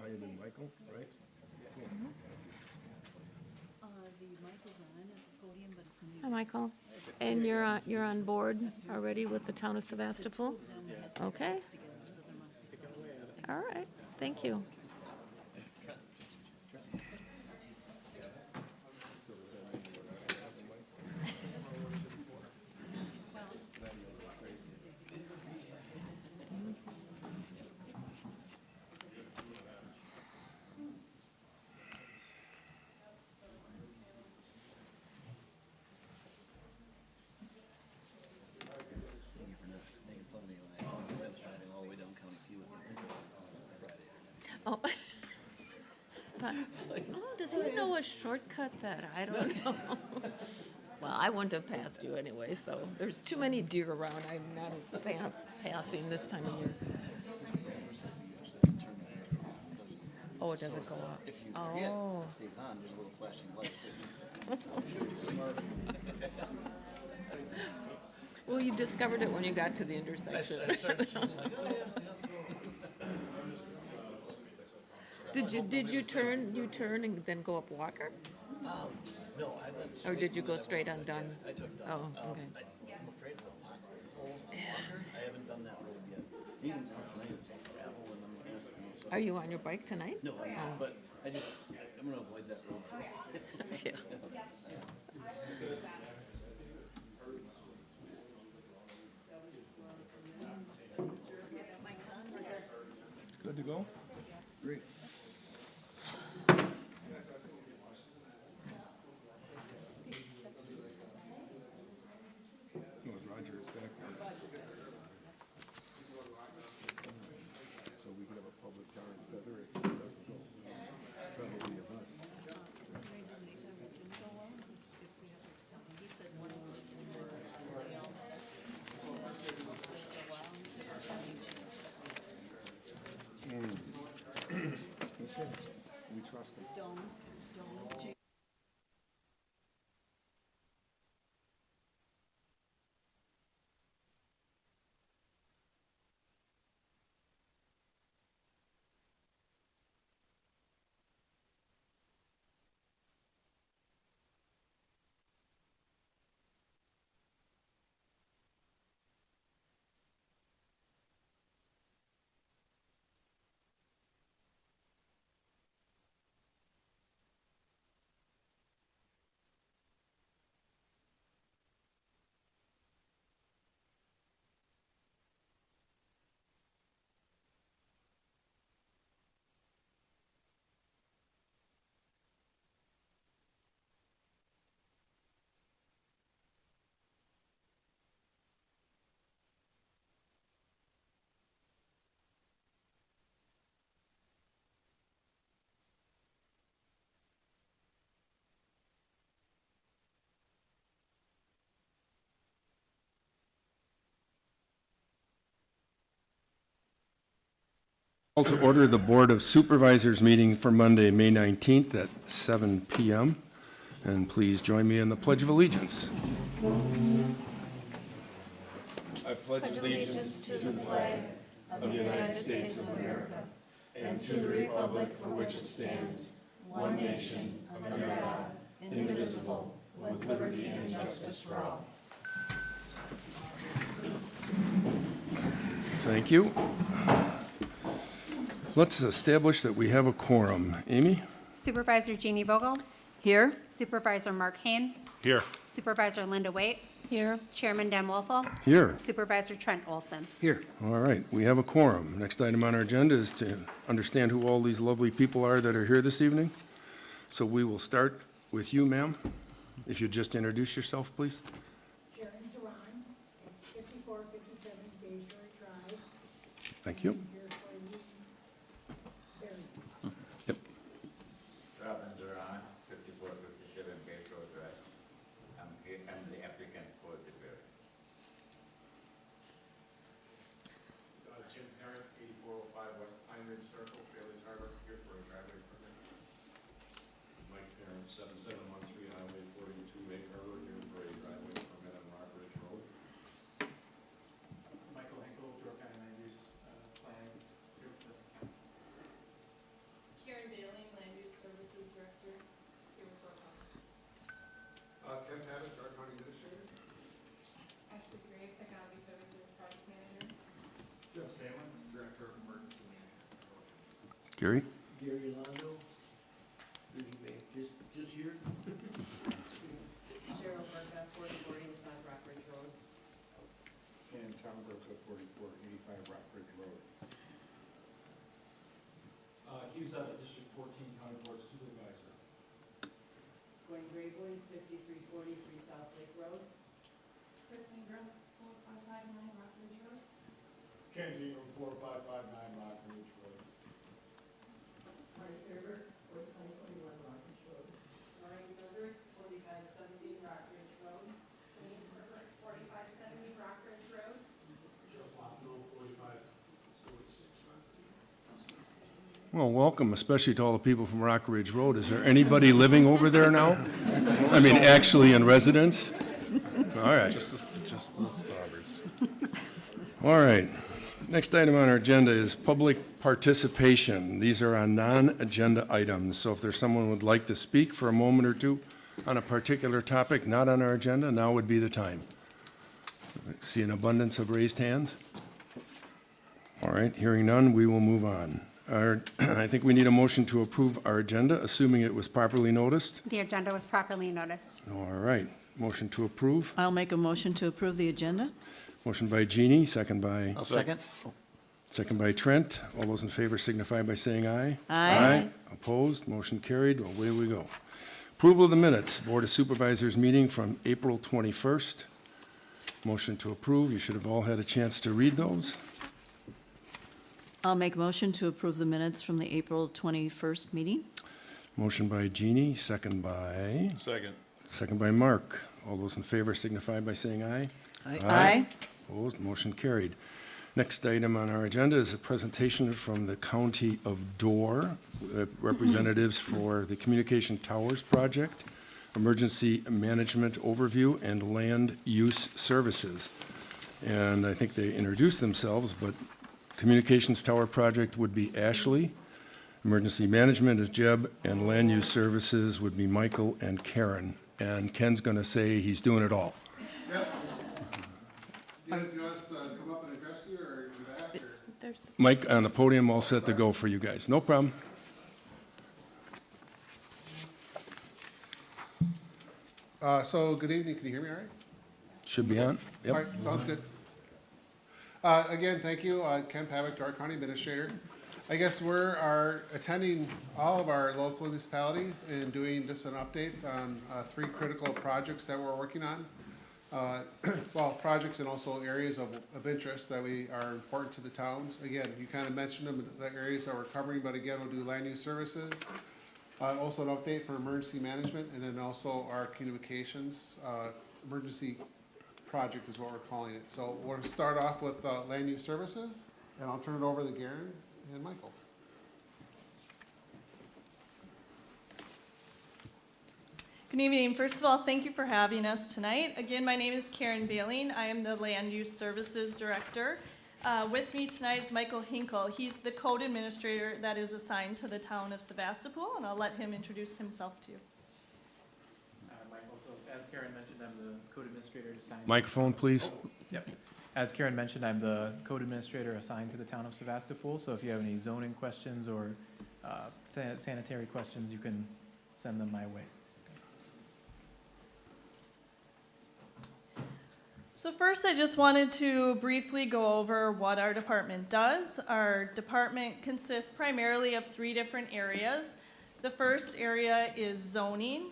Higher than Michael, right? The mic is on at the podium, but it's muted. Hi, Michael. And you're on board already with the town of Sevastopol? Okay. So there must be something. All right. Thank you. Oh. Does he know a shortcut that I don't know? Well, I wouldn't have passed you anyway, so there's too many deer around. I'm not a fan of passing this time of year. Oh, it doesn't go up. If you forget, it stays on, there's a little flashing light. Well, you discovered it when you got to the intersection. I started seeing like, oh yeah. Did you turn and then go up Walker? No, I went. Or did you go straight on Dunn? I took Dunn. Oh, okay. I'm afraid of the potholes on Walker. I haven't done that road yet. Even now tonight it's all gravel and I'm like, so. Are you on your bike tonight? No, I'm not, but I'm gonna avoid that road for. Yeah. Good to go? Great. No, Roger is back there. So we could have a public car in Feather if it doesn't go. Probably a bus. He said, we trust him. Don't. Call to order the Board of Supervisors meeting for Monday, May 19th at 7 p.m. And please join me in the Pledge of Allegiance. I pledge allegiance to the flag of the United States of America and to the republic for which it stands, one nation, under God, indivisible, with liberty and justice for all. Thank you. Let's establish that we have a quorum. Amy? Supervisor Jeannie Vogel, Here? Supervisor Mark Hain, Here. Supervisor Linda Waite, Here. Chairman Dan Wolfle, Here. Supervisor Trent Olson. Here. All right, we have a quorum. Next item on our agenda is to understand who all these lovely people are that are here this evening. So we will start with you, ma'am. If you'd just introduce yourself, please. Sharon Saran, 5457 Bayshore Drive. Thank you. Here for the variance. Yep. Robin Zoran, 5457 Gate Road Drive. I'm the applicant for the variance. Jim Parent, 8405 West Pine Ridge Circle, Bailey's Harbor, here for a driveway permit. Mike Parent, 7713 Highway 42 Lake Harbor, here for a driveway permit on Rock Ridge Road. Michael Henkel, York County Land Use Planning, here for the Gary? Gary Londo, Rudy Bay, just here. Cheryl Berga, 4485 Rock Ridge Road. And Tom Groka, 4485 Rock Ridge Road. He's District 14 County Board Supervisor. Gwen Grayboys, 5343 South Lake Road. Chris Ingram, 4559 Rock Ridge Road. Ken Ingram, 4559 Rock Ridge Road. Marty Gerber, 4541 Rock Ridge Road. Maureen Gilbert, 4570 Rock Ridge Road. Denise Herbert, 4570 Rock Ridge Road. Jeff Lopno, 4546 Rock Ridge. Well, welcome, especially to all the people from Rock Ridge Road. Is there anybody living over there now? I mean, actually in residence? All right. Just the Roberts. All right. Next item on our agenda is public participation. These are on non-agenda items. So if there's someone who would like to speak for a moment or two on a particular topic not on our agenda, now would be the time. See an abundance of raised hands? All right, hearing none, we will move on. I think we need a motion to approve our agenda, assuming it was properly noticed. The agenda was properly noticed. All right, motion to approve. I'll make a motion to approve the agenda. Motion by Jeannie, second by, I'll second. second by Trent. All those in favor signify by saying aye. Aye. Opposed, motion carried. Away we go. Approval of the minutes, Board of Supervisors meeting from April 21st. Motion to approve. You should have all had a chance to read those. I'll make a motion to approve the minutes from the April 21st meeting. Motion by Jeannie, second by, Second. Mark. All those in favor signify by saying aye. Aye. Opposed, motion carried. Next item on our agenda is a presentation from the County of Door, representatives for the Communication Towers Project, Emergency Management Overview, and Land Use Services. And I think they introduced themselves, but Communications Tower Project would be Ashley, Emergency Management is Jeb, and Land Use Services would be Michael and Karen. And Ken's going to say he's doing it all. Do you want us to come up and address you, or do that, or? Mike on the podium, all set to go for you guys. No problem. So, good evening, can you hear me all right? Should be on. All Yep. right, sounds good. Again, thank you, Ken Pavick, Door County Administrator. I guess we're attending all of our local municipalities and doing just an updates on 3 critical projects that we're working on. Well, projects and also areas of interest that we are important to the towns. Again, you kind of mentioned them, the areas that we're covering, but again, we'll do land use services. Also an update for emergency management, and then also our communications emergency project is what we're calling it. So we'll start off with land use services, and I'll turn it over to Garen and Michael. Good evening. First of all, thank you for having us tonight. Again, my name is Karen Bailing. I am the Land Use Services Director. With me tonight is Michael Hinkle. He's the code administrator that is assigned to the town of Sevastopol, and I'll let him introduce himself to you. Michael, so as Karen mentioned, I'm the code administrator assigned. Microphone, please. Yep. As Karen mentioned, I'm the code administrator assigned to the town of Sevastopol. So if you have any zoning questions or sanitary questions, you can send them my way. So first, I just wanted to briefly go over what our department does. Our department consists primarily of 3 different areas. The first area is zoning.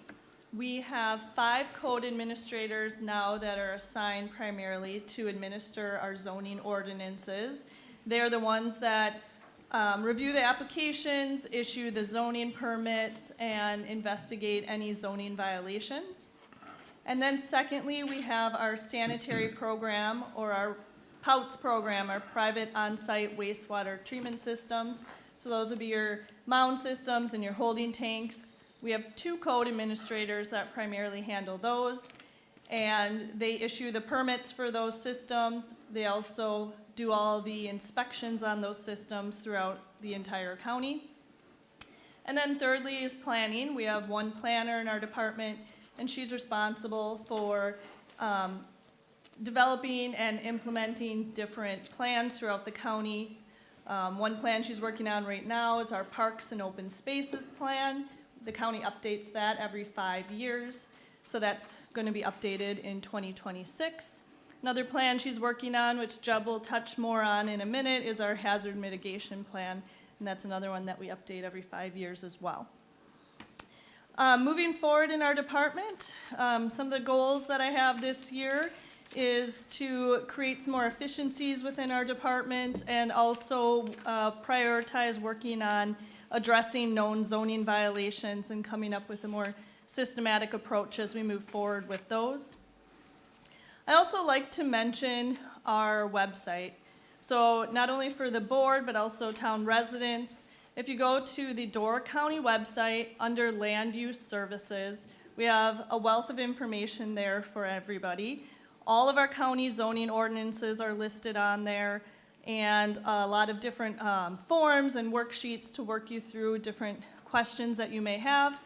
We have 5 code administrators now that are assigned primarily to administer our zoning ordinances. They're the ones that review the applications, issue the zoning permits, and investigate any zoning violations. And then secondly, we have our sanitary program, or our POUTS program, our private on-site wastewater treatment systems. So those would be your mound systems and your holding tanks. We have 2 code administrators that primarily handle those, and they issue the permits for those systems. They also do all the inspections on those systems throughout the entire county. And then thirdly is planning. We have 1 planner in our department, and she's responsible for developing and implementing different plans throughout the county One plan she's working on right now is our Parks and Open Spaces Plan. The county updates that every 5 years, so that's going to be updated in 2026. Another plan she's working on, which Jeb will touch more on in a minute, is our hazard mitigation plan, and that's another one that we update every 5 years as well. Moving forward in our department, some of the goals that I have this year is to create some more efficiencies within our department and also prioritize working on addressing known zoning violations and coming up with a more systematic approach as we move forward with those. I also like to mention our website. So not only for the board, but also town residents, if you go to the Door County website under Land Use Services, we have a wealth of information there for everybody. All of our county zoning ordinances are listed on there, and a lot of different forms and worksheets to work you through different questions that you may have.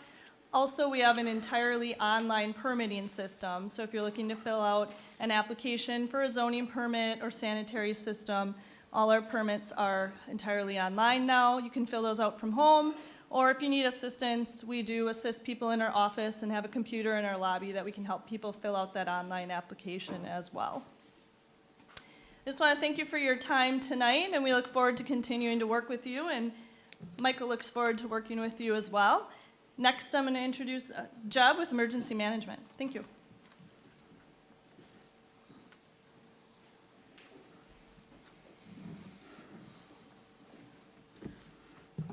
Also, we have an entirely online permitting system. So if you're looking to fill out an application for a zoning permit or sanitary system, all our permits are entirely online now. You can fill those out from home, or if you need assistance, we do assist people in our office and have a computer in our lobby that we can help people fill out that online application as well. I just want to thank you for your time tonight, and we look forward to continuing to work with you, and Michael looks forward to working with you as well. Next, I'm going to introduce Jeb with Emergency Management. Thank you.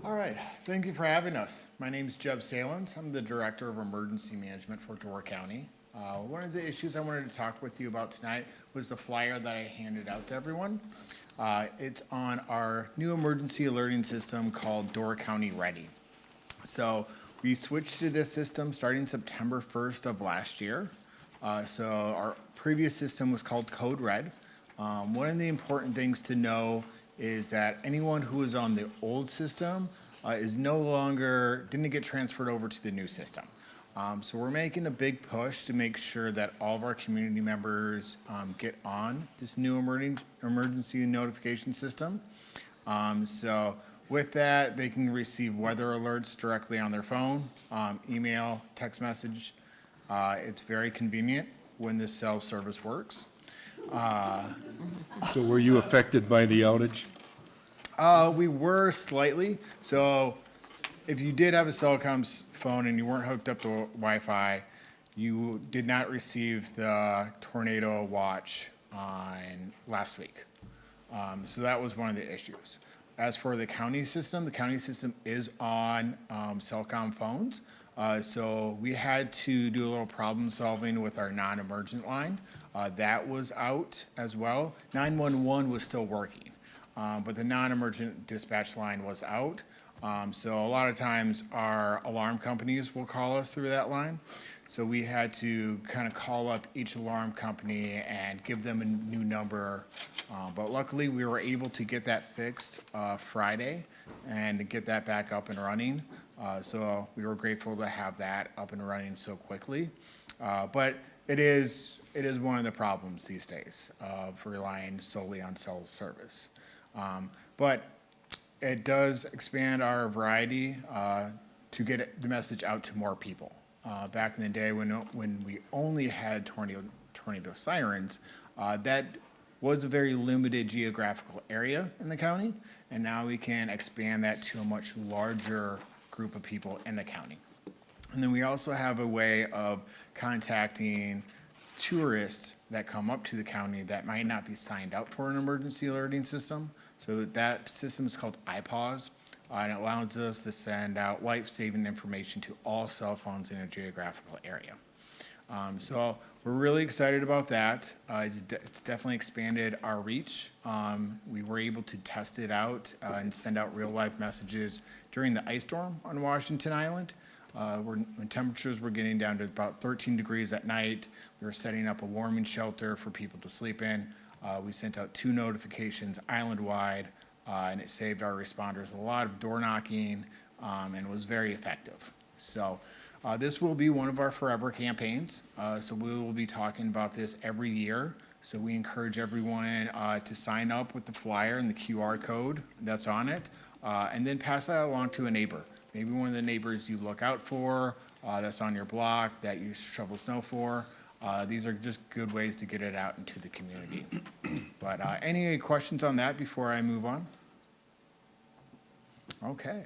All right, thank you for having us. My name is Jeb Salins. I'm the Director of Emergency Management for Door County. One of the issues I wanted to talk with you about tonight was the flyer that I handed out to everyone. It's on our new emergency alerting system called Door County Ready. So we switched to this system starting September 1st of last year. So our previous system was called Code Red. One of the important things to know is that anyone who was on the old system is no longer, didn't get transferred over to the new system. So we're making a big push to make sure that all of our community members get on this new emergency notification system. So with that, they can receive weather alerts directly on their phone, email, text message. It's very convenient when this self-service works. So were you affected by the outage? We were slightly. So if you did have a Cellcom phone and you weren't hooked up to Wi-Fi, you did not receive the tornado watch on last week. So that was one of the issues. As for the county system is on Cellcom phones. So we had to do a little problem solving with our non-emergent line. That was out as well. 911 was still working, but the non-emergent dispatch line was out. So a lot of times our alarm companies will call us through that line. So we had to kind of call up each alarm company and give them a new number. But luckily we were able to get that fixed Friday and get that back up and running. So we were grateful to have that up and running so quickly. But it is one of the problems these days of relying solely on cell service. But it does expand our variety to get the message out to more people. Back in the day when we only had tornado sirens, that was a very limited geographical area in the county, and now we can expand that to a much larger group of people in the county. And then we also have a way of contacting tourists that come up to the county that might not be signed up for an emergency alerting system. So that system is called iPause, and it allows us to send out life-saving information to all cell phones in a geographical area. So we're really excited about that. It's definitely expanded our reach. We were able to test it out and send out real-life messages during the ice storm on Washington Island. When temperatures were getting down to about 13 degrees at night, we were setting up a warming shelter for people to sleep in. We sent out 2 notifications island-wide, and it saved our responders a lot of door knocking and was very effective. So this will be one of our forever campaigns. So we will be talking about this every year So we encourage everyone to sign up with the flyer and the QR code that's on it, and then pass that along to a neighbor. Maybe one of the neighbors you look out for, that's on your block, that you shovel snow for. These are just good ways to get it out into the community. But any questions on that before I move on? Okay.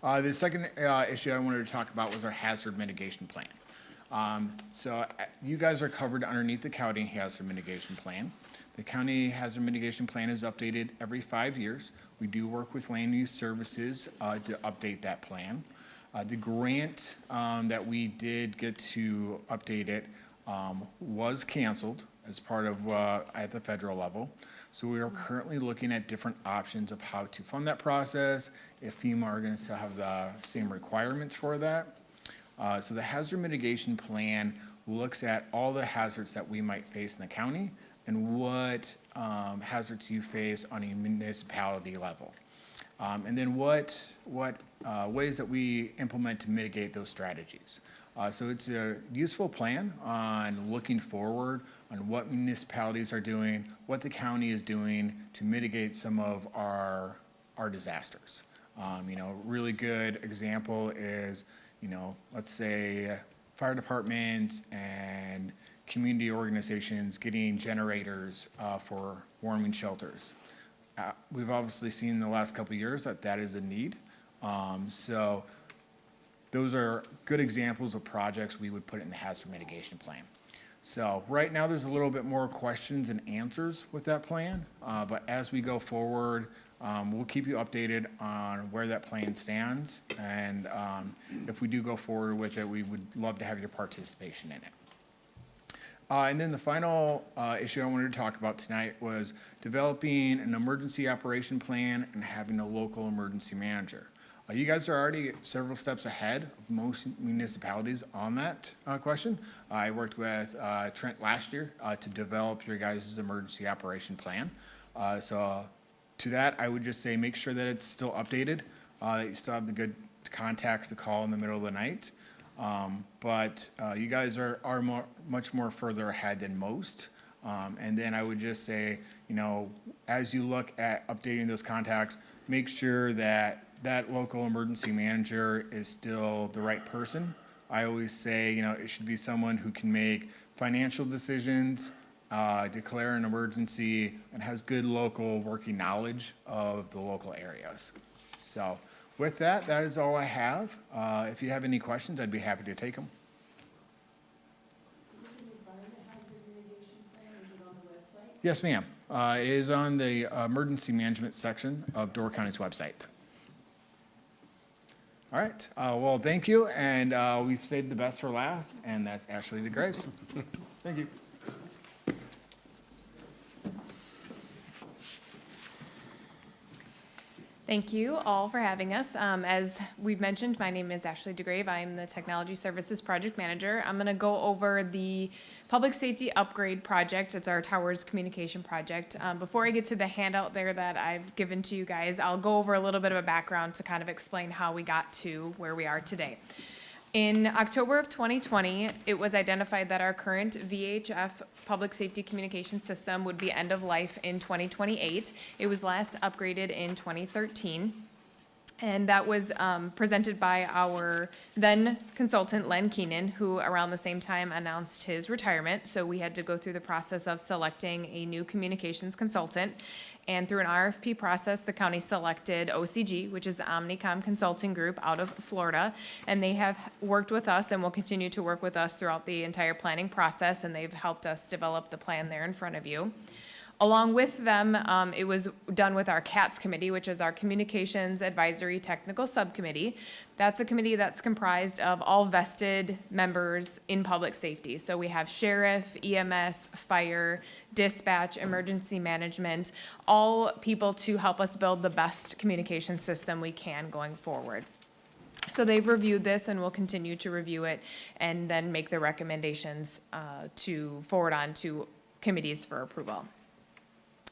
The second issue I wanted to talk about was our hazard mitigation plan. So you guys are covered underneath the county hazard mitigation plan. The county hazard mitigation plan is updated every 5 years. We do work with land use services to update that plan. The grant that we did get to update it was canceled as part of at the federal level. So we are currently looking at different options of how to fund that process, if FEMA are going to have the same requirements for that. So the hazard mitigation plan looks at all the hazards that we might face in the county and what hazards you face on a municipality level. And then what ways that we implement to mitigate those strategies. So it's a useful plan on looking forward on what municipalities are doing, what the county is doing to mitigate some of our disasters. Really good example is, let's say fire departments and community organizations getting generators for warming shelters. We've obviously seen in the last couple of years that is a need. So those are good examples of projects we would put in the hazard mitigation plan. So right now there's a little bit more questions and answers with that plan, but as we go forward, we'll keep you updated on where that plan stands, and if we do go forward with it, we would love to have your participation in it. And then the final issue I wanted to talk about tonight was developing an emergency operation plan and having a local emergency manager. You guys are already several steps ahead of most municipalities on that question. I worked with Trent last year to develop your guys' emergency operation plan. So to that, I would just say make sure that it's still updated, that you still have the good contacts to call in the middle of the night. But you guys are much more further ahead than most. And then I would just say, as you look at updating those contacts, make sure that that local emergency manager is still the right person. I always say, it should be someone who can make financial decisions, declare an emergency, and has good local working knowledge of the local areas. So with that, that is all I have. If you have any questions, I'd be happy to take them. Yes, ma'am. It is on the emergency management section of Door County's website. All right. Well, thank you. And we've saved the best for last, and that's Ashley DeGrace. Thank you. Thank you all for having us. As we've mentioned, my name is Ashley DeGrave. I'm the Technology Services Project Manager. I'm going to go over the Public Safety Upgrade Project. It's our Towers Communication Project. Before I get to the handout there that I've given to you guys, I'll go over a little bit of a background to kind of explain how we got to where we are today. In October of 2020, it was identified that our current VHF public safety communication system would be end of life in 2028. It was last upgraded in 2013. And that was presented by our then consultant, Len Keenan, who around the same time announced his retirement. So we had to go through the process of selecting a new communications consultant. And through an RFP process, the county selected OCG, which is Omnicom Consulting Group out of Florida. And they have worked with us and will continue to work with us throughout the entire planning process. And they've helped us develop the plan there in front of you. Along with them, it was done with our CATS committee, which is our Communications Advisory Technical Subcommittee. That's a committee that's comprised of all vested members in public safety. So we have sheriff, EMS, fire, dispatch, emergency management, all people to help us build the best communication system we can going forward. So they've reviewed this and will continue to review it and then make the recommendations to forward on to committees for approval.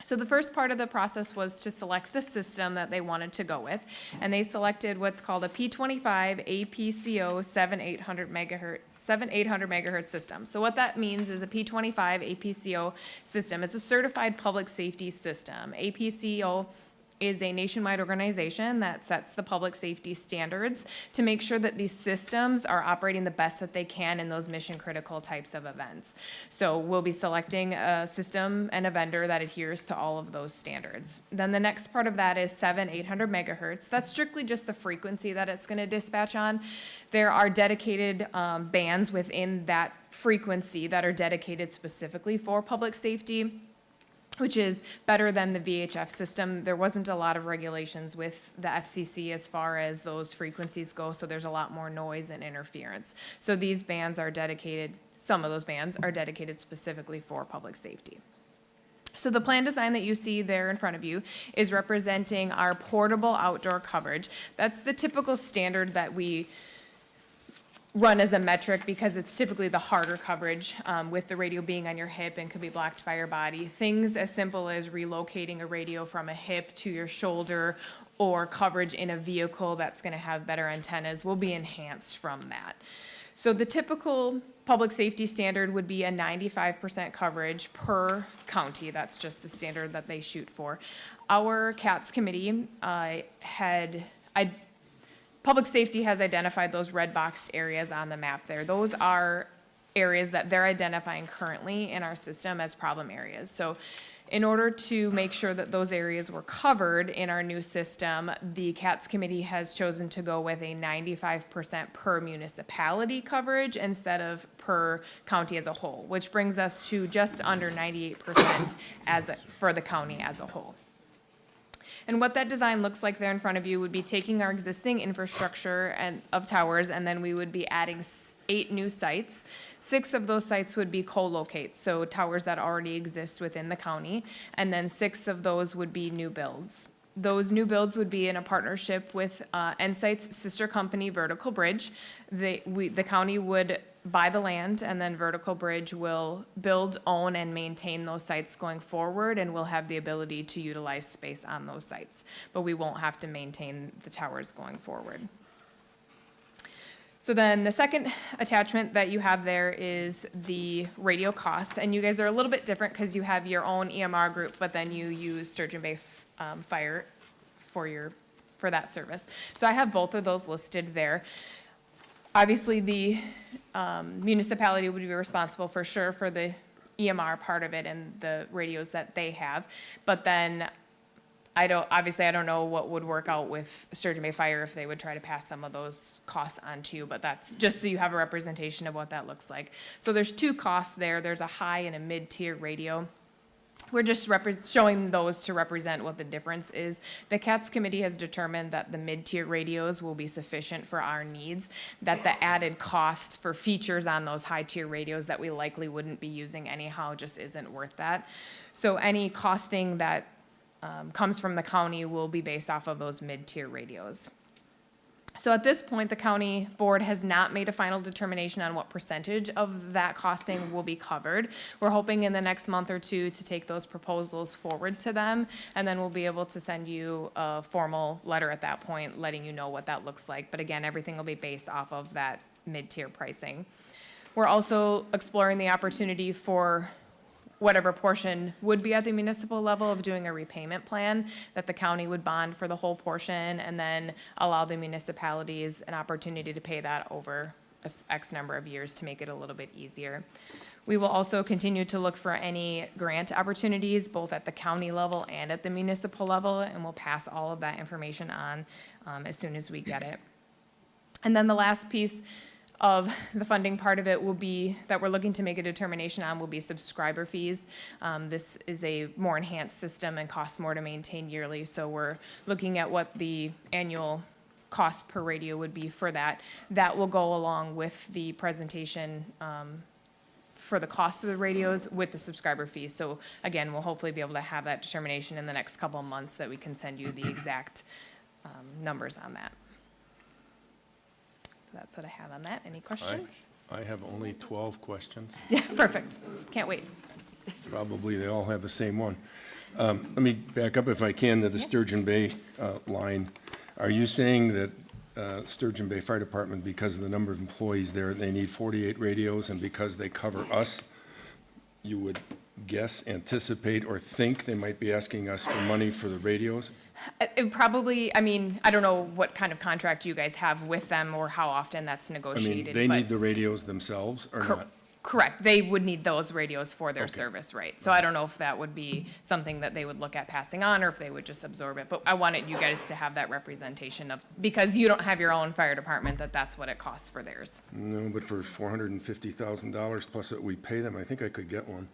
So the first part of the process was to select the system that they wanted to go with, and they selected what's called a P25 APCO 7800 800 megahertz system. So what that means is a P25 APCO system. It's a certified public safety system. APCO is a nationwide organization that sets the public safety standards to make sure that these systems are operating the best that they can in those mission critical types of events. So we'll be selecting a system and a vendor that adheres to all of those standards. Then the next part of that is 800 megahertz. That's strictly just the frequency that it's going to dispatch on. There are dedicated bands within that frequency that are dedicated specifically for public safety, which is better than the VHF system. There wasn't a lot of regulations with the FCC as far as those frequencies go, so there's a lot more noise and interference. So these bands are dedicated, some of those bands are dedicated specifically for public safety. So the plan design that you see there in front of you is representing our portable outdoor coverage. That's the typical standard that we run as a metric because it's typically the harder coverage with the radio being on your hip and could be blocked by your body. Things as simple as relocating a radio from a hip to your shoulder or coverage in a vehicle that's going to have better antennas will be enhanced from that. So the typical public safety standard would be a 95% coverage per county. That's just the standard that they shoot for. Our CATS committee Public Safety has identified those red boxed areas on the map there. Those are areas that they're identifying currently in our system as problem areas. So in order to make sure that those areas were covered in our new system, the CATS committee has chosen to go with a 95% per municipality coverage instead of per county as a whole, which brings us to just under 98% for the county as a whole. And what that design looks like there in front of you would be taking our existing infrastructure of towers, and then we would be adding 8 new sites. 6 of those sites would be co-locates, so towers that already exist within the county, and then 6 of those would be new builds. Those new builds would be in a partnership with Ensight's sister company, Vertical Bridge. The county would buy the land, and then Vertical Bridge will build, own, and maintain those sites going forward, and we'll have the ability to utilize space on those sites. But we won't have to maintain the towers going forward. So then the second attachment that you have there is the radio costs, and you guys are a little bit different because you have your own EMR group, but then you use Sturgeon Bay Fire for that service. So I have both of those listed there. Obviously, the municipality would be responsible for sure for the EMR part of it and the radios that they have, but then I don't know what would work out with Sturgeon Bay Fire if they would try to pass some of those costs on to you, but that's just so you have a representation of what that looks like. So there's 2 costs there. There's a high and a mid-tier radio. We're just showing those to represent what the difference is. The CATS committee has determined that the mid-tier radios will be sufficient for our needs, that the added cost for features on those high-tier radios that we likely wouldn't be using anyhow just isn't worth that. So any costing that comes from the county will be based off of those mid-tier radios. So at this point, the county board has not made a final determination on what percentage of that costing will be covered. We're hoping in the next month or 2 to take those proposals forward to them, and then we'll be able to send you a formal letter at that point letting you know what that looks like. But again, everything will be based off of that mid-tier pricing. We're also exploring the opportunity for whatever portion would be at the municipal level of doing a repayment plan, that the county would bond for the whole portion and then allow the municipalities an opportunity to pay that over X number of years to make it a little bit easier. We will also continue to look for any grant opportunities, both at the county level and at the municipal level, and we'll pass all of that information on as soon as we get it. And then the last piece of the funding part of it will be, that we're looking to make a determination on, will be subscriber fees. This is a more enhanced system and costs more to maintain yearly, so we're looking at what the annual cost per radio would be for that. That will go along with the presentation for the cost of the radios with the subscriber fees. So again, we'll hopefully be able to have that determination in the next couple of months that we can send you the exact numbers on that. So that's what I have on that. Any questions? I have only 12 questions. Yeah, perfect. Can't wait. Probably they all have the same one. Let me back up if I can to the Sturgeon Bay line. Are you saying that Sturgeon Bay Fire Department, because of the number of employees there, they need 48 radios, and because they cover us, you would guess, anticipate, or think they might be asking us for money for the radios? It probably, I mean, I don't know what kind of contract you guys have with them or how often that's I mean, negotiated. they but- need the radios themselves or not? Correct, they would need those radios for their Okay. service, right? So I don't know if that would be something that they would look at passing on, or if they would just absorb it. But I wanted you guys to have that representation of, because you don't have your own fire department, that's what it costs for theirs. No, but for $450,000 plus what we pay them, I think I could get one.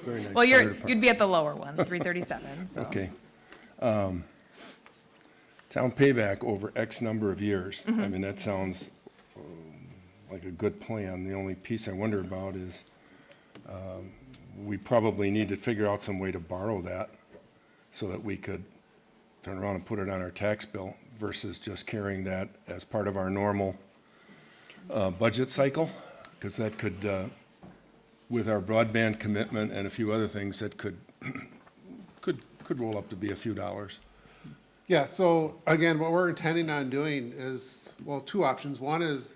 Very nice Well, fire department. you'd be at the lower one, 337, so. Okay. Town payback over X number of years. Mm-hmm. I mean, that sounds like a good plan. The only piece I wonder about is we probably need to figure out some way to borrow that so that we could turn around and put it on our tax bill versus just carrying that as part of our normal budget cycle. Because that could, with our broadband commitment and a few other things, that could roll up to be a few dollars. Yeah, so again, what we're intending on doing is, well, two options. One is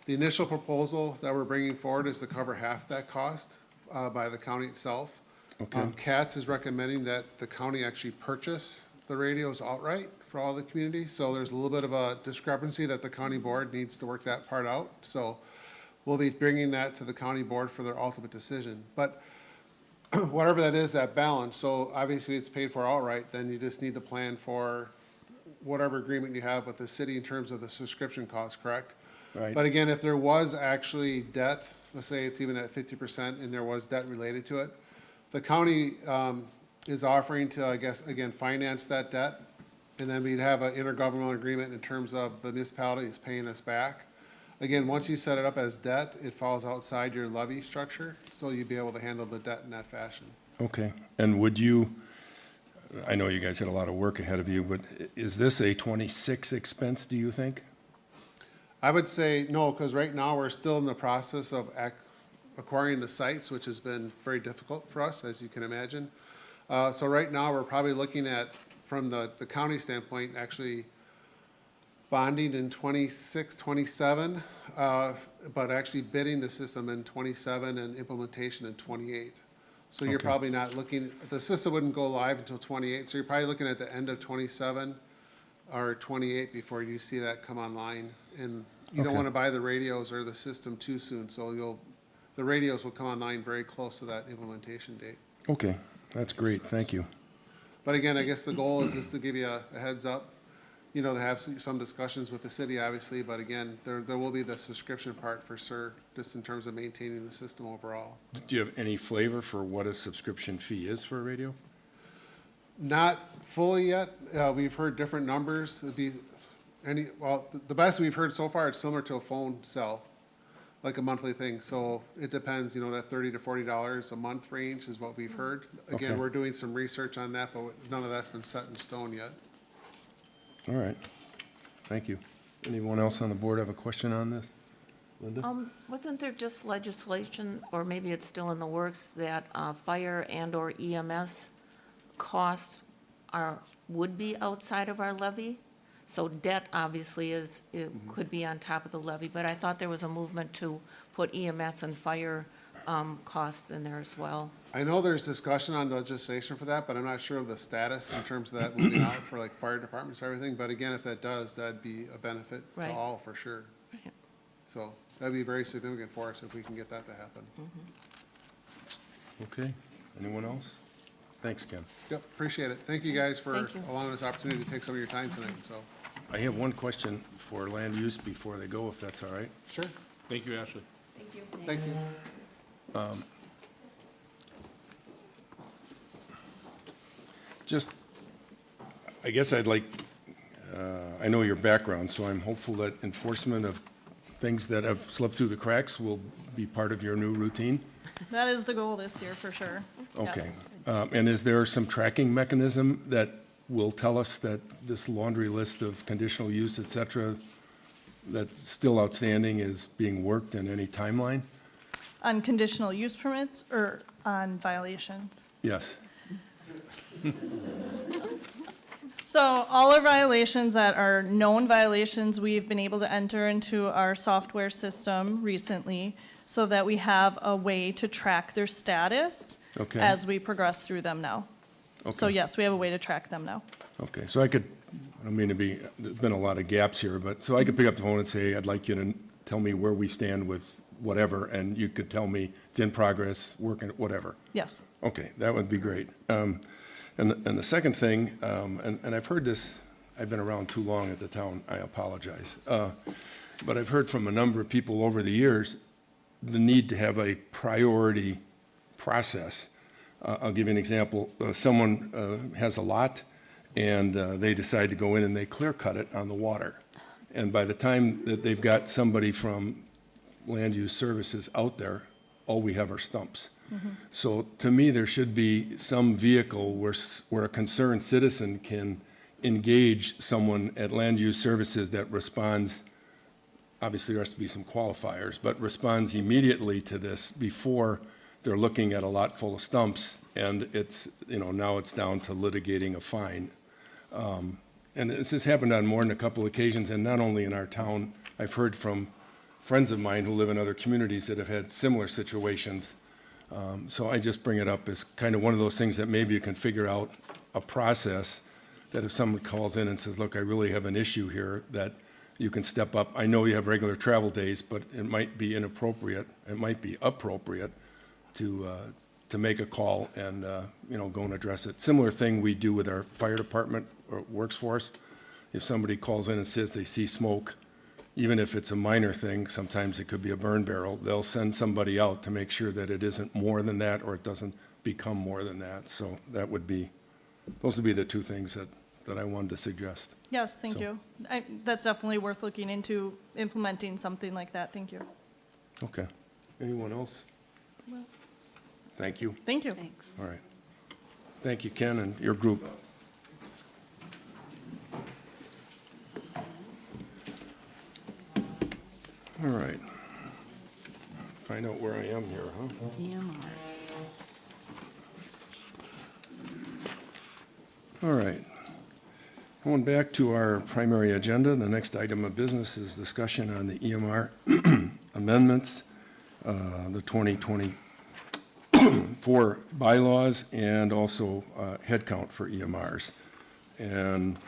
the initial proposal that we're bringing forward is to cover half that cost by the county itself. Okay. CATS is recommending that the county actually purchase the radios outright for all the communities. So there's a little bit of a discrepancy that the county board needs to work that part out. So we'll be bringing that to the county board for their ultimate decision. But whatever that is, that balance, so obviously it's paid for outright, then you just need to plan for whatever agreement you have with the city in terms of the subscription cost, correct? Right. But again, if there was actually debt, let's say it's even at 50% and there was debt related to it, the county is offering to, I guess, again, finance that debt. And then we'd have an intergovernmental agreement in terms of the municipality is paying us back. Again, once you set it up as debt, it falls outside your levy structure, so you'd be able to handle the debt in that fashion. Okay, and would you, I know you guys had a lot of work ahead of you, but is this a 26 expense, do you think? I would say no, because right now we're still in the process of acquiring the sites, which has been very difficult for us, as you can imagine. So right now, we're probably looking at, from the county standpoint, actually bonding in 26, 27, but actually bidding the system in 27 and implementation in 28. So you're Okay. probably not looking, the system wouldn't go live until 28, so you're probably looking at the end of 27 or 28 before you see that come online. And you don't Okay. want to buy the radios or the system too soon, so the radios will come online very close to that implementation date. Okay, that's great, thank you. But again, I guess the goal is just to give you a heads up, you know, to have some discussions with the city, obviously, but again, there will be the subscription part for sure, just in terms of maintaining the system overall. Do you have any flavor for what a subscription fee is for a radio? Not fully yet. We've heard different numbers. It'd be the best we've heard so far, it's similar to a phone cell, like a monthly thing. So it depends, you know, that $30 to $40 a month range is what we've heard. Again, Okay. we're doing some research on that, but none of that's been set in stone yet. All right, thank you. Anyone else on the board have a question on this? Linda? Wasn't there just legislation, or maybe it's still in the works, that fire and/or EMS costs would be outside of our levy? So debt obviously could be on top of the levy, but I thought there was a movement to put EMS and fire costs in there as well. I know there's discussion on legislation for that, but I'm not sure of the status in terms of that moving out for like fire departments and everything. But again, if that does, that'd be a benefit to Right. all for sure. Right. So that'd be very significant for us if we can get that to happen. Okay, anyone else? Thanks, Ken. Yep, appreciate it. Thank you guys for Thank you. allowing us opportunity to take some of your time tonight, so. I have one question for land use before they go, if that's all right. Sure, Thank you, Ashley. thank you. Just, I guess I'd like, I know your background, so I'm hopeful that enforcement of things that have slipped through the cracks will be part of your new routine? That is the goal this year, for sure. Okay. Yes. And is there some tracking mechanism that will tell us that this laundry list of conditional use, et cetera, that's still outstanding is being worked in any timeline? On conditional use permits or on violations? Yes. So all our violations that are known violations, we've been able to enter into our software system recently so that we have a way to track their status Okay. as we progress through them now. So Okay. yes, we have a way to track them now. Okay, so I don't mean to be, there's been a lot of gaps here, but, so I could pick up the phone and say, I'd like you to tell me where we stand with whatever, and you could tell me it's in progress, working, whatever. Yes. Okay, that would be great. And the second thing, and I've heard this, I've been around too long at the town, I apologize. But I've heard from a number of people over the years, the need to have a priority process. I'll give you an example. Someone has a lot, and they decide to go in and they clear cut it on the water. And by the time that they've got somebody from land use services out there, all we have are stumps. So to me, there should be some vehicle where a concerned citizen can engage someone at land use services that responds. Obviously, there has to be some qualifiers, but responds immediately to this before they're looking at a lot full of stumps, and it's, now it's down to litigating a fine. And this has happened on more than a couple occasions, and not only in our town. I've heard from friends of mine who live in other communities that have had similar situations. So I just bring it up as kind of one of those things that maybe you can figure out a process that if someone calls in and says, look, I really have an issue here, that you can step up. I know you have regular travel days, but it might be inappropriate, it might be appropriate to make a call and, go and address it. Similar thing we do with our fire department or works force. If somebody calls in and says they see smoke, even if it's a minor thing, sometimes it could be a burn barrel, they'll send somebody out to make sure that it isn't more than that or it doesn't become more than that. So those would be the two things that I wanted to suggest. Yes, thank So- you. That's definitely worth looking into, implementing something like that. Thank you. Okay. Anyone else? Thank you. Thank you. Thanks. All right. Thank you, Ken, and your group. All right. Find out where I am here, huh? EMRs. All right. Going back to our primary agenda, the next item of business is discussion on the EMR amendments, the 2024 bylaws, and also headcount for EMRs. And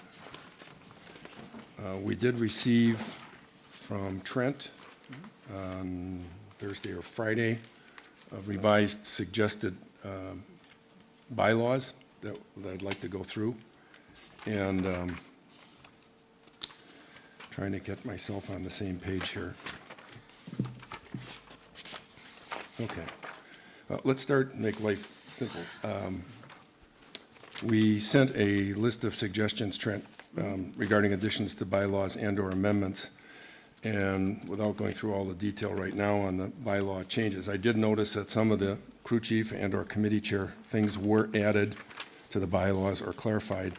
we did receive from Trent on Thursday or Friday revised suggested bylaws that I'd like to go through. And trying to get myself on the same page here. Okay. Let's start, make life simple. We sent a list of suggestions, Trent, regarding additions to bylaws and/or amendments. And without going through all the detail right now on the bylaw changes, I did notice that some of the crew chief and/or committee chair things were added to the bylaws or clarified,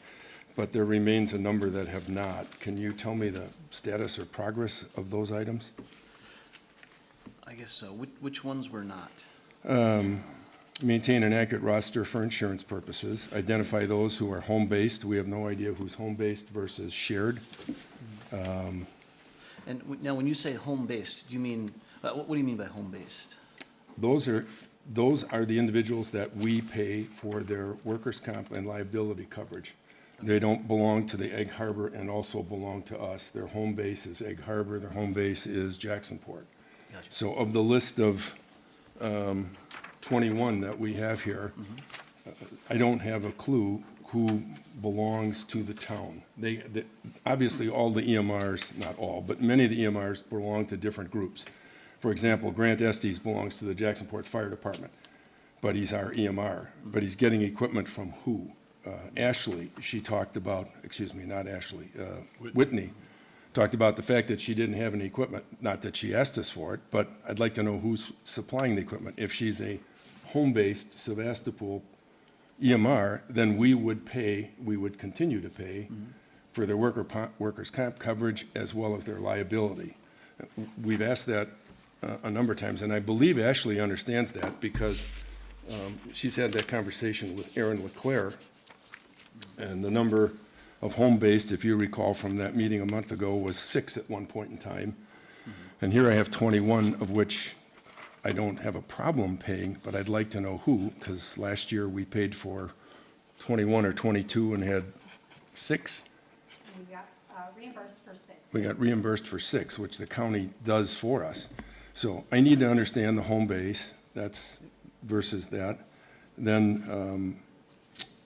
but there remains a number that have not. Can you tell me the status or progress of those items? I guess so. Which ones were not? Maintain an accurate roster for insurance purposes. Identify those who are home-based. We have no idea who's home-based versus shared. And now, when you say home-based, do you mean, what do you mean by home-based? Those are the individuals that we pay for their workers' comp and liability coverage. They don't belong to the Egg Harbor and also belong to us. Their home base is Egg Harbor, their home base is Jacksonport. Gotcha. So of the list of 21 that we have here, I don't have a clue who belongs to the town. Obviously, all the EMRs, not all, but many of the EMRs belong to different groups. For example, Grant Estes belongs to the Jacksonport Fire Department, but he's our EMR. But he's getting equipment from who? Ashley, she talked about, excuse me, not Ashley, Whitney, talked about the fact that she didn't have any equipment, not that she asked us for it, but I'd like to know who's supplying the equipment. If she's a home-based Sevastopol EMR, then we would continue to pay for their workers' comp coverage as well as their liability. We've asked that a number of times, and I believe Ashley understands that because she's had that conversation with Aaron LeClaire, and the number of home-based, if you recall from that meeting a month ago, was 6 at one point in time. And here I have 21, of which I don't have a problem paying, but I'd like to know who, because last year we paid for 21 or 22 and had 6. We got reimbursed for 6. We got reimbursed for 6, which the county does for us. So I need to understand the home base, that's versus that. Then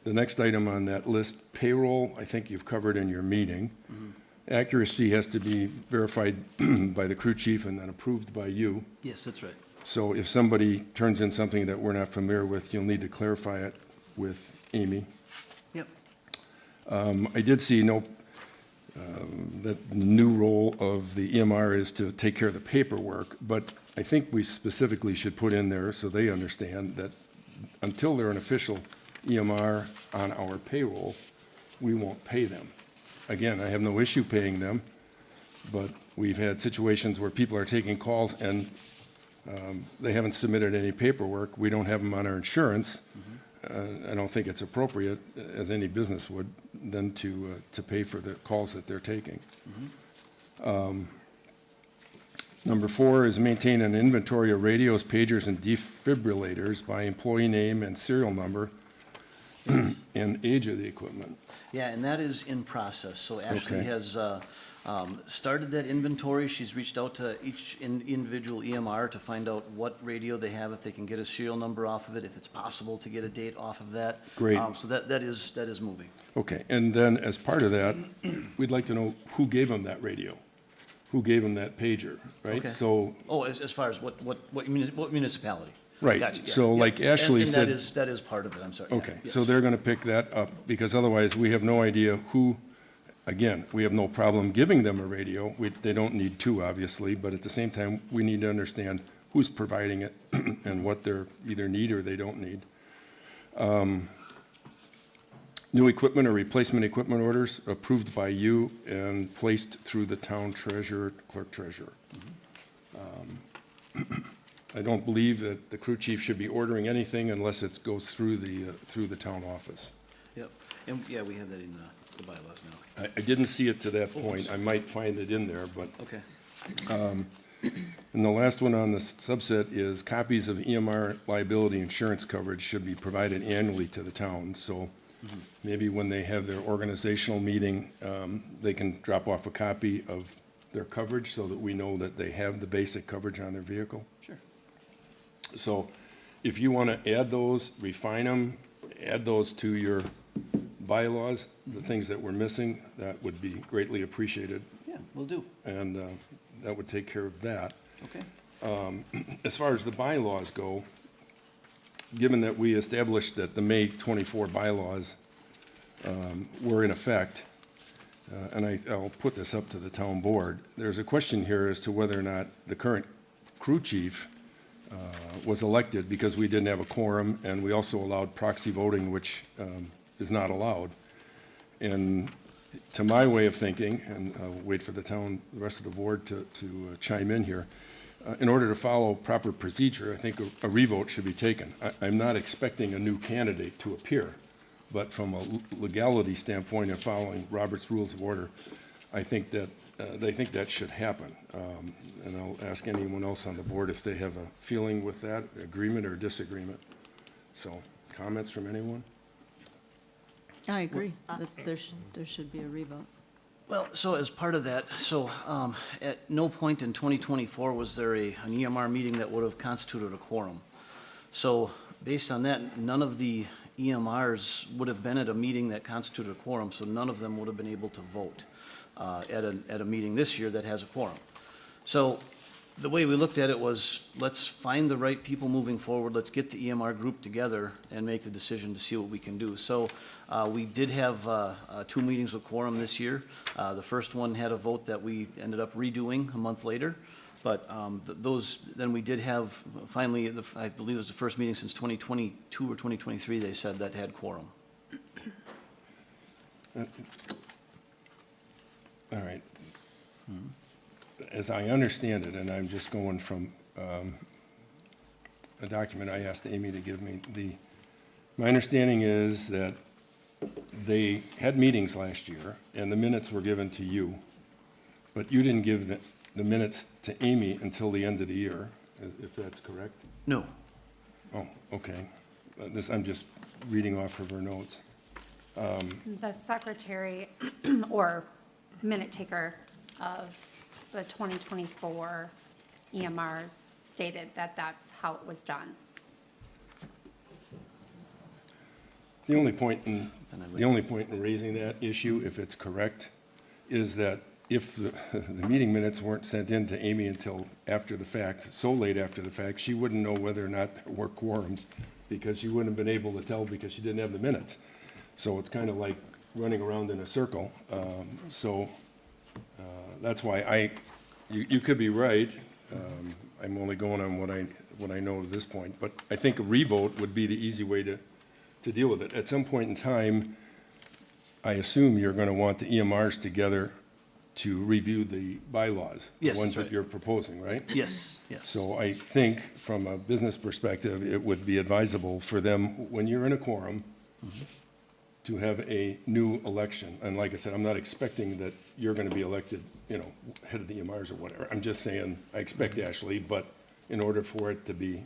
the next item on that list, payroll, I think you've covered in your meeting. Accuracy has to be verified by the crew chief and then approved by you. Yes, that's right. So if somebody turns in something that we're not familiar with, you'll need to clarify it with Amy. Yep. I did see that the new role of the EMR is to take care of the paperwork, but I think we specifically should put in there so they understand that until they're an official EMR on our payroll, we won't pay them. Again, I have no issue paying them, but we've had situations where people are taking calls and they haven't submitted any paperwork. We don't have them on our insurance. I don't think it's appropriate, as any business would, then to pay for the calls that they're taking. Number 4 is maintain an inventory of radios, pagers, and defibrillators by employee name and serial number and age of the equipment. Yeah, and that is in process. So Ashley Okay. has started that inventory. She's reached out to each individual EMR to find out what radio they have, if they can get a serial number off of it, if it's possible to get a date off of that. Great. So that is moving. Okay, and then as part of that, we'd like to know who gave them that radio? Who gave them that pager, right? Okay. So, Oh, as far as what municipality? right, Gotcha, yeah, so yeah. like Ashley And said. that is part of it, I'm sorry. yeah, Okay, so yes. they're gonna pick that up, because otherwise we have no idea who, again, we have no problem giving them a radio. They don't need 2, obviously, but at the same time, we need to understand who's providing it and what they're either need or they don't need. New equipment or replacement equipment orders approved by you and placed through the town treasurer, clerk treasurer. I don't believe that the crew chief should be ordering anything unless it goes through the town office. Yep, and yeah, we have that in the bylaws now. I didn't see it to that point. I might find it in there, but, Okay. and the last one on the subset is copies of EMR liability insurance coverage should be provided annually to the town. So maybe when they have their organizational meeting, they can drop off a copy of their coverage so that we know that they have the basic coverage on their vehicle. Sure. So if you want to add those, refine them, add those to your bylaws, the things that we're missing, that would be greatly appreciated. Yeah, will do. And that would take care of that. Okay. As far as the bylaws go, given that we established that the May 24 bylaws were in effect, and I'll put this up to the town board, there's a question here as to whether or not the current crew chief was elected, because we didn't have a quorum, and we also allowed proxy voting, which is not allowed. And to my way of thinking, and I'll wait for the rest of the board to chime in here, in order to follow proper procedure, I think a revote should be taken. I'm not expecting a new candidate to appear, but from a legality standpoint and following Robert's Rules of Order, I think that they think that should happen. And I'll ask anyone else on the board if they have a feeling with that, agreement or disagreement. So, comments from anyone? I agree that there should be a revote. Well, so as part of that, at no point in 2024 was there an EMR meeting that would have constituted a quorum. So based on that, none of the EMRs would have been at a meeting that constituted a quorum, so none of them would have been able to vote at a meeting this year that has a quorum. So the way we looked at it was, let's find the right people moving forward, let's get the EMR group together and make the decision to see what we can do. So we did have 2 meetings with quorum this year. The first one had a vote that we ended up redoing a month later. But then we did have, finally, I believe it was the first meeting since 2022 or 2023, they said that had quorum. All right. As I understand it, and I'm just going from a document I asked Amy to give me, my understanding is that they had meetings last year, and the minutes were given to you, but you didn't give the minutes to Amy until the end of the year, if that's correct? No. Oh, okay. I'm just reading off of her notes. The secretary or minute taker of the 2024 EMRs stated that that's how it was done. The only point in raising that issue, if it's correct, is that if the meeting minutes weren't sent in to Amy until after the fact, so late after the fact, she wouldn't know whether or not there were quorums, because she wouldn't have been able to tell because she didn't have the minutes. So it's kind of like running around in a circle. That's why you could be right. I'm only going on what I know at this point, but I think a revote would be the easy way to deal with it. At some point in time, I assume you're going to want the EMRs together to review the bylaws. Yes, The ones that's right. that you're proposing, right? Yes, yes. So I think, from a business perspective, it would be advisable for them, when you're in a quorum, to have a new election. And like I said, I'm not expecting that you're going to be elected, head of the EMRs or whatever. I'm just saying, I expect Ashley, but in order for it to be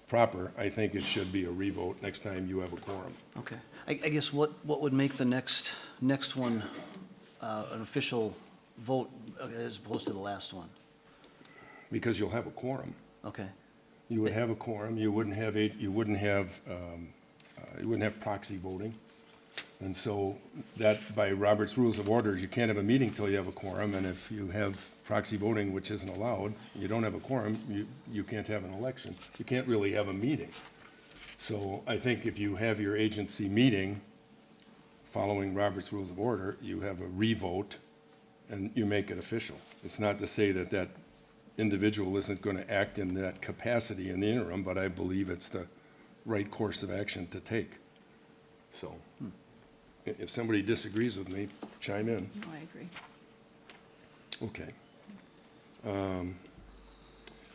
proper, I think it should be a revote next time you have a quorum. Okay. I guess what would make the next one an official vote as opposed to the last one? Because you'll have a quorum. Okay. You would have a quorum, you wouldn't have proxy voting. And so that, by Robert's Rules of Order, you can't have a meeting till you have a quorum, and if you have proxy voting, which isn't allowed, you don't have a quorum, you can't have an election. You can't really have a meeting. So I think if you have your agency meeting following Robert's Rules of Order, you have a revote and you make it official. It's not to say that that individual isn't going to act in that capacity in the interim, but I believe it's the right course of action to take. So if somebody disagrees with me, chime in. No, I agree. Okay.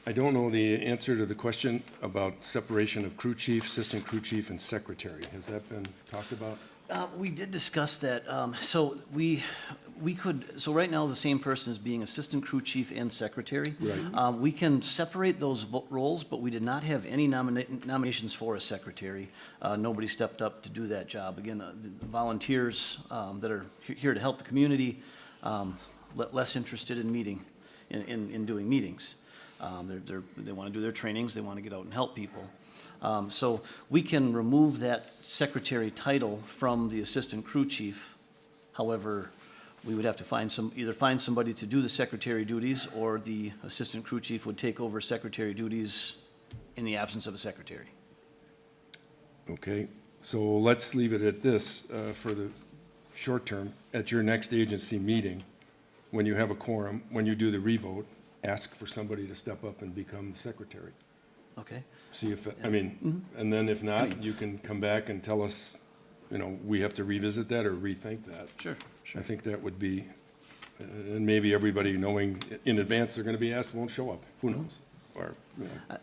I don't know the answer to the question about separation of crew chief, assistant crew chief, and secretary. Has that been talked about? We did discuss that. So we could, so right now, the same person is being assistant crew chief and secretary. Right. We can separate those roles, but we did not have any nominations for a secretary. Nobody stepped up to do that job. Again, the volunteers that are here to help the community, less interested in in doing meetings. They want to do their trainings, they want to get out and help people. So we can remove that secretary title from the assistant crew chief. However, we would have to either find somebody to do the secretary duties, or the assistant crew chief would take over secretary duties in the absence of a secretary. Okay, so let's leave it at this for the short term. At your next agency meeting, when you have a quorum, when you do the revote, ask for somebody to step up and become the secretary. Okay. See if, and then if not, you can come back and tell us, we have to revisit that or rethink that. Sure. I think that would be, and maybe everybody knowing in advance they're going to be asked won't show up. Who knows? Or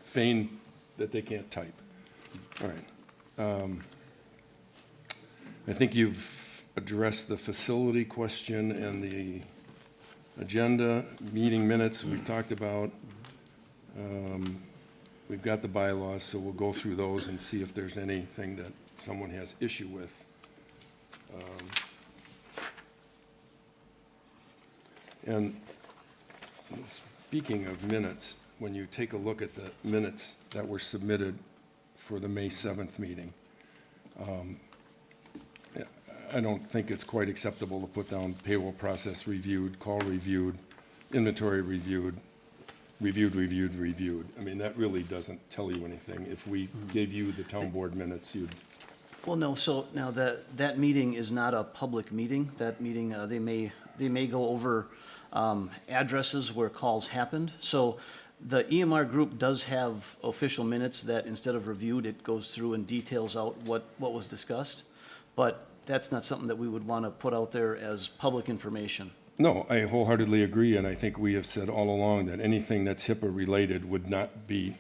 feign that they can't type. All right. I think you've addressed the facility question and the agenda, meeting minutes we've talked about. We've got the bylaws, so we'll go through those and see if there's anything that someone has issue with. And speaking of minutes, when you take a look at the minutes that were submitted for the May 7th meeting, I don't think it's quite acceptable to put down payroll process reviewed, call reviewed, inventory reviewed, reviewed. I mean, that really doesn't tell you anything. If we gave you the town board minutes, you'd... Well, no, so now that meeting is not a public meeting. That meeting, they may go over addresses where calls happened. So the EMR group does have official minutes that, instead of reviewed, it goes through and details out what was discussed. But that's not something that we would want to put out there as public information. No, I wholeheartedly agree, and I think we have said all along that anything that's HIPAA-related would not be,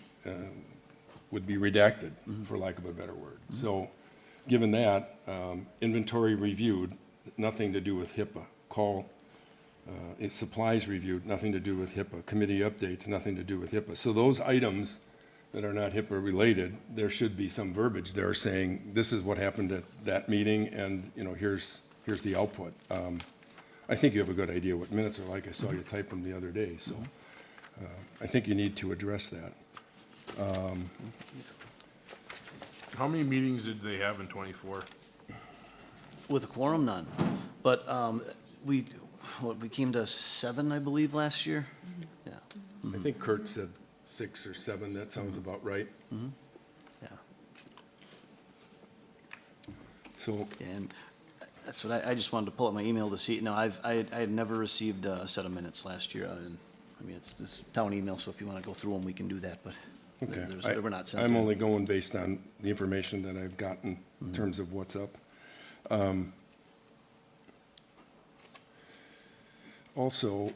would be redacted, for lack of a better word. So given that, inventory reviewed, nothing to do with HIPAA. Supplies reviewed, nothing to do with HIPAA. Committee updates, nothing to do with HIPAA. So those items that are not HIPAA related, there should be some verbiage there saying, this is what happened at that meeting, and, you know, here's the output. I think you have a good idea what minutes are like. I saw you type them the other day, so I think you need to address that. How many meetings did they have in '24? With a quorum, none. But we came to 7, I believe, last year? Yeah. I think Kurt said 6 or 7, that sounds about right. Yeah. So, And that's what I just wanted to pull up my email to see. No, I had never received a set of minutes last year. And I mean, it's this town email, so if you want to go through them, we can do that, but okay. they were not sent I'm in. only going based on the information that I've gotten in terms of what's up. Also,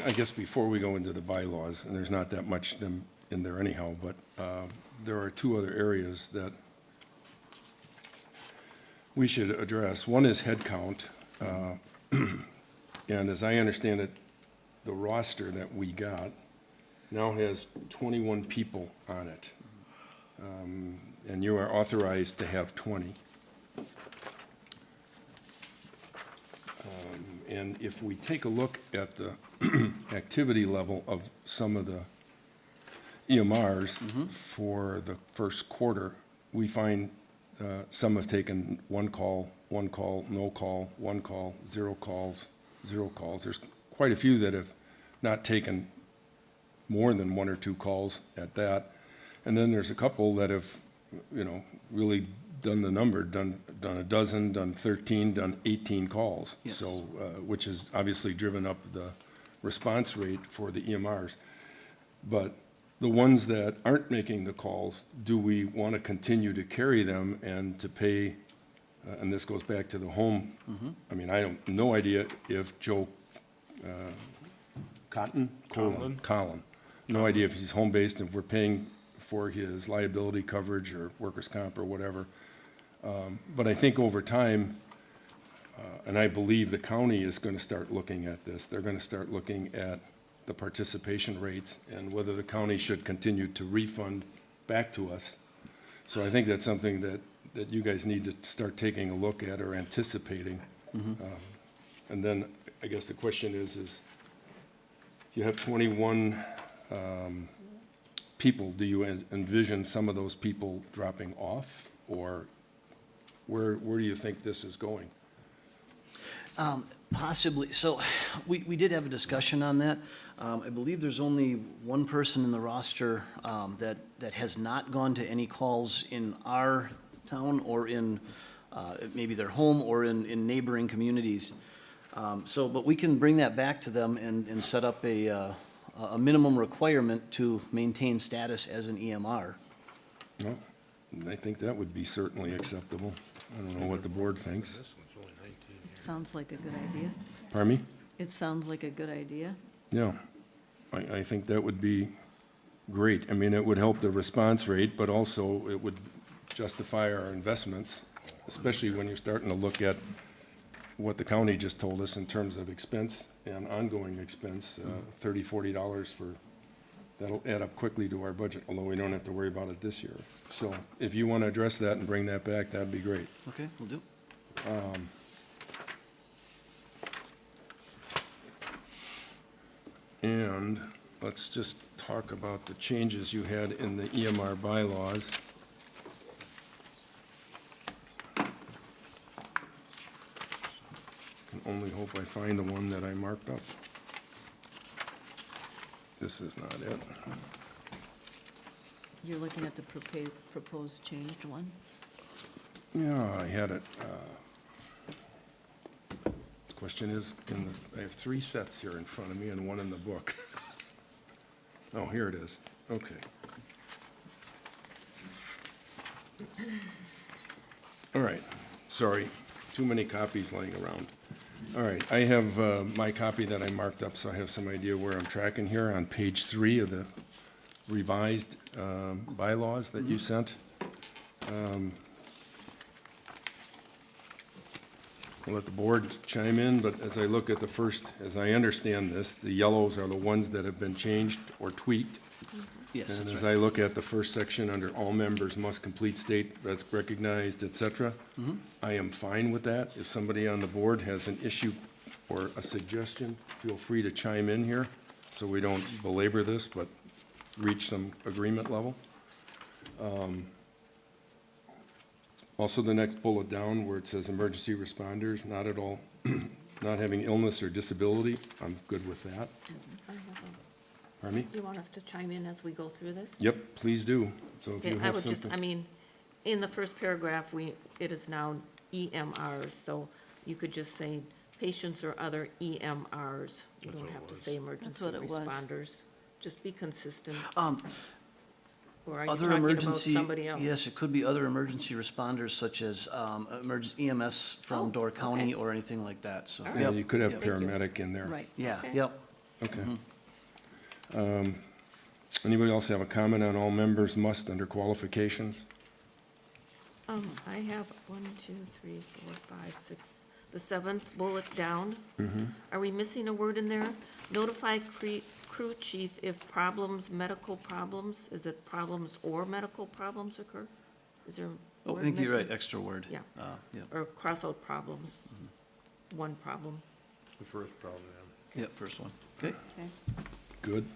I guess before we go into the bylaws, and there's not that much them in there anyhow, but there are 2 other areas that we should address. One is head count, and as I understand it, the roster that we got now has 21 people on it, and you are authorized to have 20. And if we take a look at the activity level of some of the EMRs for the first quarter, we find some have taken one call, no call, 1 call, 0 calls, 0 calls. There's quite a few that have not taken more than 1 or 2 calls at that. And then there's a couple that have, you know, really done the number, done a dozen, done 13, done 18 calls. Yes. So, which has obviously driven up the response rate for the EMRs. But the ones that aren't making the calls, do we want to continue to carry them and to pay, and this goes back to the home. I mean, I have no idea if Joe Colin. No idea if he's home-based, and if we're paying for his liability coverage or workers' comp or whatever. But I think over time, and I believe the county is going to start looking at this. They're going to start looking at the participation rates and whether the county should continue to refund back to us. So I think that's something that you guys need to start taking a look at or anticipating. And then I guess the question is you have 21 people. Do you envision some of those people dropping off, or where do you think this is going? Possibly. So we did have a discussion on that. I believe there's only one person in the roster that has not gone to any calls in our town or in maybe their home or in neighboring communities. But we can bring that back to them and set up a minimum requirement to maintain status as an EMR. Well, I think that would be certainly acceptable. I don't know what the board thinks. Sounds like a good idea. Pardon me? It sounds like a good idea. Yeah, I think that would be great. I mean, it would help the response rate, but also it would justify our investments, especially when you're starting to look at what the county just told us in terms of expense and ongoing expense, $30, $40 for, that'll add up quickly to our budget, although we don't have to worry about it this year. So if you want to address that and bring that back, that'd be great. Okay, we'll do. And let's just talk about the changes you had in the EMR bylaws. Can only hope I find the one that I marked up. This is not it. You're looking at the proposed changed one? Yeah, I had it. Question is, I have 3 sets here in front of me and one in the book. Oh, here it is. Okay. All right, sorry, too many copies laying around. All right, I have my copy that I marked up, so I have some idea where I'm tracking here on page 3 of the revised bylaws that you sent. I'll let the board chime in, but as I look at the first, as I understand this, the yellows are the ones that have been changed or tweaked. Yes, And that's as right. I look at the first section under all members must complete state that's recognized, et cetera, I am fine with that. If somebody on the board has an issue or a suggestion, feel free to chime in here so we don't belabor this, but reach some agreement level. Also, the next bullet down where it says emergency responders, not at all, not having illness or disability, I'm good with that. I have Pardon me? you want us to chime in as we go through this? Yep, please do. So if Okay, you I have would just, something. I mean, in the first paragraph, it is now EMRs, so you could just say patients or other EMRs. You don't have to say emergency what it was. responders. Just be consistent. Or are you Other talking about emergency, somebody else? yes, it could be other emergency responders such as emergency EMS from Door County okay. or anything like that, so. All Yeah, right. you could have Yep. paramedic in there. Right. Yeah, Okay. yep. Okay. Anybody else have a comment on all members must under qualifications? I have 1, 2, 3, 4, 5, 6, the seventh bullet down. Are we missing a word in there? Notify crew chief if problems, medical problems, is it problems or medical problems occur? Is there a Oh, I word think you're right, missing? extra word. Yeah. Yep, Or cross out problems. One problem. The first problem, yep, first one. Okay. Okay. Good.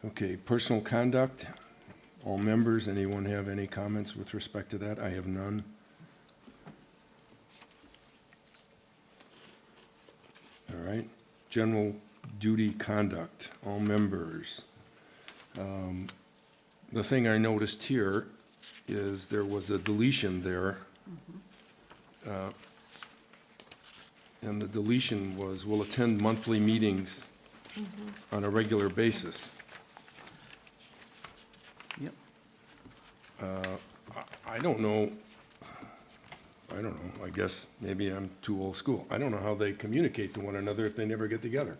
Okay, personal conduct, all members, anyone have any comments with respect to that? I have none. All right, general duty conduct, all members. The thing I noticed here is there was a deletion there. And the deletion was, will attend monthly meetings on a regular basis. Yep. I don't know, I guess maybe I'm too old school. I don't know how they communicate to one another if they never get together.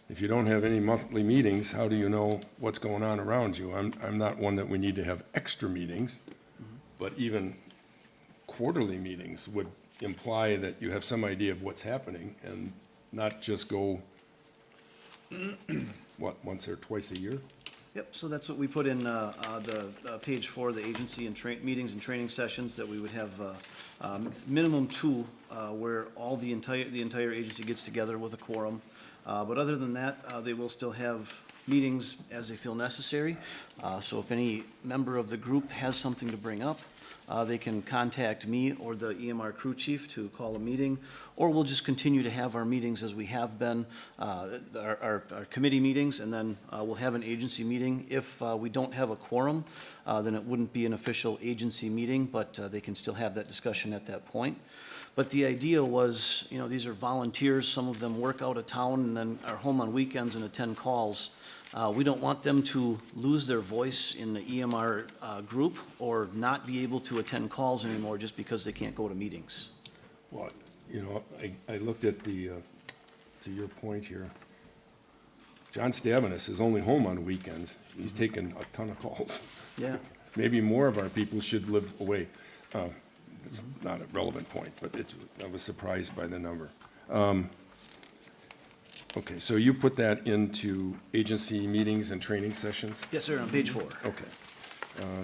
If you don't have any monthly meetings, how do you know what's going on around you? I'm not one that we need to have extra meetings, but even quarterly meetings would imply that you have some idea of what's happening and not just go, what, once or twice a year? Yep, so that's what we put in the page 4, the agency and meetings and training sessions, that we would have minimum 2 where all the entire agency gets together with a quorum. But other than that, they will still have meetings as they feel necessary. So if any member of the group has something to bring up, they can contact me or the EMR crew chief to call a meeting, or we'll just continue to have our meetings as we have been, our committee meetings, and then we'll have an agency meeting. If we don't have a quorum, then it wouldn't be an official agency meeting, but they can still have that discussion at that point. But the idea was, you know, these are volunteers, some of them work out of town and then are home on weekends and attend calls. We don't want them to lose their voice in the EMR group or not be able to attend calls anymore just because they can't go to meetings. Well, you know, I looked at the, to your point here, John Stavinus is only home on weekends. He's taken a ton of calls. Yeah. Maybe more of our people should live away. It's not a relevant point, but I was surprised by the number. Okay, so you put that into agency meetings and training sessions? Yes, sir, on page 4. Okay.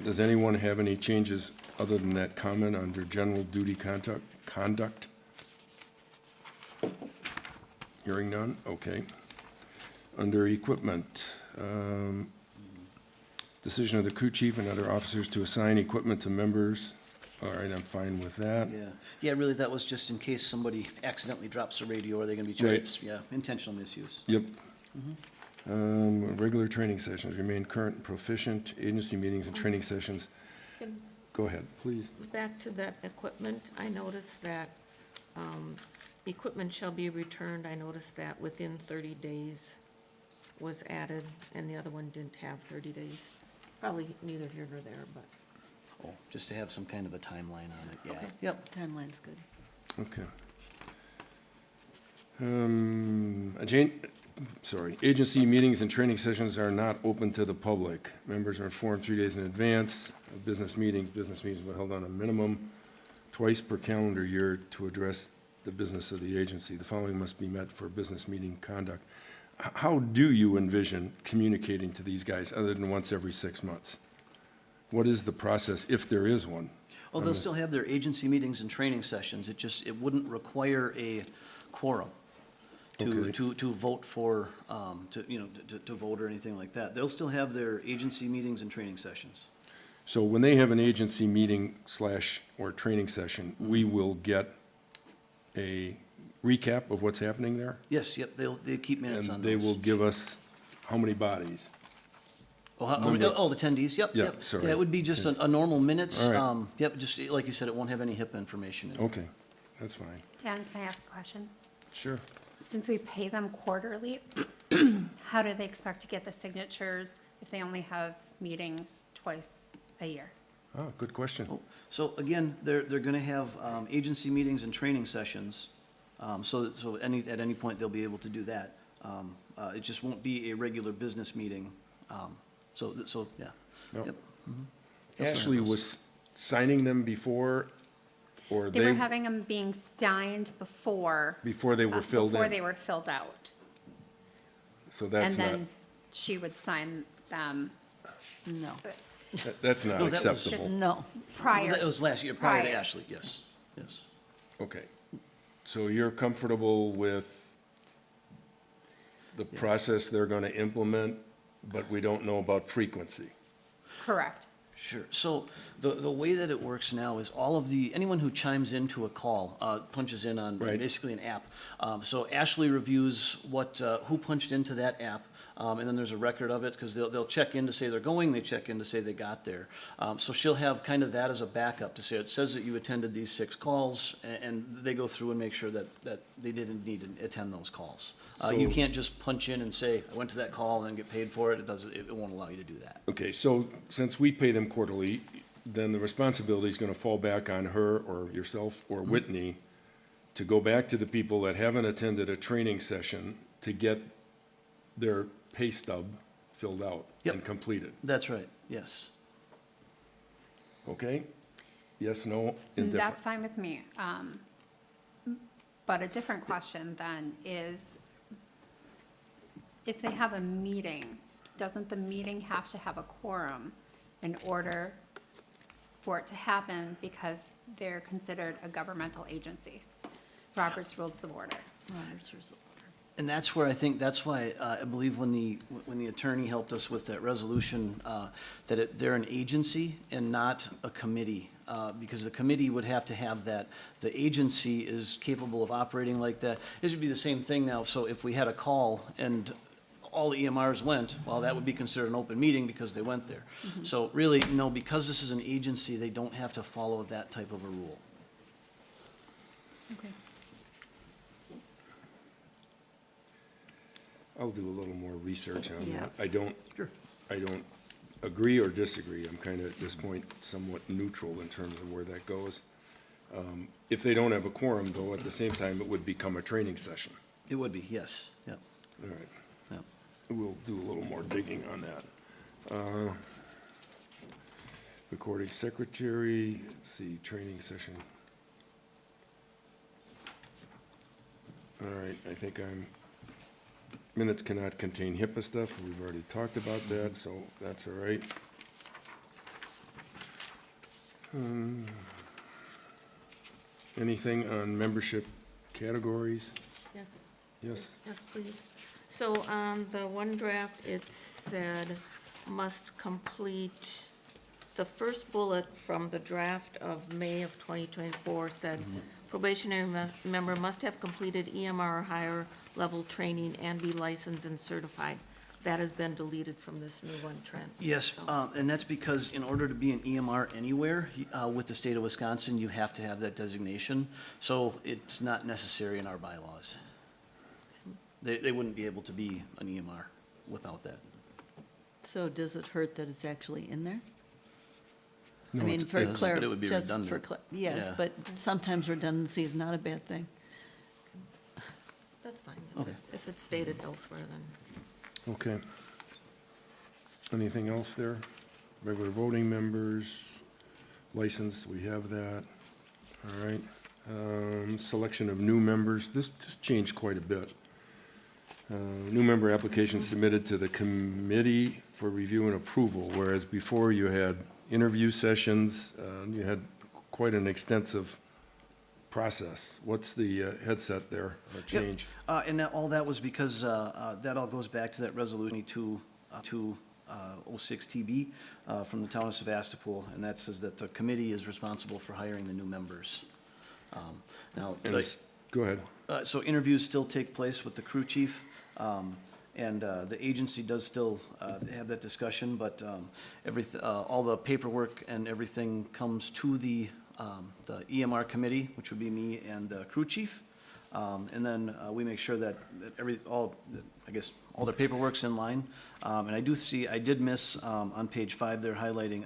Does anyone have any changes other than that comment under general duty conduct? Hearing none, okay. Under equipment, decision of the crew chief and other officers to assign equipment to members. All right, I'm fine with that. Yeah, really, that was just in case somebody accidentally drops a radio, or they're gonna be Right. it's, yeah, intentional misuse. Yep. Regular training sessions, remain current and proficient, agency meetings and training sessions. Can- Go ahead, please. Back to that equipment, I noticed that equipment shall be returned. I noticed that within 30 days was added, and the other one didn't have 30 days. Probably neither here nor there, but. Oh, just to have some kind of a timeline on it, yeah. Okay. Yep. Timeline's good. Okay. Agency meetings and training sessions are not open to the public. Members are informed 3 days in advance of business meetings. Business meetings will be held on a minimum twice per calendar year to address the business of the agency. The following must be met for business meeting conduct. How do you envision communicating to these guys other than once every 6 months? What is the process, if there is one? Oh, they'll still have their agency meetings and training sessions. It wouldn't require a quorum Okay. to vote for, to vote or anything like that. They'll still have their agency meetings and training sessions. So when they have an agency meeting or training session, we will get a recap of what's happening there? Yes, yep, they keep minutes on And those. they will give us how many bodies? Number- The attendees, yep, Yeah, yep. sorry. Yeah, it would be just a normal minutes. All right. Yep, just like you said, it won't have any HIPAA information in it. Okay, that's fine. Dan, can I ask a question? Sure. Since we pay them quarterly, how do they expect to get the signatures if they only have meetings twice a year? Oh, good question. So again, they're gonna have agency meetings and training sessions. So at any point, they'll be able to do that. It just won't be a regular business meeting. So, yeah. No. Yep. Ashley was signing them before, or They were having them being signed before. before they were filled Before in? they were filled out. So that's And not, then she would sign them No, that's not No, that was acceptable. no. prior. That was last year, prior to Prior. Ashley, yes, yes. Okay. So you're comfortable with the process they're gonna implement, but we don't know about frequency? Correct. Sure. So the way that it works now is anyone who chimes into a call punches in on Right. basically an app. So Ashley reviews who punched into that app, and then there's a record of it because they'll check in to say they're going, they check in to say they got there. So she'll have kind of that as a backup to say it says that you attended these 6 calls, and they go through and make sure that they didn't need to attend those calls. You So- can't just punch in and say I went to that call and then get paid for it. It won't allow you to do that. Okay, so since we pay them quarterly, then the responsibility is gonna fall back on her or yourself or Whitney to go back to the people that haven't attended a training session to get their pay stub filled out Yep. and completed, That's right. Yes. okay? Yes, no, indifferent? That's fine with me. But a different question then is, if they have a meeting, doesn't the meeting have to have a quorum in order for it to happen because they're considered a governmental agency? Robert's Rules of Order. And that's where that's why I believe when the attorney helped us with that resolution, that they're an agency and not a committee, because the committee would have to have that. The agency is capable of operating like that. This would be the same thing now. So if we had a call and all the EMRs went, well, that would be considered an open meeting because they went there. So really, no, because this is an agency, they don't have to follow that type of a rule. Okay. I'll do a little more research on Yeah. that. I don't agree or disagree. I'm kind of, at this point, somewhat neutral in terms of where that goes. If they don't have a quorum, though, at the same time, it would become a training session. It would be, yes, yep, All right. yep. We'll do a little more digging on that. Recording secretary, let's see, training session. All right, I think minutes cannot contain HIPAA stuff. We've already talked about that, so that's all right. Anything on membership categories? Yes. Yes? Yes, please. So on the one draft, it said must complete, the first bullet from the draft of May of 2024 said probationary member must have completed EMR or higher level training and be licensed and certified. That has been deleted from this new one, Trent. Yes, So- and that's because in order to be an EMR anywhere with the state of Wisconsin, you have to have that designation. So it's not necessary in our bylaws. They wouldn't be able to be an EMR without that. So does it hurt that it's actually in there? No, I mean, it's- for it does, clar- but it would be just for redundant. yes, Yeah. but sometimes redundancy is not a bad thing. That's fine. Okay. If it's stated elsewhere, then. Okay. Anything else there? Regular voting members, license, we have that. All right. Selection of new members, this changed quite a bit. New member applications submitted to the committee for review and approval, whereas before you had interview sessions, you had quite an extensive process. What's the headset there, or change? And all that was because that all goes back to that resolution 06 TB from the town of Sevastopol, and that says that the committee is responsible for hiring the new members. Now, Go ahead. so interviews still take place with the crew chief, and the agency does still have that discussion, but all the paperwork and everything comes to the EMR committee, which would be me and the crew chief. And then we make sure that all their paperwork's in line. And I did miss on page 5, they're highlighting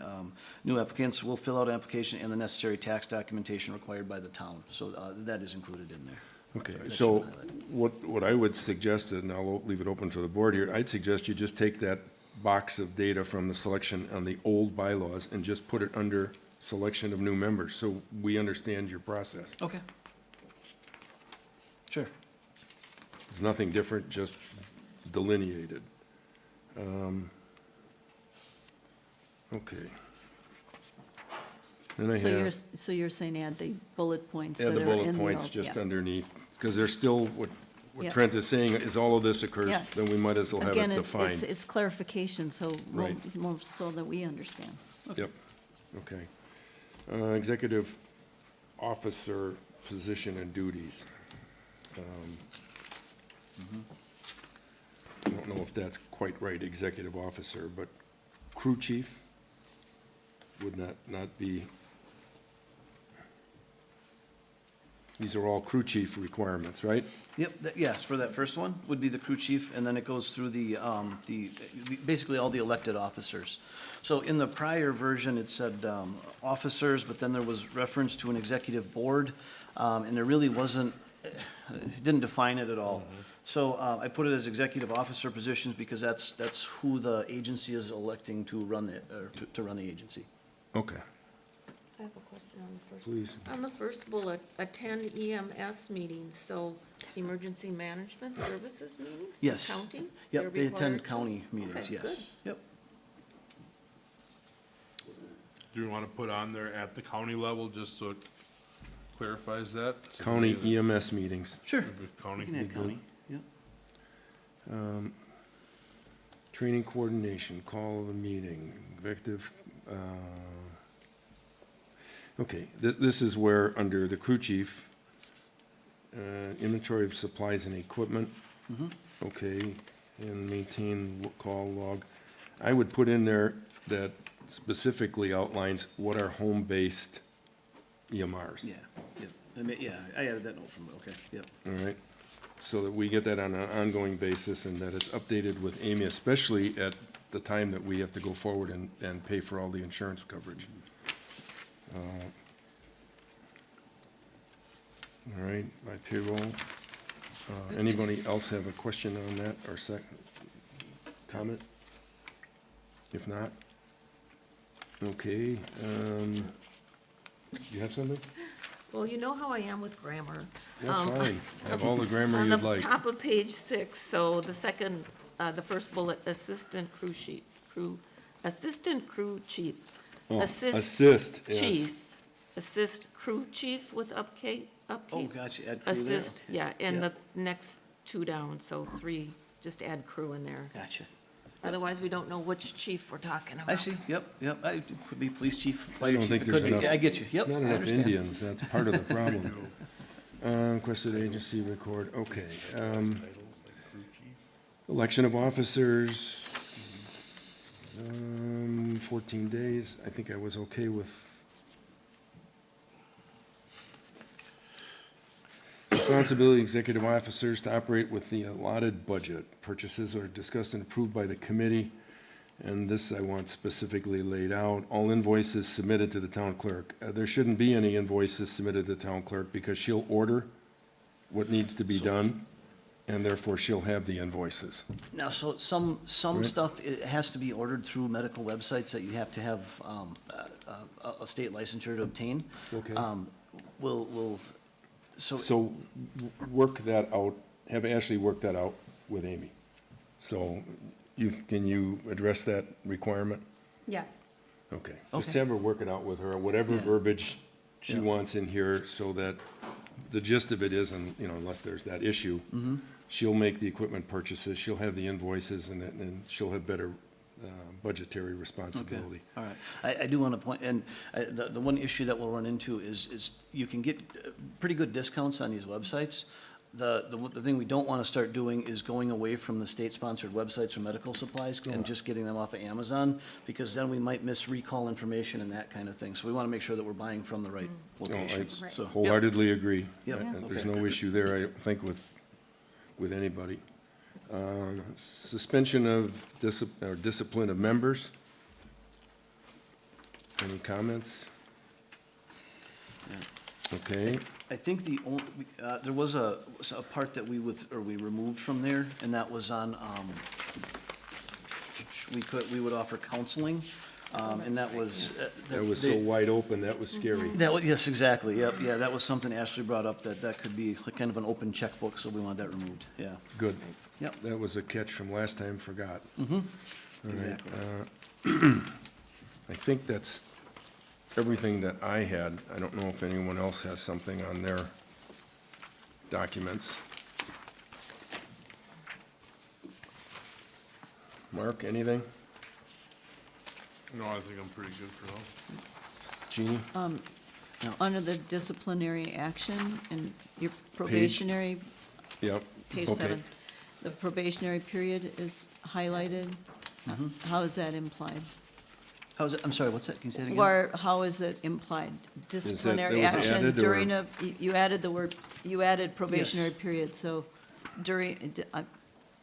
new applicants will fill out an application and the necessary tax documentation required by the town. So that is included in there. Okay, That so should highlight. what I would suggest, and I'll leave it open to the board here, I'd suggest you just take that box of data from the selection on the old bylaws and just put it under selection of new members, so we understand your process. Okay. Sure. There's nothing different, just delineated. Okay. Then I have, So you're saying add the bullet points yeah, that the are in the bullet points old- just yeah. underneath, because there's still, what Yeah. Trent is saying is all of this occurs, Yeah. then we might as well have Again, it it's defined. it's clarification, so Right. more so that we understand. Yep, okay. Executive officer position and duties. I don't know if that's quite right, executive officer, but crew chief, would that not be? These are all crew chief requirements, right? Yep, yes, for that first one would be the crew chief, and then it goes through basically all the elected officers. So in the prior version, it said officers, but then there was reference to an executive board, and there really wasn't, it didn't define it at all. So I put it as executive officer positions because that's who the agency is electing to run to run the agency. Okay, I have a question on the first. please. On the first bullet, attend EMS meetings, so emergency management services meetings? Yes. County? Yep, They're they attend required to? county meetings, Okay, yes. good. Yep. Do you want to put on there at the county level, just so it clarifies that? County EMS meetings. Sure. County. You can add county, yep. Training coordination, call of the meeting, executive, okay, this is where, under the crew chief, inventory of supplies and equipment, okay, and maintain call log. I would put in there that specifically outlines what are home-based EMRs. Yeah, yep. I added that note from, okay, yep. All right, so that we get that on an ongoing basis and that it's updated with Amy, especially at the time that we have to go forward and pay for all the insurance coverage. All right, by payroll. Anybody else have a question on that or comment? If not, okay, you have something? Well, you know how I am with grammar. That's fine, have all the grammar you'd On the like. top of page 6, so the second, the first bullet, assistant crew chief. Oh, Assist assist, yes. chief. Assist crew chief with upkeep. Oh, gotcha, add crew there, Assist, okay. yeah, and Yep. the next 2 down, so 3, just add crew in there. Gotcha. Otherwise, we don't know which chief we're talking about. I see, yep, it could be police chief, I fire don't chief. think it there's could be. enough. I get you, yep, There's I not enough understand. Indians, that's part of the problem. Requested agency record, okay. Election of officers, 14 days, I think I was okay with. Responsibility executive officers to operate with the allotted budget. Purchases are discussed and approved by the committee, and this I want specifically laid out. All invoices submitted to the town clerk. There shouldn't be any invoices submitted to the town clerk because she'll order what needs to be done, and therefore she'll have the invoices. Now, so some Right. stuff, it has to be ordered through medical websites that you have to have a state licensure to obtain. Okay. Will So work that out, have Ashley work that out with Amy. So can you address that requirement? Yes. Okay, just Okay. have her work it out with her, whatever Yeah. verbiage she Yeah. wants in here, so that the gist of it is, and, unless there's that issue, she'll make the equipment purchases, she'll have the invoices, and she'll have better budgetary responsibility. All right. I do want to point, and the one issue that we'll run into is you can get pretty good discounts on these websites. The thing we don't want to start doing is going away from the state-sponsored websites for medical supplies and just getting them off of Amazon, because then we might miss recall information and that kind of thing. So we want to make sure that we're buying from the right locations. I So, yep. wholeheartedly agree. Yep. There's Okay. no issue there, I don't think, with anybody. Suspension of discipline of members. Any comments? Okay, I think there was a part that we removed from there, and that was on, we would offer counseling, and that was. that was so wide open, that was scary. Yes, exactly, yep, yeah, that was something Ashley brought up, that could be like kind of an open checkbook, so we wanted that removed, yeah. Good. Yep. That was a catch from last time, forgot. Mm-hmm. All right, Exactly. I think that's everything that I had. I don't know if anyone else has something on their documents. Mark, anything? No, I think I'm pretty good for now. Jeannie? Under the disciplinary action and your probationary, Yep. page Okay. 7, the probationary period is highlighted. How is that implied? How's it, I'm sorry, what's that, can you say it again? Or how is it implied? Disciplinary that was action added, or- during you added the word, you added probationary period, so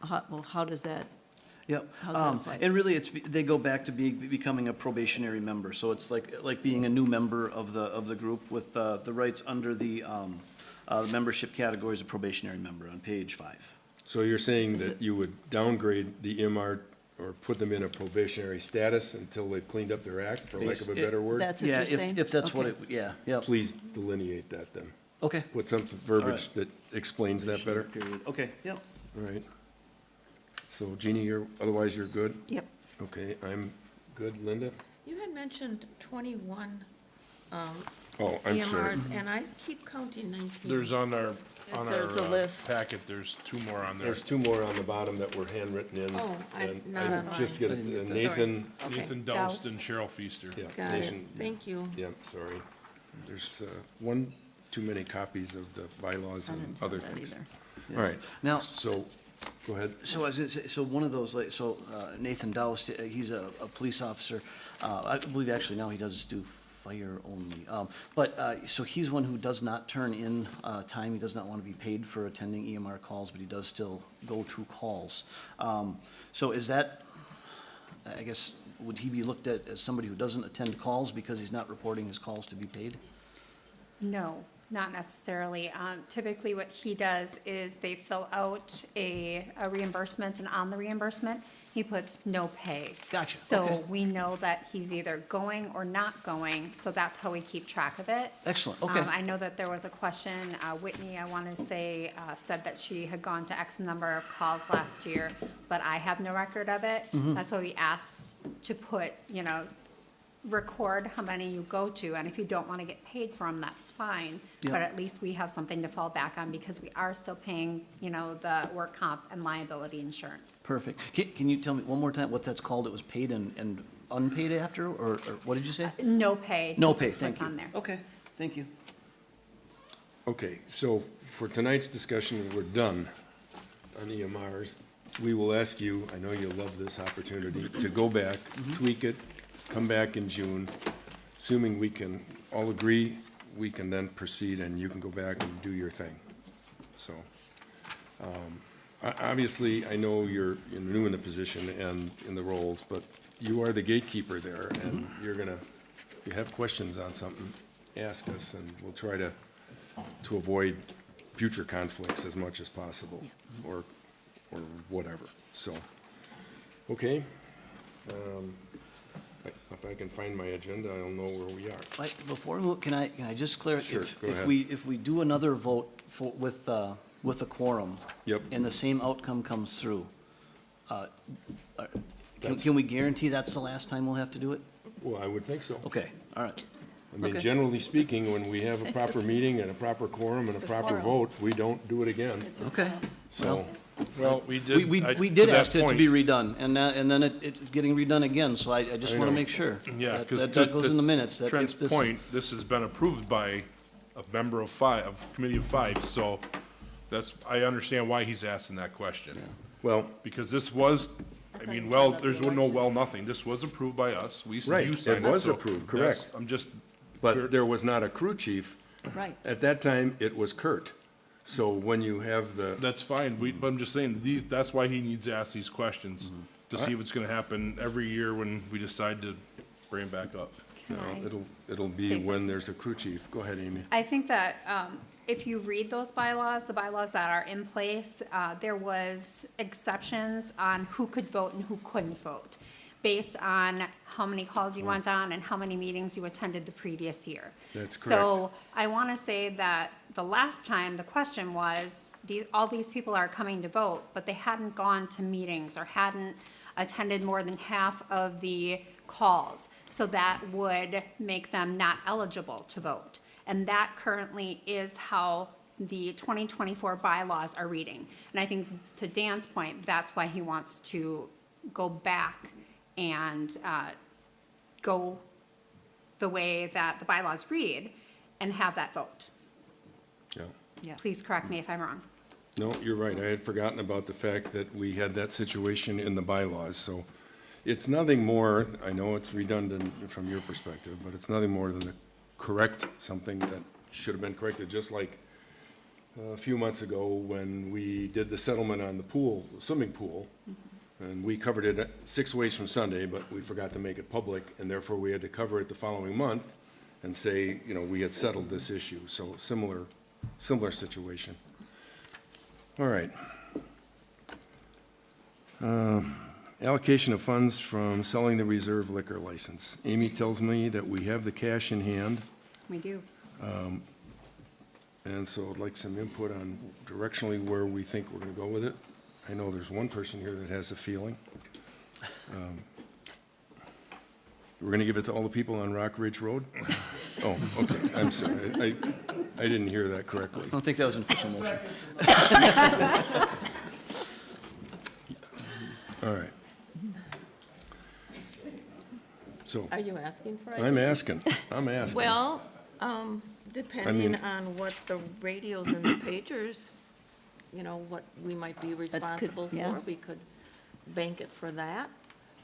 how does that, Yep. how's that applied? And really, they go back to becoming a probationary member, so it's like being a new member of the group with the rights under the membership categories of probationary member on page 5. So you're saying Is that it- you would downgrade the EMR or put them in a probationary status until they've cleaned up their act, for lack of a better word? That's what Yeah, you're saying? if that's what Okay. yeah, yep. Please delineate that then. Okay. Put some verbiage that explains that better. Period. Okay, yep. All right. So Jeannie, otherwise you're good? Yep. Okay, I'm good. Linda? You had mentioned 21 Oh, I'm sorry. EMRs, and I keep counting 19. There's on our There's a list. packet, there's 2 more on there. There's 2 more on the bottom that were handwritten in. Oh, and not I on just mine. get it. Nathan, Okay. Nathan Doust and Cheryl Feaster. yeah. Got it, Nathan- thank you. Yeah, sorry. There's one too many copies of the bylaws I and didn't other have that things. either. All right, Now, so, go ahead. so I was gonna say, so one of those, Nathan Doust, he's a police officer. I believe actually now he does do fire only. So he's one who does not turn in time. He does not want to be paid for attending EMR calls, but he does still go to calls. So is that, I guess, would he be looked at as somebody who doesn't attend calls because he's not reporting his calls to be paid? No, not necessarily. Typically, what he does is they fill out a reimbursement, and on the reimbursement, he puts no pay. Gotcha, So okay. we know that he's either going or not going, so that's how we keep track of it. Excellent, okay. I know that there was a question, Whitney, I want to say, said that she had gone to X number of calls last year, but I have no record of it. Mm-hmm. That's why we asked to put, record how many you go to, and if you don't want to get paid for them, that's fine. Yep. But at least we have something to fall back on, because we are still paying, the work comp and liability insurance. Perfect. Can you tell me one more time what that's called? It was paid and unpaid after, or what did you say? No pay. No it pay, just thank puts you. on there. Okay, thank you. Okay, so for tonight's discussion, we're done on EMRs. We will ask you, I know you'll love this opportunity, to go back, tweak it, come back in June. Assuming we can all agree, we can then proceed and you can go back and do your thing. So, obviously, I know you're new in the position and in the roles, but you are the gatekeeper there, and you're gonna, if you have questions on something, ask us, and we'll try to avoid future conflicts as much as possible, or whatever, so, okay. If if I can find my agenda, I'll know where we are. Like, before we move, can I just clear? Sure, go ahead. If we do another vote for, with a quorum. Yep. And the same outcome comes through, can we guarantee that's the last time we'll have to do it? Well, I would think so. Okay, all right. I mean, Okay. generally speaking, when we have a proper meeting and a proper quorum and a proper vote, we don't do it again. Okay. So, Well, we did. We did that ask it to point- be redone, and then it's getting redone again, so I just I want to know. make sure. Yeah, that- because that goes in the minutes, that Trent's if this is. point, this has been approved by a member of committee of five, so I understand why he's asking that question. well, Because this was, I mean, well, there's no well, nothing. This was approved by us. Right, You it signed it. was so approved, that's- correct. I'm just, but there was not a crew chief. Right. At that time, it was Kurt. So when you have the, that's fine. But I'm just saying, that's why he needs to ask these questions, to see what's gonna happen every year when we decide to bring it back up. no, it'll be say when there's a crew chief. Go ahead, Amy. I think that if you read those bylaws, the bylaws that are in place, there was exceptions on who could vote and who couldn't vote, based on how many calls you went on and how many meetings you attended the previous year. That's So I want to say that the last time, the question was, all these people are coming to vote, but they hadn't gone to meetings or hadn't attended more than half of the calls. So that would make them not eligible to vote. And that currently is how the 2024 bylaws are reading. And I think, to Dan's point, that's why he wants to go back and go the way that the bylaws read and have that vote. Yeah. Yeah. Please correct me if I'm wrong. No, you're right. I had forgotten about the fact that we had that situation in the bylaws, so it's nothing more, I know it's redundant from your perspective, but it's nothing more than to correct something that should have been corrected, just like a few months ago when we did the settlement on the pool, the swimming pool, and we covered it 6 ways from Sunday, but we forgot to make it public, and therefore we had to cover it the following month and say, we had settled this issue, so similar situation. All right. Allocation of funds from selling the reserve liquor license. Amy tells me that we have the cash in hand, We do. and so I'd like some input on directionally where we think we're going to go with it. I know there's one person here that has a feeling. We're going to give it to all the people on Rock Ridge Road? Oh, okay, I'm sorry. I didn't hear that correctly. I don't think that was an official motion. All right. So, Are you asking for it? I'm asking. Well, depending mean- on what the radios and the pagers, what we might be responsible yeah. for, we could bank it for that.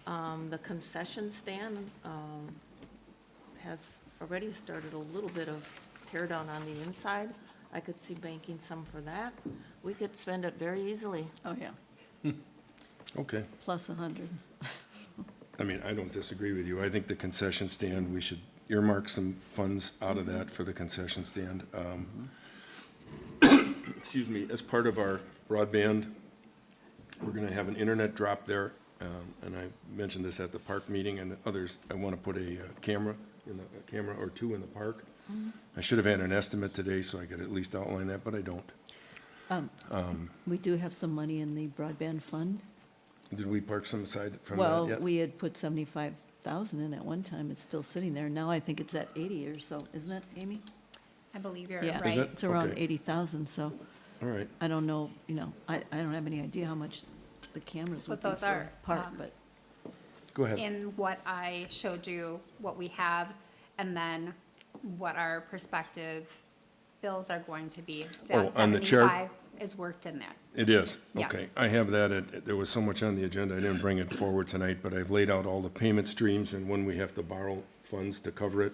The concession stand has already started a little bit of tear down on the inside. I could see banking some for that. We could spend it very easily. Oh, yeah, Okay. plus 100. I mean, I don't disagree with you. I think the concession stand, we should earmark some funds out of that for the concession stand. Excuse me, as part of our broadband, we're going to have an internet drop there. And I mentioned this at the park meeting and others. I want to put a camera or two in the park. I should have had an estimate today so I could at least outline that, but I don't. We do have some money in the broadband fund. Did we park some aside from that Well, yet? we had put 75,000 in at one time. It's still sitting there. Now I think it's at 80 or so, isn't it, Amy? I believe you're Yeah, right. Is it? it's around Okay. 80,000, so All right. I don't know, I don't have any idea how much the cameras would What be those for are, park, um, but, Go ahead. In what I showed you, what we have, and then what our prospective bills are going to be. That on the chart? 75 is worked in there. It is? Yes. Okay. I have that. There was so much on the agenda, I didn't bring it forward tonight, but I've laid out all the payment streams and when we have to borrow funds to cover it.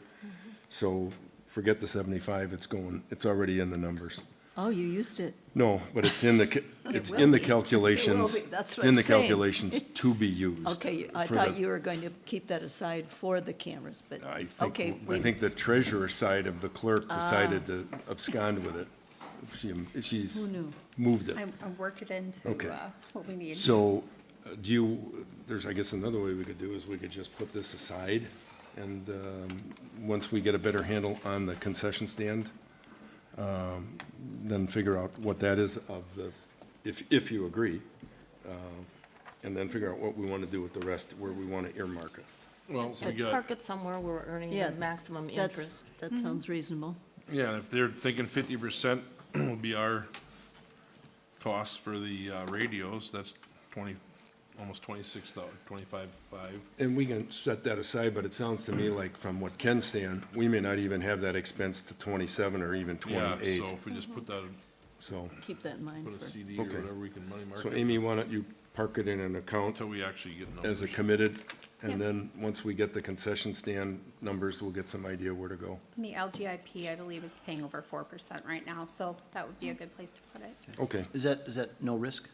So forget the 75, it's already in the numbers. oh, you used it. No, but it's in the, it's will in the be. calculations. It will be. That's what It's in I'm the saying. calculations to be used. Okay, I for thought the- you were going to keep that aside for the cameras, but, okay. I think the treasurer side of the clerk decided to abscond with it. She's Who knew? moved it. I worked it into Okay. what we need. So, I guess another way we could do is we could just put this aside and once we get a better handle on the concession stand, then figure out what that is of the, if you agree, and then figure out what we want to do with the rest, where we want to earmark it. Well, we And got, park it somewhere where we're earning Yeah, the maximum That's, interest. that sounds reasonable. yeah, if they're thinking 50% will be our cost for the radios, that's 20, almost 26,000, 25,500. And we can set that aside, but it sounds to me like from what Ken's saying, we may not even have that expense to 27 or even Yeah, 28. so if we just put that, So, Keep that in mind put a for, CD or Okay. whatever, we can money mark so it Amy, why don't you park it in an account until we actually get as a numbers. committed, and Yep. then, once we get the concession stand numbers, we'll get some idea where to go. And the LGIP, I believe, is paying over 4% right now, so that would be a good place to put it. Okay, Is that no risk?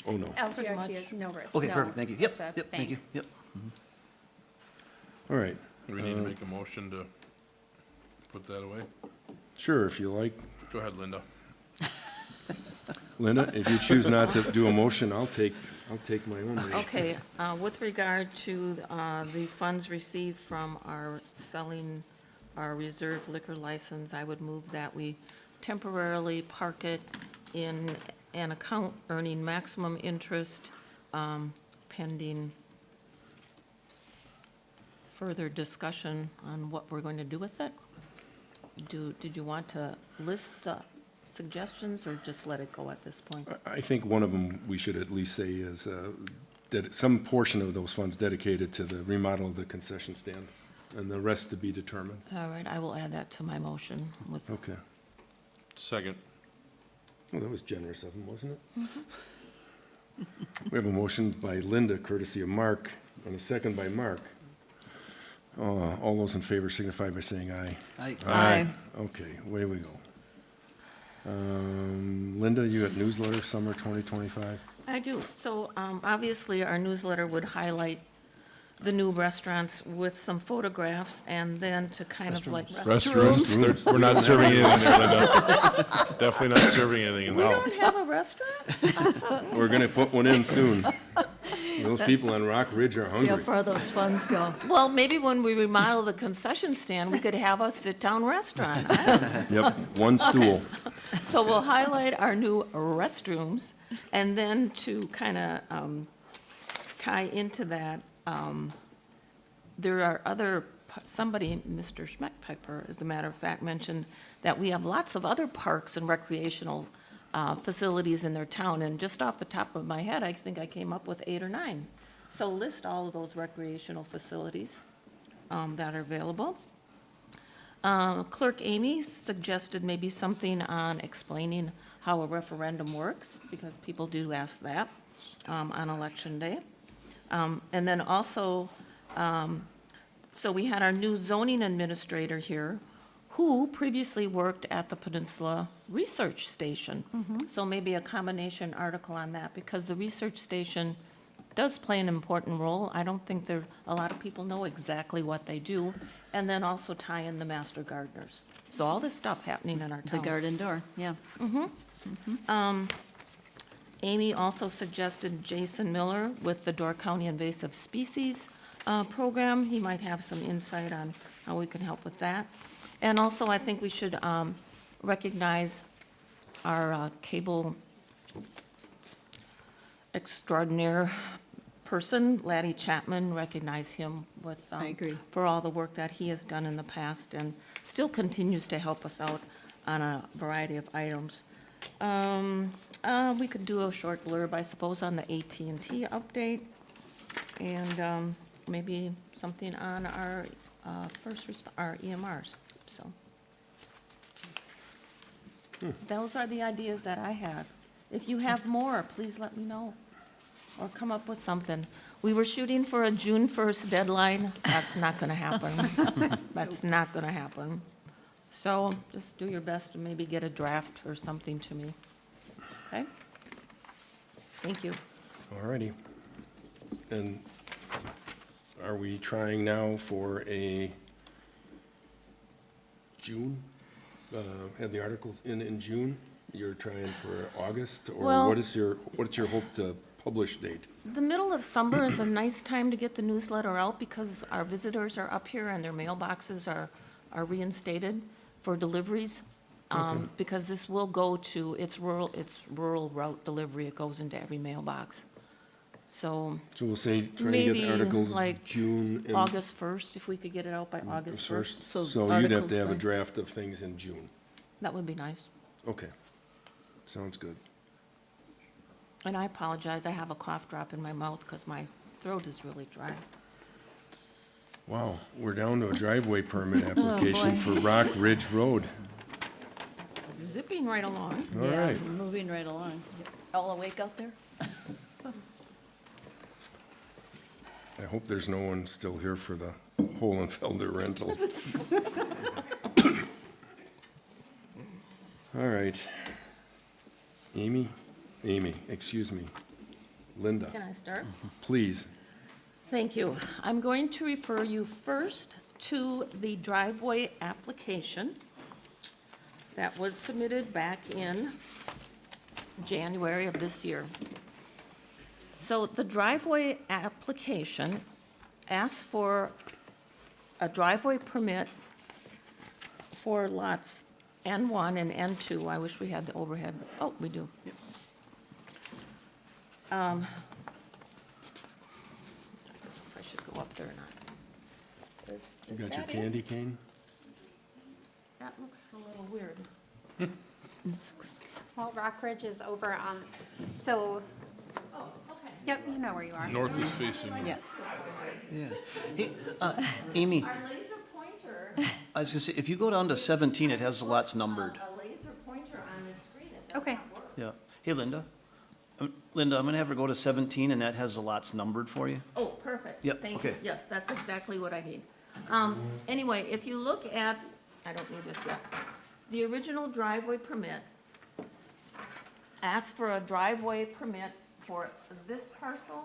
oh no. LGIP is no risk. Okay, no. perfect, thank you. Yep, It's a yep, thank you, bank. yep. All right, Do we need to make a motion to put that away? sure, if you like. Go ahead, Linda. Linda, if you choose not to do a motion, I'll take my own. lead. Okay, with regard to the funds received from our selling our reserve liquor license, I would move that we temporarily park it in an account earning maximum interest, pending further discussion on what we're going to do with it. Did you want to list the suggestions, or just let it go at this point? I think one of them we should at least say is that some portion of those funds dedicated to the remodel of the concession stand, and the rest to be determined. All right, I will add that to my motion with, Okay. Second. Well, that was generous of him, wasn't it? We have a motion by Linda, courtesy of Mark, and a second by Mark. All those in favor signify by saying aye. Aye. Aye. Okay, away we go. Linda, you got newsletter, summer 2025? I do. So obviously, our newsletter would highlight the new restaurants with some photographs, and then to kind of like. Restrooms? We're not serving anything there, Linda. Definitely not serving anything We now. don't have a restaurant? We're gonna put one in soon. Those people on Rock Ridge are see how hungry. far those funds go. Well, maybe when we remodel the concession stand, we could have a sit-down restaurant. I don't know. Yep, one stool. So we'll highlight our new restrooms, and then to kind of tie into that, there are other, somebody, Mr. Schmeckpepper, as a matter of fact, mentioned that we have lots of other parks and recreational facilities in their town, and just off the top of my head, I think I came up with 8 or 9. So list all of those recreational facilities that are available. Clerk Amy suggested maybe something on explaining how a referendum works, because people do ask that on Election Day. And then also, so we had our new zoning administrator here, who previously worked at the Peninsula Research Station. So maybe a combination article on that, because the research station does play an important role. I don't think a lot of people know exactly what they do. And then also tie in the master gardeners. So all this stuff happening in our The town. garden door, yeah. Amy also suggested Jason Miller with the Door County Invasive Species Program. He might have some insight on how we can help with that. And also, I think we should recognize our cable extraordinaire person, Laddie Chapman, recognize him with, I agree. for all the work that he has done in the past, and still continues to help us out on a variety of items. We could do a short blurb, I suppose, on the AT&T update, and maybe something on our our EMRs, so. Those are the ideas that I have. If you have more, please let me know, or come up with something. We were shooting for a June 1st deadline. That's not going to happen. That's not going to happen. So just do your best to maybe get a draft or something to me. Okay? Thank you. All righty. And are we trying now for a June? Have the articles in June? You're trying for August? Or Well- what's your hope to publish date? The middle of summer is a nice time to get the newsletter out because our visitors are up here and their mailboxes are reinstated for deliveries. Because this will go to, it's rural route delivery. It goes into every mailbox. So So we'll say, try to maybe get articles like June and August 1st, if we could get it out by August 1st. So So you'd have articles to have a by- draft of things in June. That would be nice. Okay, sounds good. And I apologize, I have a cough drop in my mouth because my throat is really dry. Wow, we're down to a driveway permit application for Rock Ridge Road. Zipping right along. All Yeah, right. moving right along. All awake out there? I hope there's no one still here for the Hohenfelder rentals. All right. Amy, excuse me. Linda, Can I start? please. Thank you. I'm going to refer you first to the driveway application that was submitted back in January of this year. So the driveway application asks for a driveway permit for lots N1 and N2. I wish we had the overhead. Oh, we do. I should go up there or not. You got your candy cane? That looks a little weird. Well, Rock Ridge is over on, so, Oh, okay. yep, you know where you are. North is facing. Yes. Yeah. Hey, Amy, Our laser pointer, I was gonna say, if you go down to 17, it has the lots numbered. a laser pointer on the screen, it does Okay. not work. Yeah. Hey, Linda. Linda, I'm gonna have her go to 17, and that has the lots numbered for you. Oh, perfect. Yep, Thank you. okay. Yes, that's exactly what I need. Anyway, if you look at, I don't need this yet, the original driveway permit asks for a driveway permit for this parcel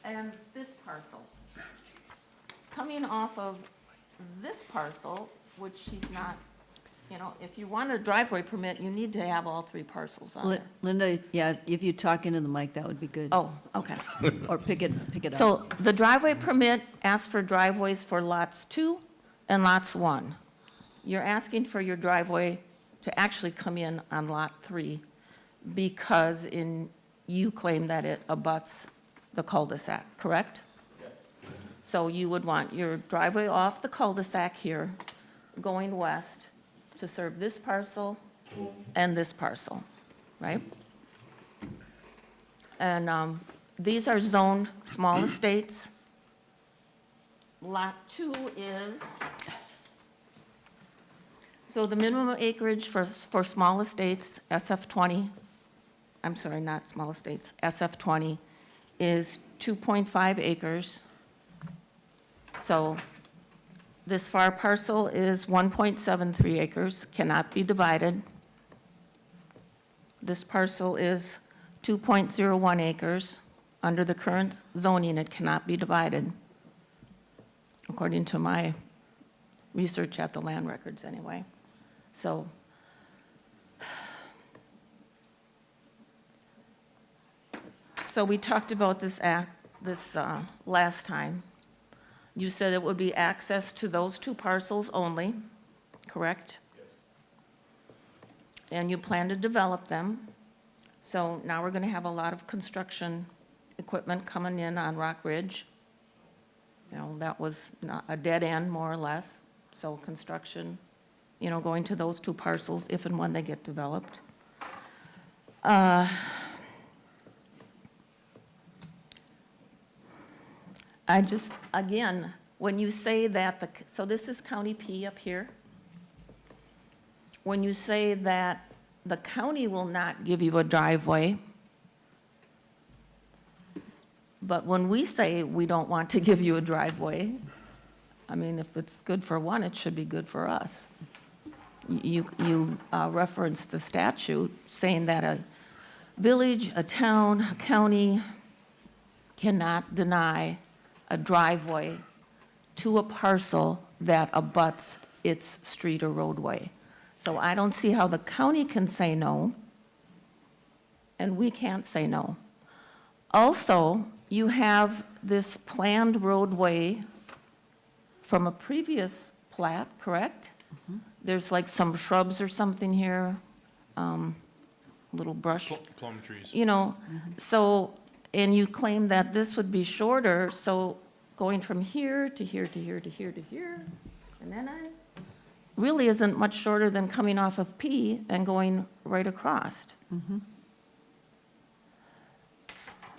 and this parcel. Coming off of this parcel, which she's not, you know, if you want a driveway permit, you need to have all three parcels on there. Linda, yeah, if you talk into the mic, that would be good. Oh, okay. Or pick it up. So the driveway permit asks for driveways for lots 2 and lots 1. You're asking for your driveway to actually come in on lot 3 because you claim that it abuts the cul-de-sac, correct? Yes. So you would want your driveway off the cul-de-sac here, going west to serve this parcel and this parcel, right? And these are zoned small estates. Lot 2 is, so the minimum acreage for small estates, SF20, I'm sorry, not small estates, SF20 is 2.5 acres. So this far parcel is 1.73 acres, cannot be divided. This parcel is 2.01 acres. Under the current zoning, it cannot be divided, according to my research at the land records anyway. So we talked about this last time. You said it would be access to those 2 parcels only, correct? Yes. And you plan to develop them. So now we're going to have a lot of construction equipment coming in on Rock Ridge. You know, that was not a dead end, more or less. So construction, you know, going to those 2 parcels if and when they get developed. I just, again, when you say that, so this is County P up here. When you say that the county will not give you a driveway, but when we say we don't want to give you a driveway, I mean, if it's good for one, it should be good for us. You referenced the statute saying that a village, a town, a county cannot deny a driveway to a parcel that abuts its street or roadway. So I don't see how the county can say no, and we can't say no. Also, you have this planned roadway from a previous plat, correct? There's like some shrubs or something here, little brush. Plum trees. You know, so, and you claim that this would be shorter, so going from here to here to here to here to here, and then I, really isn't much shorter than coming off of P and going right across.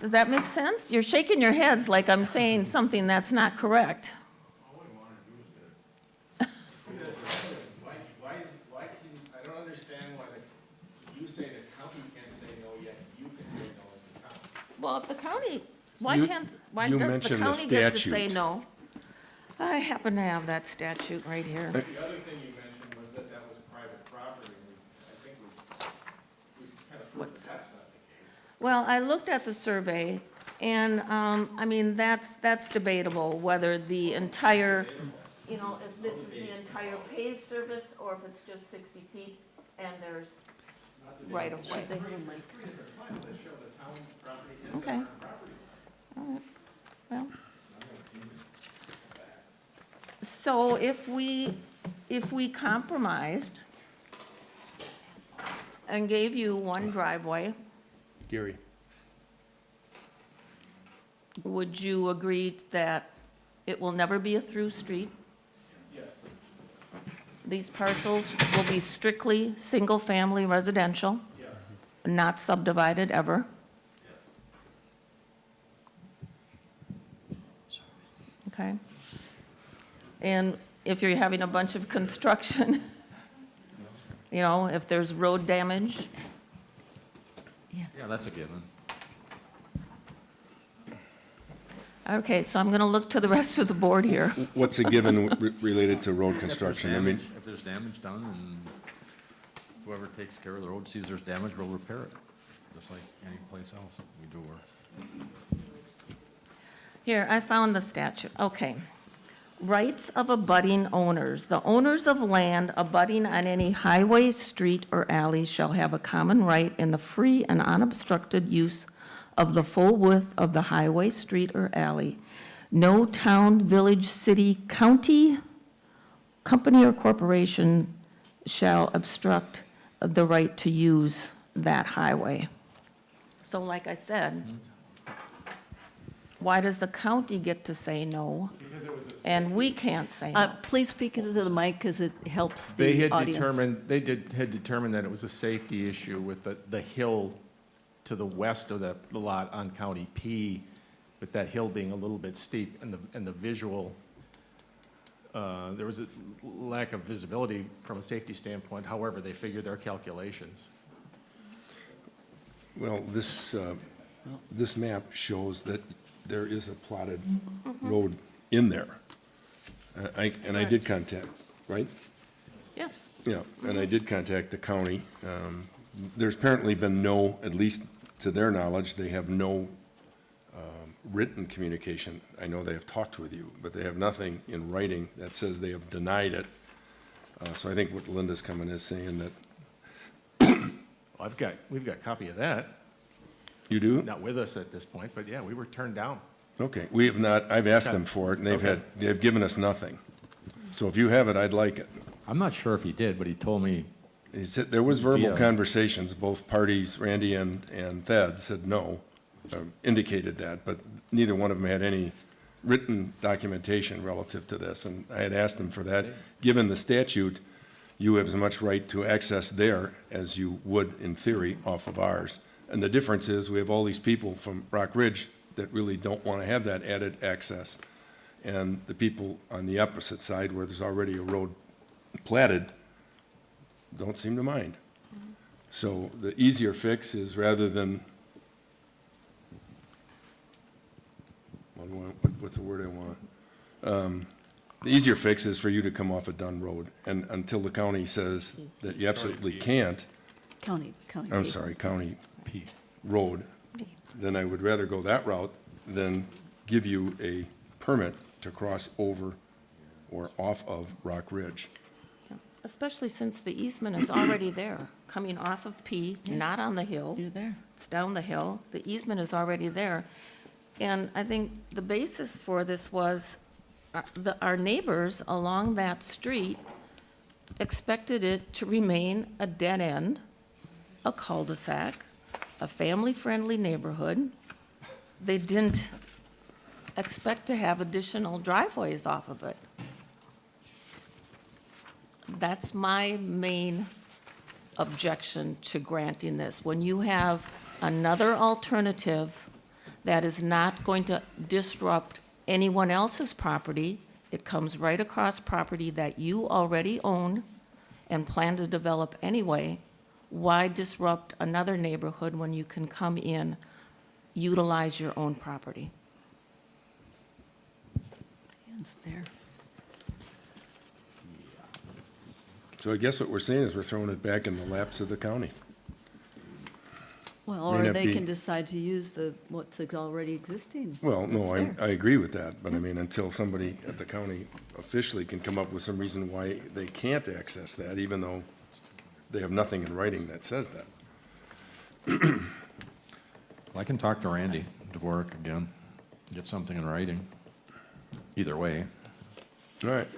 Does that make sense? You're shaking your heads like I'm saying something that's not correct. Why can, I don't understand why you say the county can't say no, yet you can say no as the county. Well, if the county, why You- can't, why you does the mentioned the county get to say statute. no? I happen to have that statute right here. The other thing you mentioned was that that was private property, and I think we kind of proved that that's not the case. Well, I looked at the survey, and, I mean, that's debatable, whether the entire, you know, if this is the entire paved surface, or if it's just 60 feet, and there's right of way. Three different plans that show the town property is Okay. our property. All right, well. So if we compromised and gave you one driveway, Gary. would you agree that it will never be a through street? Yes. These parcels will be strictly single-family residential, Yes. not subdivided ever? Okay. And if you're having a bunch of construction, you know, if there's road damage, Yeah, that's a given. okay, so I'm going to look to the rest of the board here. What's a given related to road construction? I mean, If there's damage done and whoever takes care of the road sees there's damage, we'll repair it, just like any place else we do work. Here, I found the statute, okay. Rights of abutting owners. The owners of land abutting on any highway, street, or alley shall have a common right in the free and unobstructed use of the full width of the highway, street, or alley. No town, village, city, county, company, or corporation shall obstruct the right to use that highway. So like I said, why does the county get to say no, and we can't say no? Please speak into the mic because it helps They the had audience. had determined that it was a safety issue with the hill to the west of the lot on County P, with that hill being a little bit steep, and the visual, there was a lack of visibility from a safety standpoint, however, they figured their calculations. well, this map shows that there is a plotted road in there. And I did contact, right? Yes. Yeah, and I did contact the county. There's apparently been no, at least to their knowledge, they have no written communication. I know they have talked with you, but they have nothing in writing that says they have denied it. So I think what Linda's coming is saying that, We've got a copy of that, you do? not with us at this point, but yeah, we were turned down. Okay, we have not, I've asked them for it, and they've given us nothing. So if you have it, I'd like it. I'm not sure if he did, but he told me, He said, there was verbal Yeah. conversations, both parties, Randy and Thad, said no, indicated that, but neither one of them had any written documentation relative to this, and I had asked them for that. Given the statute, you have as much right to access there as you would, in theory, off of ours. And the difference is, we have all these people from Rock Ridge that really don't want to have that added access. And the people on the opposite side, where there's already a road platted, don't seem to mind. So the easier fix is, rather than, what's the word I want? The easier fix is for you to come off a done road, and until the county says that you absolutely can't, County. I'm sorry, county road, then I would rather go that route than give you a permit to cross over or off of Rock Ridge. Especially since the easement is already there, coming off of P, not on the hill. You're there. It's down the hill. The easement is already there. And I think the basis for this was our neighbors along that street expected it to remain a dead end, a cul-de-sac, a family-friendly neighborhood. They didn't expect to have additional driveways off of it. That's my main objection to granting this. When you have another alternative that is not going to disrupt anyone else's property, it comes right across property that you already own and plan to develop anyway, why disrupt another neighborhood when you can come in, utilize your own property? Hands there. So I guess what we're saying is we're throwing it back in the laps of the county. Well, May or not they be- can decide to use what's already existing. Well, no, What's there. I agree with that, but I mean, until somebody at the county officially can come up with some reason why they can't access that, even though they have nothing in writing that says that. I can talk to Randy Dvorak again, get something in writing. Either way, All right.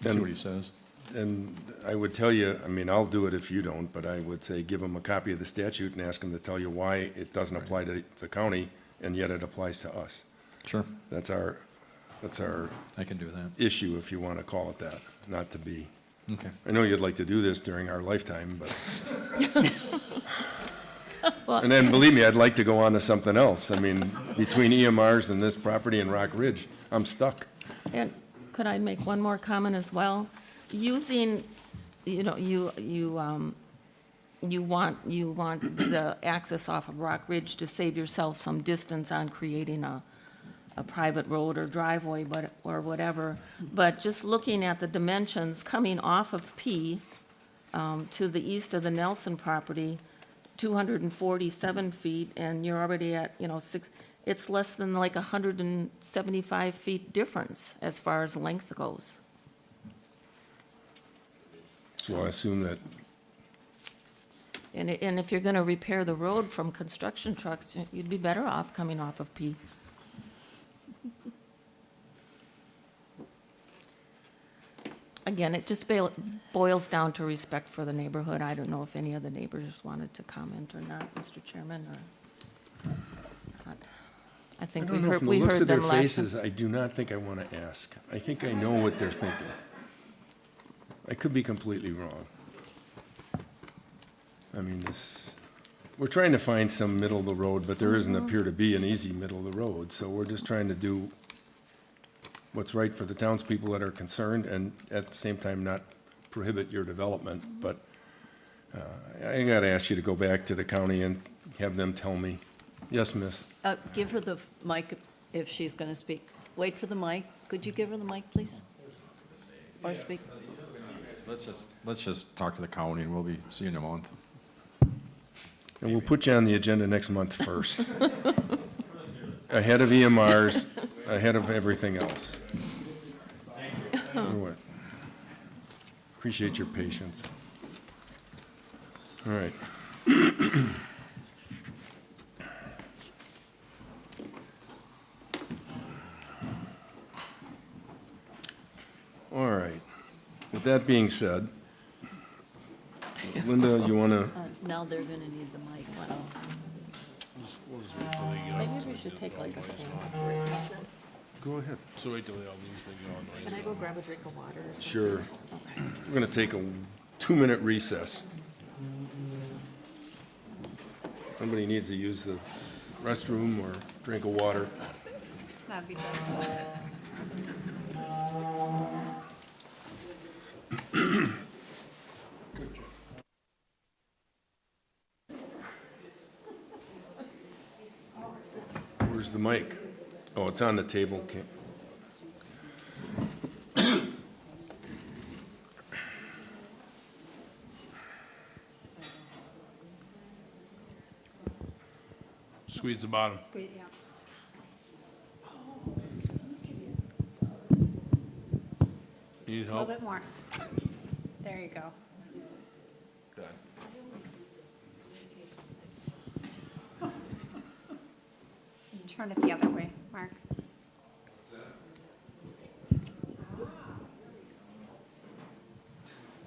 see what he says. And I would tell you, I mean, I'll do it if you don't, but I would say give them a copy of the statute and ask them to tell you why it doesn't apply to the county, and yet it applies to us. Sure, That's our I can do that. issue, if you want to call it that, not to be. Okay. I know you'd like to do this during our lifetime, but. And then, believe me, I'd like to go on to something else. I mean, between EMRs and this property in Rock Ridge, I'm stuck. And could I make one more comment as well? Using, you know, you want the access off of Rock Ridge to save yourself some distance on creating a private road or driveway, or whatever. But just looking at the dimensions coming off of P to the east of the Nelson property, 247 feet, and you're already at, it's less than like 175 feet difference as far as length goes. So I assume that, And if you're going to repair the road from construction trucks, you'd be better off coming off of P. Again, it just boils down to respect for the neighborhood. I don't know if any of the neighbors wanted to comment or not, Mr. Chairman, or not. I I think don't know, from the we looks heard of their them last. faces, I do not think I want to ask. I think I know what they're thinking. I could be completely wrong. I mean, we're trying to find some middle of the road, but there doesn't appear to be an easy middle of the road. So we're just trying to do what's right for the townspeople that are concerned, and at the same time not prohibit your development. But I got to ask you to go back to the county and have them tell me. Yes, miss? Give her the mic if she's going to speak. Wait for the mic. Could you give her the mic, please? Or speak? Let's just talk to the county, and we'll be seeing you in a month. And we'll put you on the agenda next month first. Ahead of EMRs, ahead of everything else. Or what? Appreciate your patience. All right. All right. With that being said, Linda, you want to? Now they're going to need the mic, so. Maybe we should take like a small break. Go ahead. So wait till they all leave, they go on, right? Can I go grab a drink of water or something? Sure. Okay. We're going to take a 2-minute recess. Somebody needs to use the restroom or drink of water. That'd be good. Where's the mic? Oh, it's on the table. Squeeze the bottom. Sweet, yeah. You need A little help? bit more. There you go. Turn it the other way, Mark.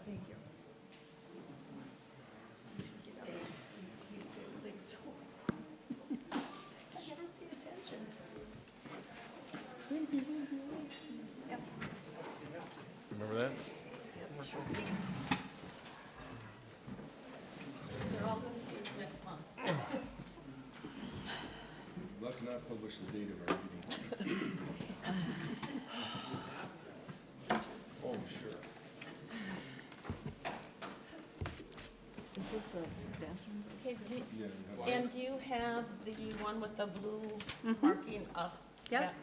Thank you. Remember that? They're all going to see us next month. Let's not publish the date of our meeting. Oh, sure. Is this a bathroom? Okay, Yeah. and do you have the one with the blue marking up? Yep. that-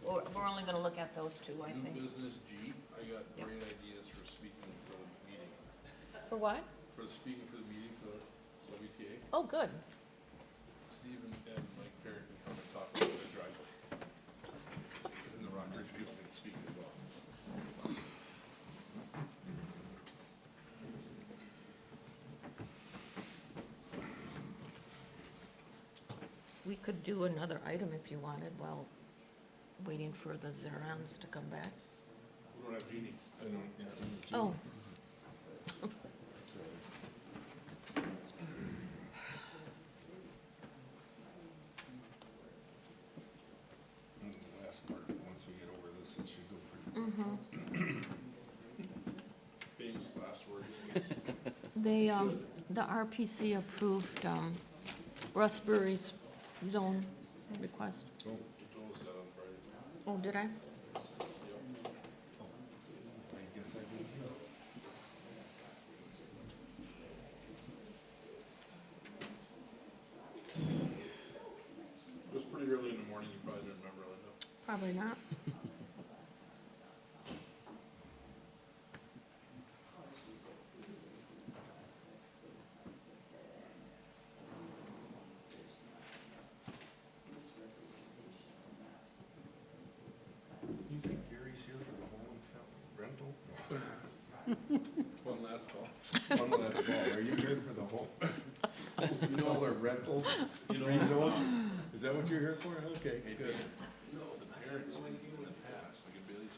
Or we're only going to look at those two, I New think. business G, I got Yep. great ideas for speaking for the meeting, For what? for the speaking for the meeting for the WTA. Oh, good. Stephen and Mike Parent can come and talk about their driveway. And the Rockbridge people can speak as well. We could do another item if you wanted while waiting for the Zerans to come back. We don't have meetings. I don't, yeah. Oh, The last part, once we get over this, it should go pretty. Famous last word. they, the RPC approved Russbury's zone request. Joel said on Friday. Oh, did I? I guess I did. It was pretty early in the morning, you probably didn't remember, Linda. Probably not. You think Gary's here for the whole rental? One last call. One last call, are you here for the whole? You know, our rental You know, rezone? Is that what you're here for? Okay, good. no, the parents, like even in the past, like in Bailey's,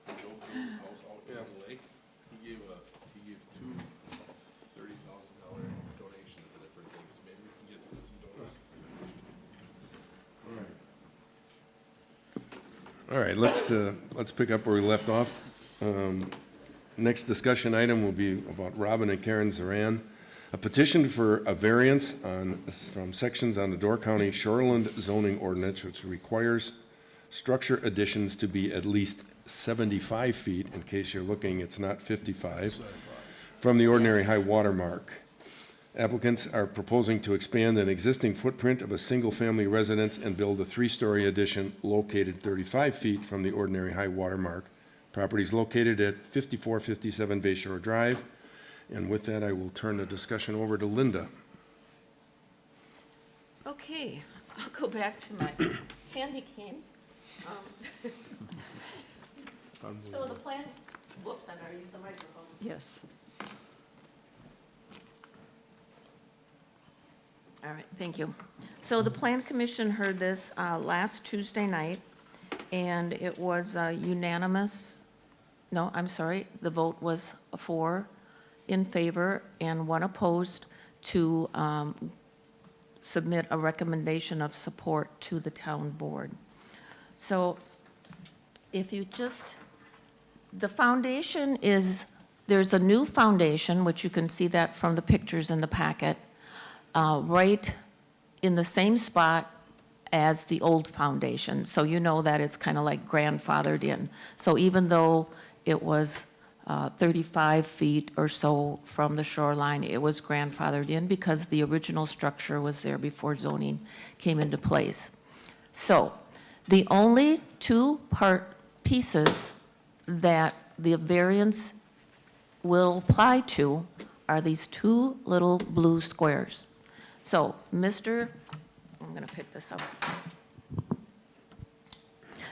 Joe built his house out in the lake. He gave two $30,000 donations for different things. Maybe we can get some donuts. All right, let's pick up where we left off. Next discussion item will be about Robin and Karen Zaran. A petition for a variance from sections on the Door County Shoreland zoning ordinance, which requires structure additions to be at least 75 feet, in case you're looking, it's not 55, from the ordinary high water mark. Applicants are proposing to expand an existing footprint of a single-family residence and build a 3-story addition located 35 feet from the ordinary high water mark. Property is located at 5457 Bay Shore Drive. And with that, I will turn the discussion over to Linda. Okay, I'll go back to my candy cane. So the plan, whoops, I gotta use the microphone. Yes. All right, thank you. So the Plan Commission heard this last Tuesday night, and it was unanimous. No, I'm sorry, the vote was 4 in favor and 1 opposed to submit a recommendation of support to the town board. So if you just, the foundation is, there's a new foundation, which you can see that from the pictures in the packet, right in the same spot as the old foundation. So you know that it's kind of like grandfathered in. So even though it was 35 feet or so from the shoreline, it was grandfathered in because the original structure was there before zoning came into place. So the only 2 pieces that the variance will apply to are these 2 little blue squares. So I'm going to pick this up.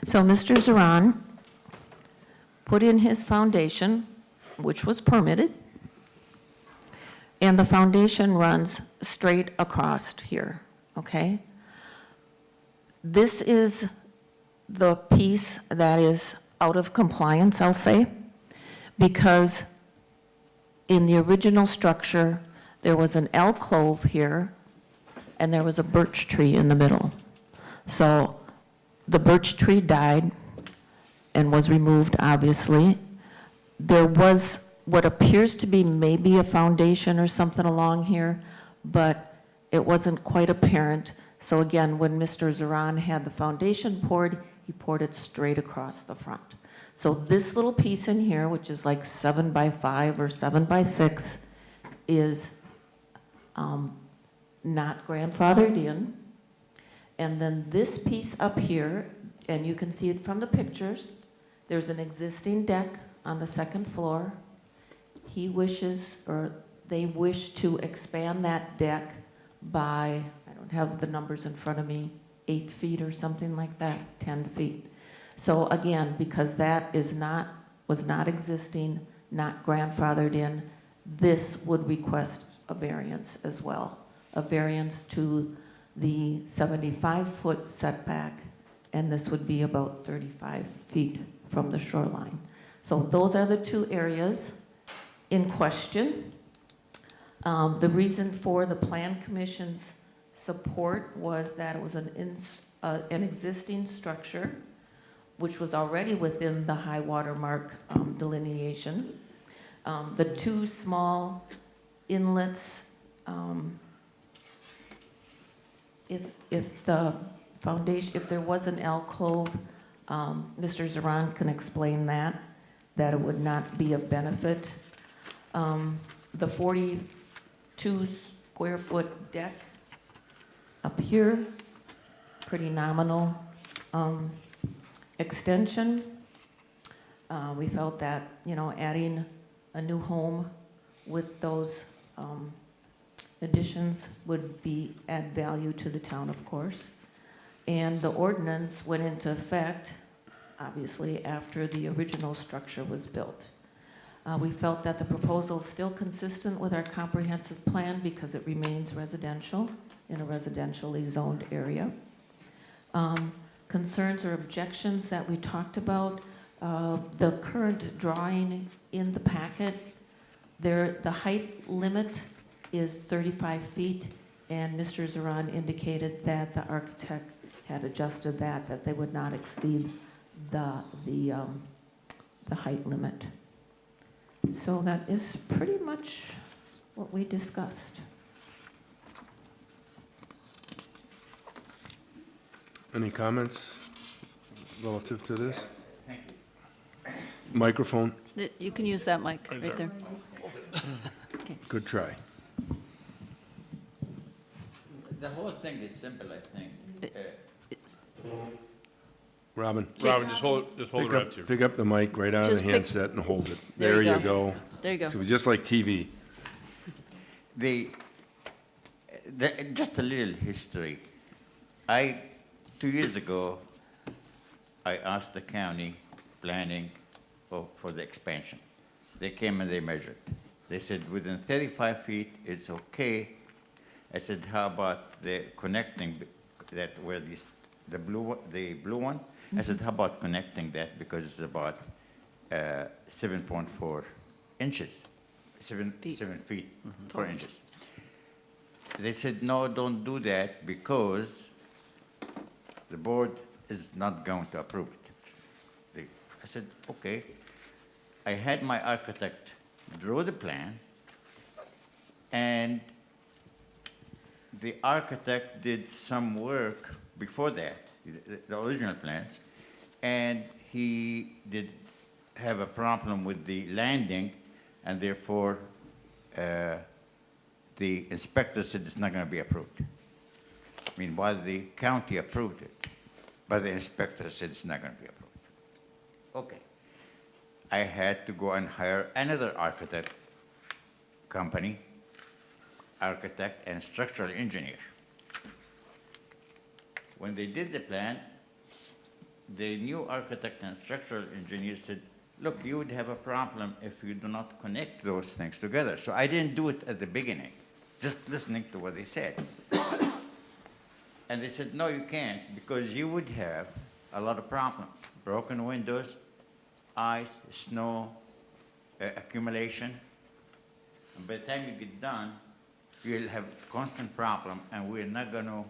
So Mr. Zaran put in his foundation which was permitted. And the foundation runs straight across here, okay? This is the piece that is out of compliance, I'll say, because in the original structure, there was an alcove here, and there was a birch tree in the middle. So the birch tree died and was removed, obviously. There was what appears to be maybe a foundation or something along here, but it wasn't quite apparent. So again, when Mr. Zaran had the foundation poured, he poured it straight across the front. So this little piece in here, which is like 7 by 5 or 7 by 6, is not grandfathered in. And then this piece up here, and you can see it from the pictures, there's an existing deck on the second floor. He wishes, or they wish to expand that deck by, I don't have the numbers in front of me, 8 feet or something like that, 10 feet. So again, because that was not existing, not grandfathered in, this would request a variance as well. A variance to the 75-foot setback, and this would be about 35 feet from the shoreline. So those are the two areas in question. The reason for the Plan Commission's support was that it was an existing structure, which was already within the high water mark delineation. The two small inlets, if the foundation, if there was an alcove, Mr. Zaran can explain that it would not be of benefit. The 42 square foot deck up here, pretty nominal extension. We felt that, adding a new home with those additions would add value to the town, of course. And the ordinance went into effect, obviously, after the original structure was built. We felt that the proposal is still consistent with our comprehensive plan because it remains residential in a residentially zoned area. Concerns or objections that we talked about, the current drawing in the packet, the height limit is 35 feet, and Mr. Zaran indicated that the architect had adjusted that they would not exceed the height limit. So that is pretty much what we discussed. Any comments relative to this? Thank you. Microphone, You can use that mic right there. good try. The whole thing is simple, I think. Robin, Robin, just hold it right up to you. pick up the mic right out of Just the pick- handset and hold it. There There you you go. go. There you go. So just like TV. Just a little history. 2 years ago, I asked the county planning for the expansion. They came and they measured. They said within 35 feet, it's okay. I said, how about the connecting that where the blue one? I said, how about connecting that because it's about 7.4 inches, 7 feet, 4 inches. They said, no, don't do that because the board is not going to approve it. I said, okay. I had my architect draw the plan, and the architect did some work before that, the original plans, and he did have a problem with the landing, and therefore the inspector said it's not going to be approved. Meanwhile, the county approved it, but the inspector said it's not going to be approved. Okay. I had to go and hire another architect company, architect and structural engineer. When they did the plan, the new architect and structural engineer said, look, you would have a problem if you do not connect those things together. So I didn't do it at the beginning, just listening to what they said. And they said, no, you can't, because you would have a lot of problems. Broken windows, ice, snow, accumulation. And by the time you get done, you'll have constant problem, and we're not going to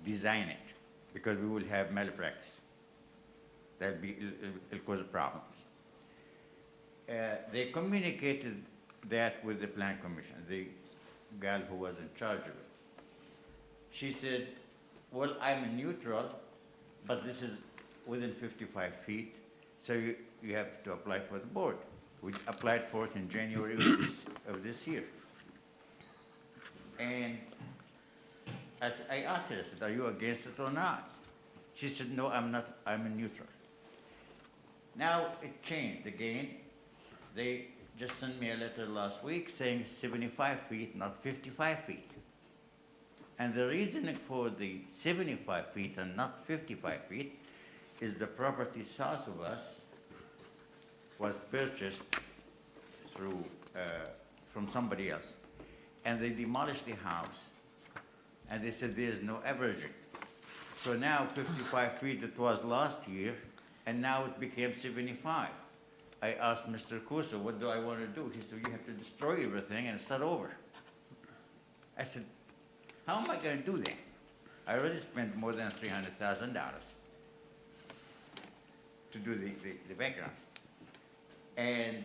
design it, because we will have malpractice. It'll cause problems. They communicated that with the Plan Commission, the gal who was in charge of it. She said, well, I'm neutral, but this is within 55 feet, so you have to apply for the board. We applied for it in January of this year. And as I asked her, I said, are you against it or not? She said, no, I'm not, I'm a neutral. Now it changed again. They just sent me a letter last week saying 75 feet, not 55 feet. And the reasoning for the 75 feet and not 55 feet is the property south of us was purchased through, from somebody else. And they demolished the house, and they said there's no averaging. So now 55 feet it was last year, and now it became 75. I asked Mr. Kuso, what do I want to do? He said, you have to destroy everything and start over. I said, how am I going to do that? I already spent more than $300,000 to do the background. And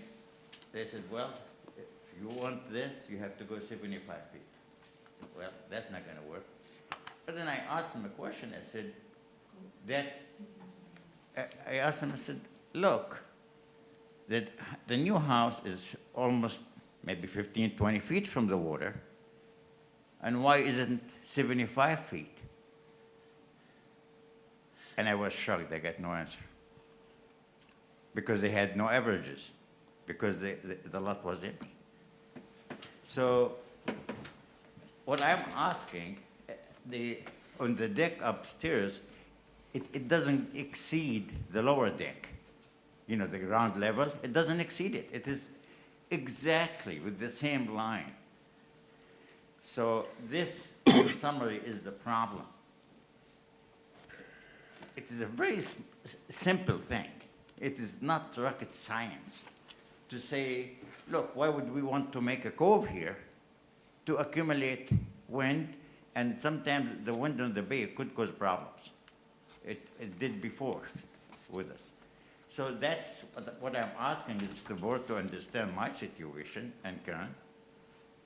they said, well, if you want this, you have to go 75 feet. I said, well, that's not going to work. But then I asked him a question. I said, I asked him, I said, look, that the new house is almost maybe 15, 20 feet from the water. And why isn't 75 feet? And I was shocked. I got no answer. Because they had no averages. Because the lot was empty. So what I'm asking, on the deck upstairs, it doesn't exceed the lower deck. You know, the ground level, it doesn't exceed it. It is exactly with the same line. So this, in summary, is the problem. It is a very simple thing. It is not rocket science to say, look, why would we want to make a cove here to accumulate wind, and sometimes the wind on the bay could cause problems. It did before with us. So that's what I'm asking is the board to understand my situation and Karen,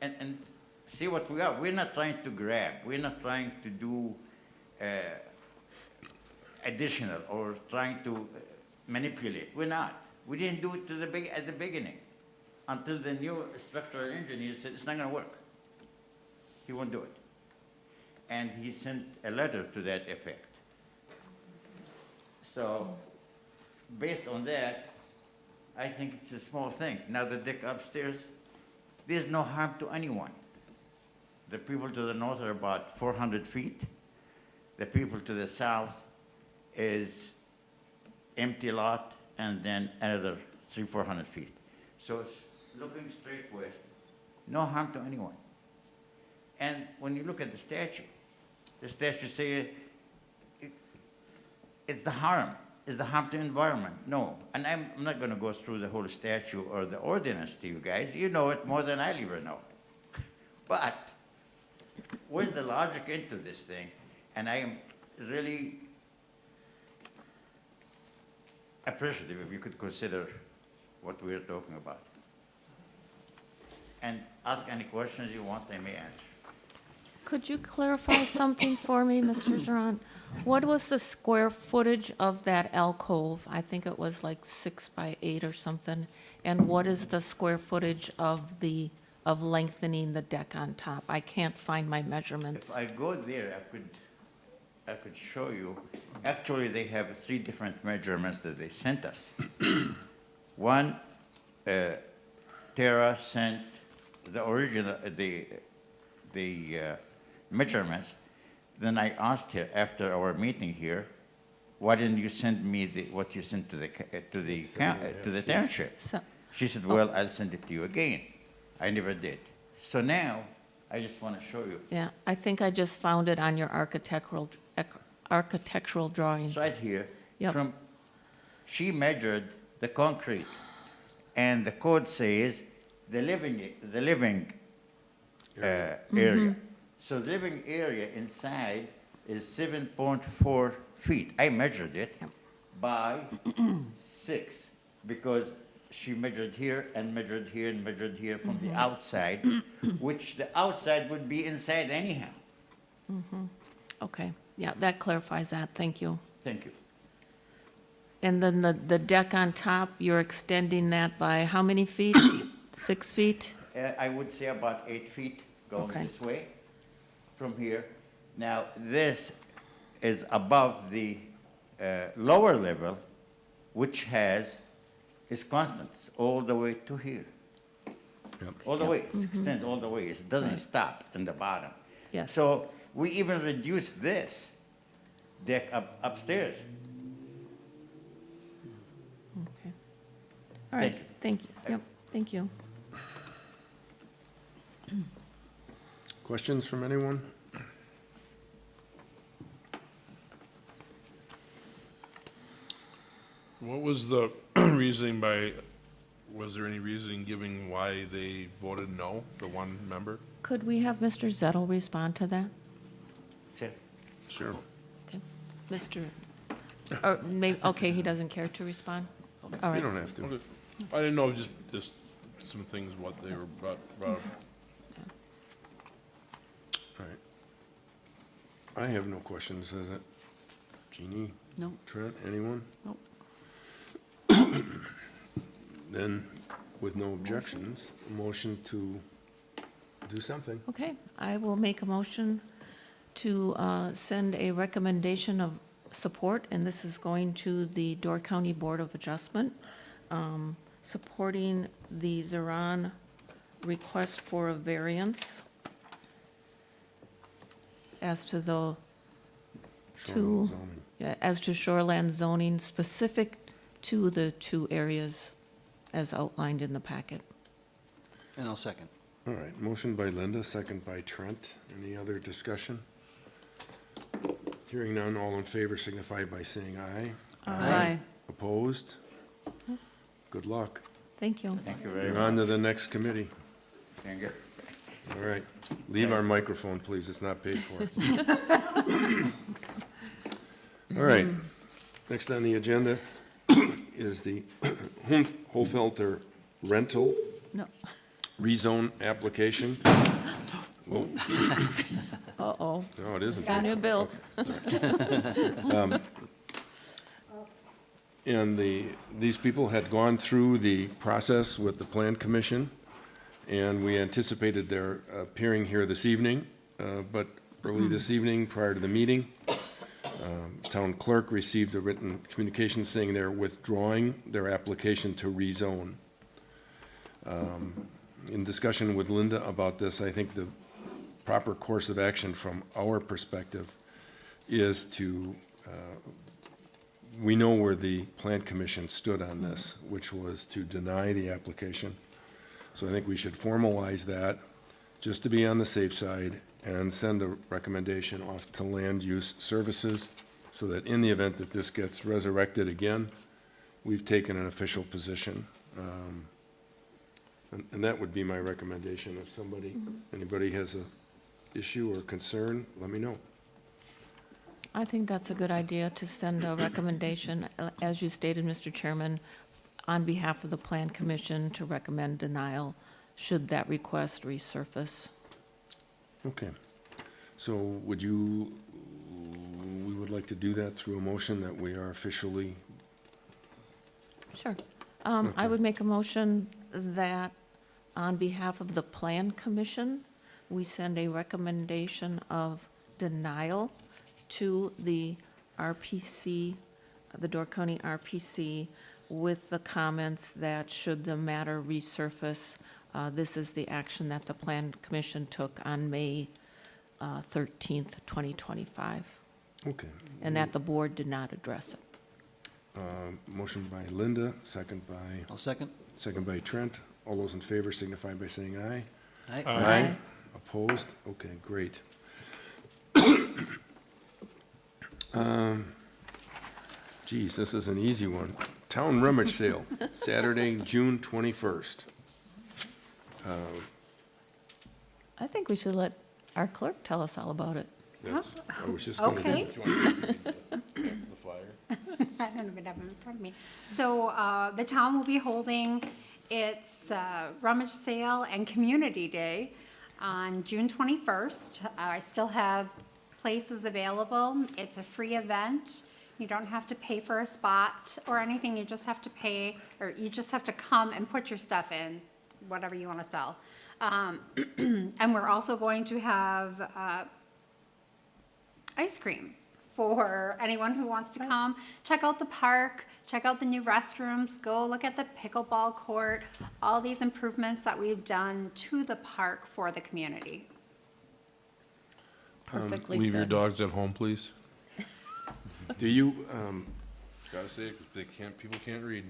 and see what we are. We're not trying to grab. We're not trying to do additional or trying to manipulate. We're not. We didn't do it at the beginning until the new structural engineer said it's not going to work. He won't do it. And he sent a letter to that effect. So based on that, I think it's a small thing. Now the deck upstairs, there's no harm to anyone. The people to the north are about 400 feet. The people to the south is empty lot, and then another 300-400 feet. So it's looking straight west, no harm to anyone. And when you look at the statute say it's the harm. Is the harm to environment? No. And I'm not going to go through the whole statute or the ordinance to you guys. You know it more than I'll ever know. But where's the logic into this thing? And I am really appreciative if you could consider what we're talking about. And ask any questions you want, I may answer. Could you clarify something for me, Mr. Zaran? What was the square footage of that alcove? I think it was like 6 by 8 or something. And what is the square footage of lengthening the deck on top? I can't find my measurements. If I go there, I could show you. Actually, they have 3 different measurements that they sent us. One, Tara sent the original, the measurements. Then I asked her after our meeting here, why didn't you send me what you sent to the township? So, She said, well, I'll send it to you again. I never did. So now, I just want to show you. yeah, I think I just found it on your architectural drawings. It's right here. Yep. She measured the concrete, and the code says the living area. So the living area inside is 7.4 feet. I measured it by 6 because she measured here and measured here and measured here from the outside, which the outside would be inside anyhow. Okay, yeah, that clarifies that, thank you. Thank you. And then the deck on top, you're extending that by how many feet? 6 feet? I would say about 8 feet going Okay. this way from here. Now, this is above the lower level, which is constant all the way to here. All the way, it's extend all the way. It doesn't stop in the bottom. Yes. So we even reduced this deck upstairs. Okay. All right, thank you, yep, thank you. Questions from anyone? What was the reasoning was there any reasoning giving why they voted no, the one member? Could we have Mr. Zettel respond to that? Sir? Sure. Okay, Mr., or maybe, okay, he doesn't care to respond? All You right, don't have to. I didn't know, just some things, what they were brought up. All right. I have no questions, is it? Jeannie? No. Trent, anyone? Nope. Then, with no objections, a motion to do something. okay, I will make a motion to send a recommendation of support, and this is going to the Door County Board of Adjustment, supporting the Zeron request for a variance as to the Shoreline zoning. yeah, as to shoreland zoning specific to the 2 areas as outlined in the packet. And I'll second. All right, motion by Linda, second by Trent. Any other discussion? Hearing none, all in favor signify by saying aye. Aye. Opposed? Good luck. Thank you. Thank you very You're much. on to the next committee. Thank you. All right. Leave our microphone, please. It's not paid for. All right. Next on the agenda is the Holfelter rental No. rezone application. Whoa. Uh-oh. No, it isn't. Got a new bill. And these people had gone through the process with the Plan Commission, and we anticipated their appearing here this evening, but early this evening, prior to the meeting, town clerk received a written communication saying they're withdrawing their application to rezone. In discussion with Linda about this, I think the proper course of action from our perspective is to we know where the Plan Commission stood on this, which was to deny the application. So I think we should formalize that, just to be on the safe side, and send a recommendation off to Land Use Services, so that in the event that this gets resurrected again, we've taken an official position. And that would be my recommendation. If anybody has a issue or concern, let me know. I think that's a good idea to send a recommendation, as you stated, Mr. Chairman, on behalf of the Plan Commission to recommend denial should that request resurface. Okay. So we would like to do that through a motion that we are officially, Sure. I would make a motion that on behalf of the Plan Commission, we send a recommendation of denial to the RPC, the Door County RPC, with the comments that should the matter resurface, this is the action that the Plan Commission took on May 13th, 2025. Okay. and that the board did not address it. Motion by Linda, second by, I'll second. second by Trent. All those in favor signify by saying aye. Aye. Aye. Opposed? Okay, great. Geez, this is an easy one. Town rummage sale, Saturday, June 21st. I think we should let our clerk tell us all about it. That's, I was just going to Okay. do The flyer. I don't even have it in front of me. So, the town will be holding its rummage sale and community day on June 21st. I still have places available. It's a free event. You don't have to pay for a spot or anything. You just have to pay, or you just have to come and put your stuff in, whatever you want to sell. And we're also going to have ice cream for anyone who wants to come. Check out the park, check out the new restrooms, go look at the pickleball court, all these improvements that we've done to the park for the community. Perfectly Leave your said. dogs at home, please. Do you, Gotta say it, 'cause they can't, people can't read.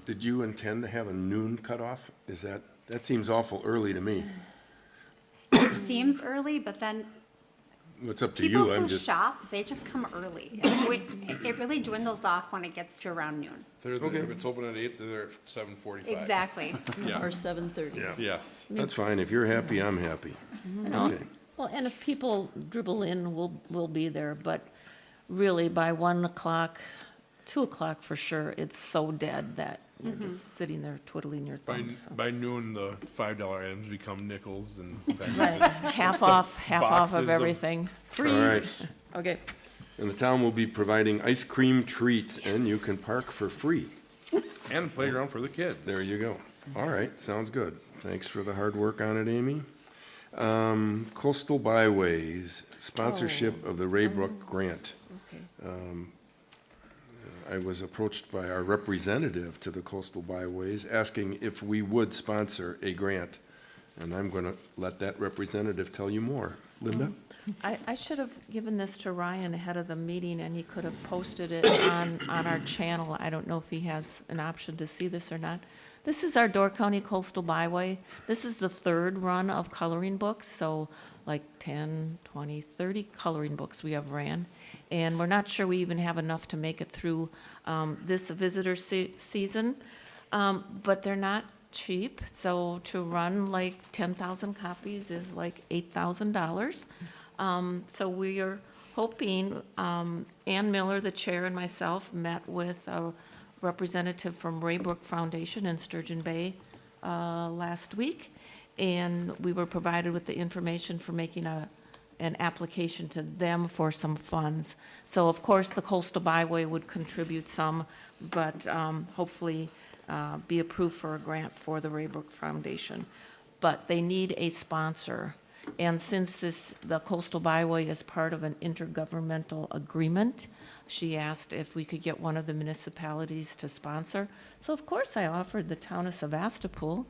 did you intend to have a noon cutoff? Is that seems awful early to me. It seems early, but then It's up to people you, I'm who just, shop, they just come early. It really dwindles off when it gets to around noon. If it's open at 8, they're there at 7:45. Exactly. Yeah. Or 7:30. yeah. Yes. That's fine. If you're happy, I'm happy. No. Okay. Well, and if people dribble in, we'll be there, but really by 1 o'clock, 2 o'clock for sure, it's so dead that you're just sitting there twiddling your thumbs. so. By noon, the $5 items become nickels and Right. Half off boxes of of- everything. Free. All right. Okay. And the town will be providing ice cream treats, and you can park for free. and playground for the kids. There you go. All right, sounds good. Thanks for the hard work on it, Amy. Coastal Byways, sponsorship of the Raybrook Grant. Okay. I was approached by our representative to the Coastal Byways, asking if we would sponsor a grant. And I'm going to let that representative tell you more. Linda? I should have given this to Ryan ahead of the meeting, and he could have posted it on our channel. I don't know if he has an option to see this or not. This is our Door County Coastal Byway. This is the third run of coloring books, so like 10, 20, 30 coloring books we have ran. And we're not sure we even have enough to make it through this visitor season, but they're not cheap. So to run like 10,000 copies is like $8,000. So we are hoping, Ann Miller, the chair, and myself met with a representative from Raybrook Foundation in Sturgeon Bay last week, and we were provided with the information for making an application to them for some funds. So of course, the Coastal Byway would contribute some, but hopefully be approved for a grant for the Raybrook Foundation. But they need a sponsor. And since the Coastal Byway is part of an intergovernmental agreement, she asked if we could get one of the municipalities to sponsor. So of course I offered the town of Sevastopol.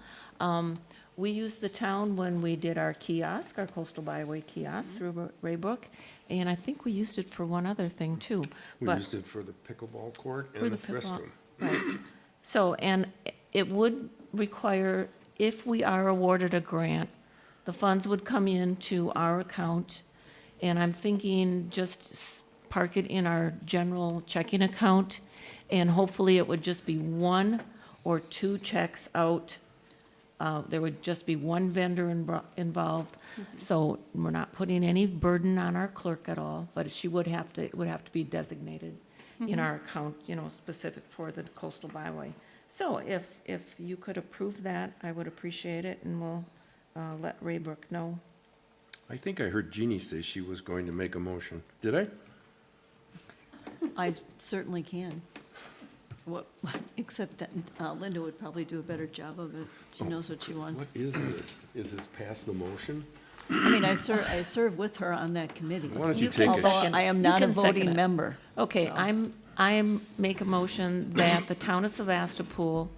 We used the town when we did our kiosk, our Coastal Byway kiosk through Raybrook, and I think we used it for one other thing too. We But- used it for the pickleball court For and the the pickleball. restroom. Right. So, and it would require, if we are awarded a grant, the funds would come into our account, and I'm thinking just park it in our general checking account, and hopefully it would just be 1 or 2 checks out. There would just be one vendor involved, so we're not putting any burden on our clerk at all, but it would have to be designated in our account, specific for the Coastal Byway. So if you could approve that, I would appreciate it, and we'll let Raybrook know. I think I heard Jeannie say she was going to make a motion. Did I? I certainly can. Except that Linda would probably do a better job of it. She knows what she wants. What is this? Is this past the motion? I mean, I serve with her on that committee. Why don't you can take a, second- I am you not a can second voting it. member. Okay, so. I make a motion that the town of Sevastopol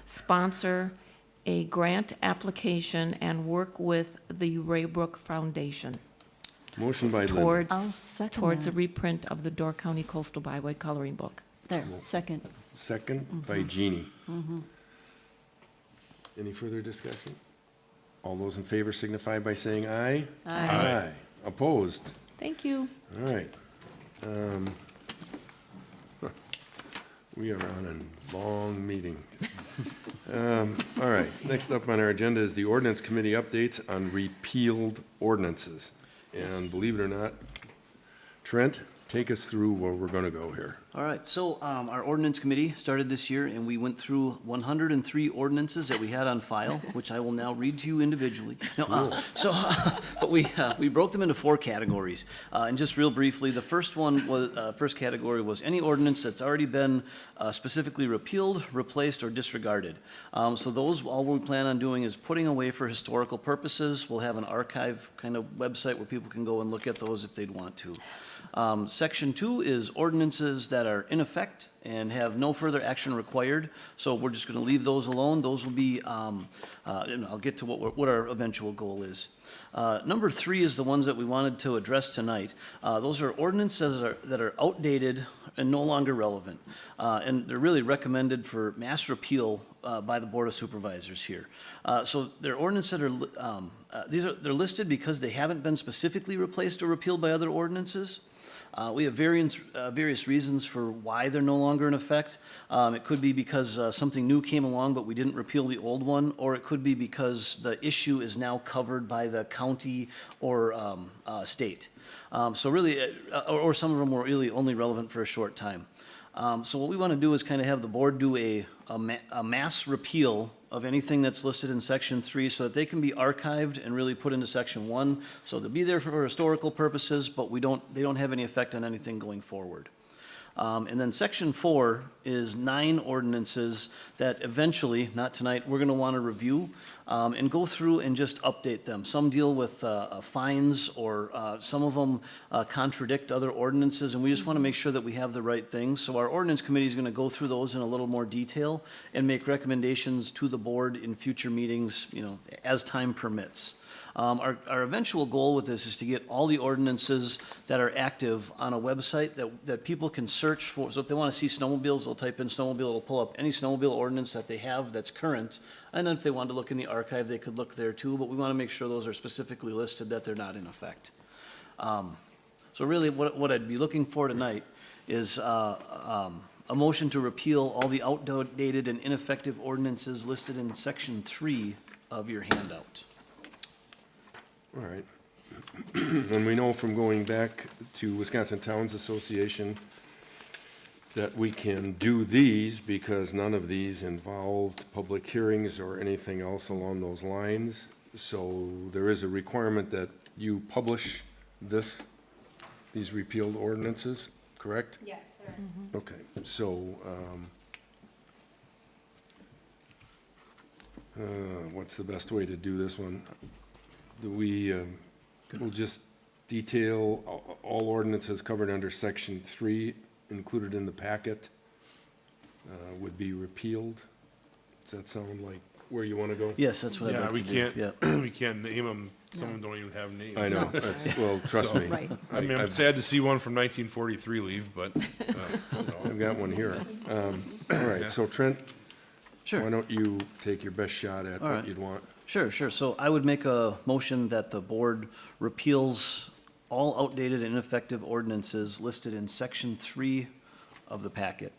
sponsor a grant application and work with the Raybrook Foundation. Motion by Linda. towards, I'll second towards a that. reprint of the Door County Coastal Byway coloring book. There, second. Second by Jeannie. Any further discussion? All those in favor signify by saying aye. Aye. Opposed? Thank you. All right. We are on a long meeting. All right, next up on our agenda is the ordinance committee updates on repealed ordinances. And believe it or not, Trent, take us through where we're gonna go here. All right, so our ordinance committee started this year, and we went through 103 ordinances that we had on file, which I will now read to you individually. No, but we broke them into 4 categories. And just real briefly, the first one was, first category was any ordinance that's already been specifically repealed, replaced, or disregarded. So those, all we plan on doing is putting away for historical purposes. We'll have an archive kind of website where people can go and look at those if they'd want to. Section 2 is ordinances that are in effect and have no further action required, so we're just going to leave those alone. Those will be, and I'll get to what our eventual goal is. Number 3 is the ones that we wanted to address tonight. Those are ordinances that are outdated and no longer relevant, and they're really recommended for mass repeal by the Board of Supervisors here. So they're ordinances that are, they're listed because they haven't been specifically replaced or repealed by other ordinances. We have various reasons for why they're no longer in effect. It could be because something new came along, but we didn't repeal the old one, or it could be because the issue is now covered by the county or state. So really, or some of them were really only relevant for a short time. So what we want to do is kind of have the board do a mass repeal of anything that's listed in section 3 so that they can be archived and really put into section 1. So they'll be there for historical purposes, but they don't have any effect on anything going forward. And then section 4 is 9 ordinances that eventually, not tonight, we're going to want to review and go through and just update them. Some deal with fines, or some of them contradict other ordinances, and we just want to make sure that we have the right things. So our ordinance committee is going to go through those in a little more detail and make recommendations to the board in future meetings, as time permits. Our eventual goal with this is to get all the ordinances that are active on a website that people can search for. So if they want to see snowmobiles, they'll type in snowmobile, it'll pull up any snowmobile ordinance that they have that's current. And then if they wanted to look in the archive, they could look there too, but we want to make sure those are specifically listed, that they're not in effect. So really what I'd be looking for tonight is a motion to repeal all the outdated and ineffective ordinances listed in section 3 of your handout. All right. And we know from going back to Wisconsin Towns Association that we can do these because none of these involved public hearings or anything else along those lines. So there is a requirement that you publish these repealed ordinances, correct? Yes, there is. Okay, so, what's the best way to do this one? Do we, we'll just detail all ordinances covered under section 3 included in the packet would be repealed? Does that sound like where you want to go? Yes, that's what I'd like to do. Yeah. We can't name them, some of them don't even have names. I know, that's, well, trust me. Right. I mean, I'm sad to see one from 1943 leave, but, I've got one here. All right, so Trent, Sure. why don't you take your best shot at All what right. you'd want? Sure. So I would make a motion that the board repeals all outdated and ineffective ordinances listed in section 3 of the packet.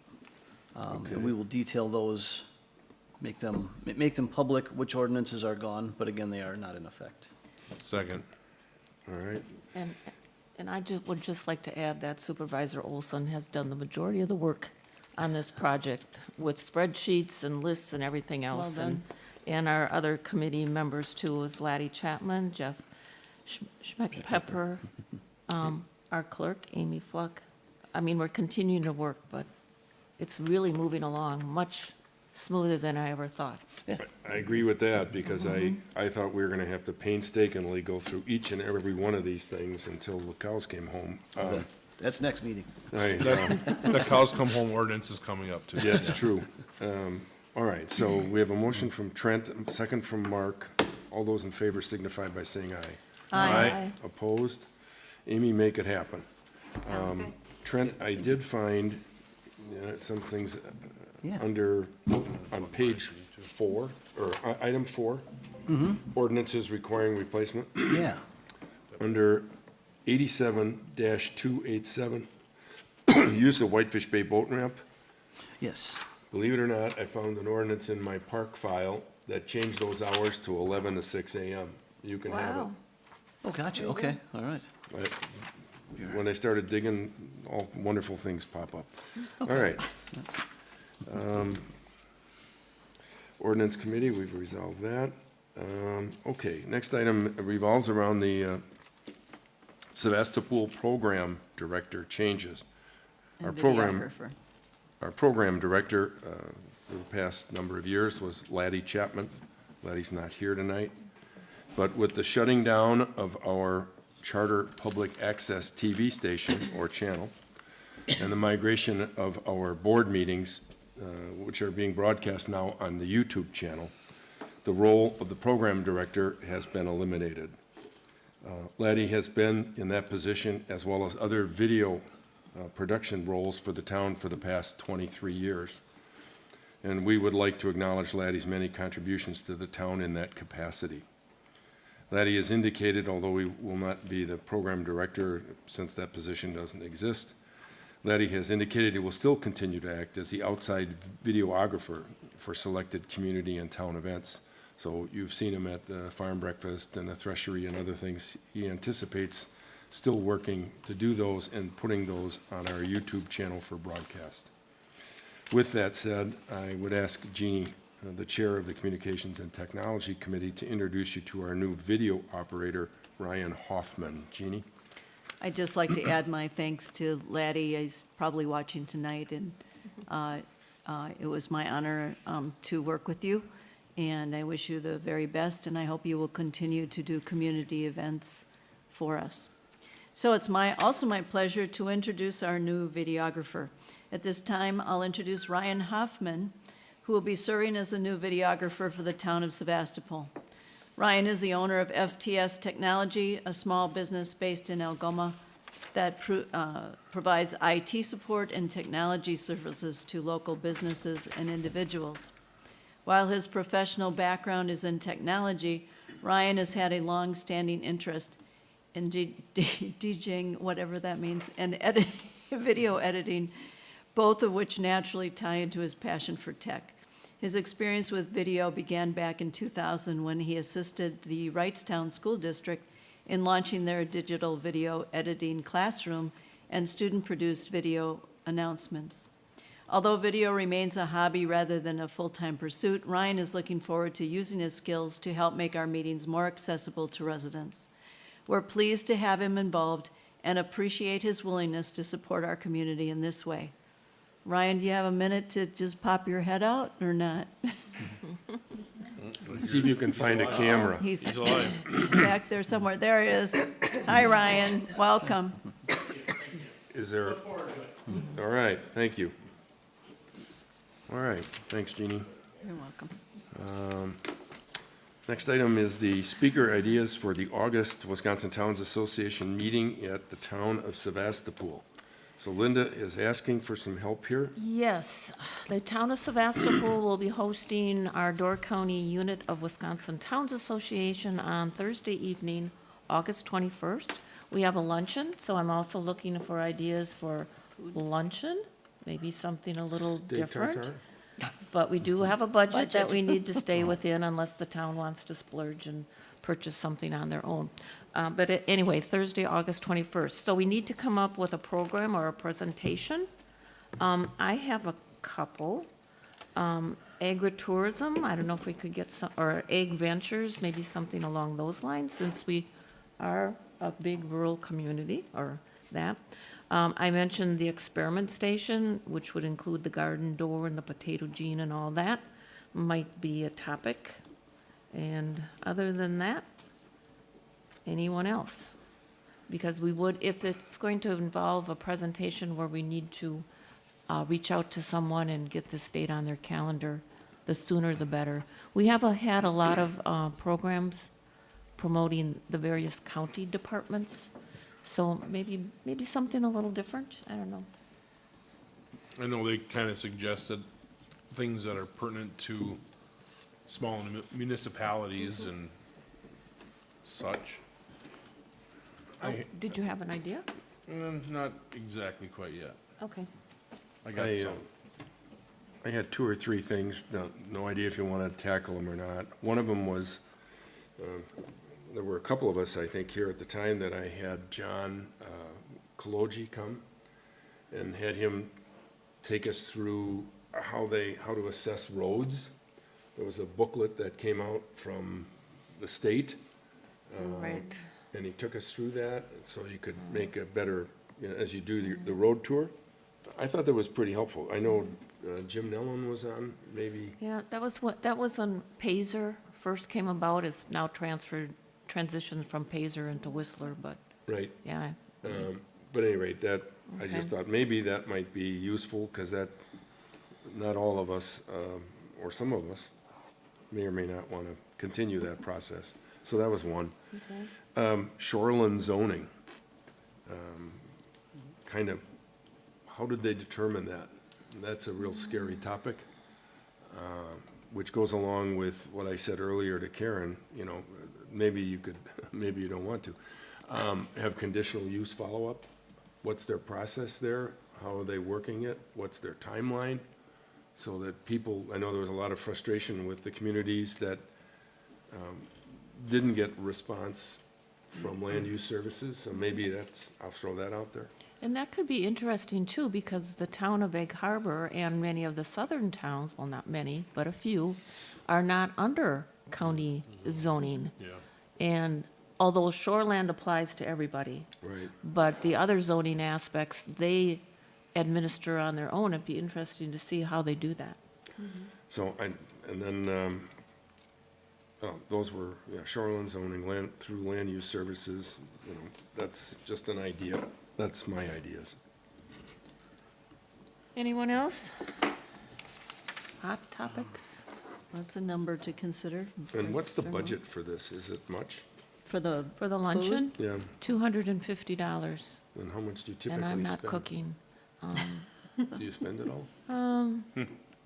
Okay. And we will detail those, make them public, which ordinances are gone, but again, they are not in effect. second. All right, And I would just like to add that Supervisor Olson has done the majority of the work on this project with spreadsheets and lists and everything else. Well done. And our other committee members too, with Laddie Chapman, Jeff Schmeck-Pepper, our clerk, Amy Fluck. I mean, we're continuing to work, but it's really moving along much smoother than I ever thought. I agree with that, because I thought we were gonna have to painstakingly go through each and every one of these things until the cows came home. That's next meeting. The cows come home ordinance is coming up too. Yeah, it's true. All right, so we have a motion from Trent, a second from Mark. All those in favor signify by saying aye. Aye. Opposed? Amy, make it happen. Sounds good. Trent, I did find some things Yeah. under, on page 4, or item 4, ordinances requiring replacement. Yeah. Under 87-287, use of Whitefish Bay boat ramp. Yes. Believe it or not, I found an ordinance in my park file that changed those hours to 11 to 6 a.m. You can have it. Wow. Oh, gotcha. Okay, all right. When I started digging, all wonderful things pop up. All right. Ordinance Committee, we've resolved that. Okay, next item revolves around the Sevastopol Program Director changes. And Our program videographer. Our program director for the past number of years was Laddie Chapman. Laddie's not here tonight. But with the shutting down of our charter public access TV station or channel and the migration of our board meetings, which are being broadcast now on the YouTube channel, the role of the program director has been eliminated. Laddie has been in that position as well as other video production roles for the town for the past 23 years. And we would like to acknowledge Laddie's many contributions to the town in that capacity. Laddie has indicated, although he will not be the program director since that position doesn't exist, Laddie has indicated he will still continue to act as the outside videographer for selected community and town events. So you've seen him at the farm breakfast and the threshery and other things. He anticipates still working to do those and putting those on our YouTube channel for broadcast. With that said, I would ask Jeannie, the chair of the Communications and Technology Committee, to introduce you to our new video operator, Ryan Hoffman. Jeannie? I'd just like to add my thanks to Laddie. He's probably watching tonight, and it was my honor to work with you, and I wish you the very best, and I hope you will continue to do community events for us. So it's also my pleasure to introduce our new videographer. At this time, I'll introduce Ryan Hoffman, who will be serving as the new videographer for the town of Sevastopol. Ryan is the owner of FTS Technology, a small business based in Algoma that provides IT support and technology services to local businesses and individuals. While his professional background is in technology, Ryan has had a long-standing interest in DJing, whatever that means, and video editing, both of which naturally tie into his passion for tech. His experience with video began back in 2000 when he assisted the Wrightstown School District in launching their digital video editing classroom and student-produced video announcements. Although video remains a hobby rather than a full-time pursuit, Ryan is looking forward to using his skills to help make our meetings more accessible to residents. We're pleased to have him involved and appreciate his willingness to support our community in this way. Ryan, do you have a minute to just pop your head out or not? See if you can find a camera. He's back there somewhere. There he is. Hi, Ryan. Welcome. Is there? All right, thank you. All right, thanks, Jeannie. You're welcome. Next item is the speaker ideas for the August Wisconsin Towns Association meeting at the town of Sevastopol. So Linda is asking for some help here. Yes, the town of Sevastopol will be hosting our Door County unit of Wisconsin Towns Association on Thursday evening, August 21st. We have a luncheon, so I'm also looking for ideas for luncheon, maybe something a little Steak different. tartare? But we do have a budget that we need to stay within unless the town wants to splurge and purchase something on their own. But anyway, Thursday, August 21st. So we need to come up with a program or a presentation. I have a couple. Agritourism, I don't know if we could get some, or ag ventures, maybe something along those lines, since we are a big rural community, or that. I mentioned the experiment station, which would include the garden door and the potato gene and all that, might be a topic. And other than that, anyone else? Because we would, if it's going to involve a presentation where we need to reach out to someone and get this date on their calendar, the sooner the better. We have had a lot of programs promoting the various county departments, So maybe something a little different, I don't know. I know they kind of suggested things that are pertinent to small municipalities and such. Did you have an idea? Not exactly quite yet. Okay. I got some. I had 2 or 3 things, no idea if you want to tackle them or not. One of them was, there were a couple of us, I think, here at the time that I had John Kaloji come and had him take us through how to assess roads. There was a booklet that came out from the state. Right. And he took us through that, so you could make a better, as you do the road tour. I thought that was pretty helpful. I know Jim Nellen was on, maybe. Yeah, that was when Pazer first came about. It's now transitioned from Pazer into Whistler, but Right. yeah. But at any rate, I just thought maybe that might be useful, because not all of us, or some of us, may or may not want to continue that process. So that was one. Okay. Shoreline zoning. Kind of, how did they determine that? That's a real scary topic, which goes along with what I said earlier to Karen. Maybe you could, maybe you don't want to, have conditional use follow-up. What's their process there? How are they working it? What's their timeline? So that people, I know there was a lot of frustration with the communities that didn't get response from land use services, so maybe I'll throw that out there. And that could be interesting too, because the town of Egg Harbor and many of the southern towns, well, not many, but a few, are not under county zoning. Yeah. And although shoreland applies to everybody, Right. but the other zoning aspects, they administer on their own. It'd be interesting to see how they do that. So, and then, those were, shoreline zoning, through land use services, that's just an idea. That's my ideas. Anyone else? Hot topics? That's a number to consider. And what's the budget for this? Is it much? For the For the luncheon? Yeah, $250. and how much do you typically And spend? I'm not cooking. Do you spend it all?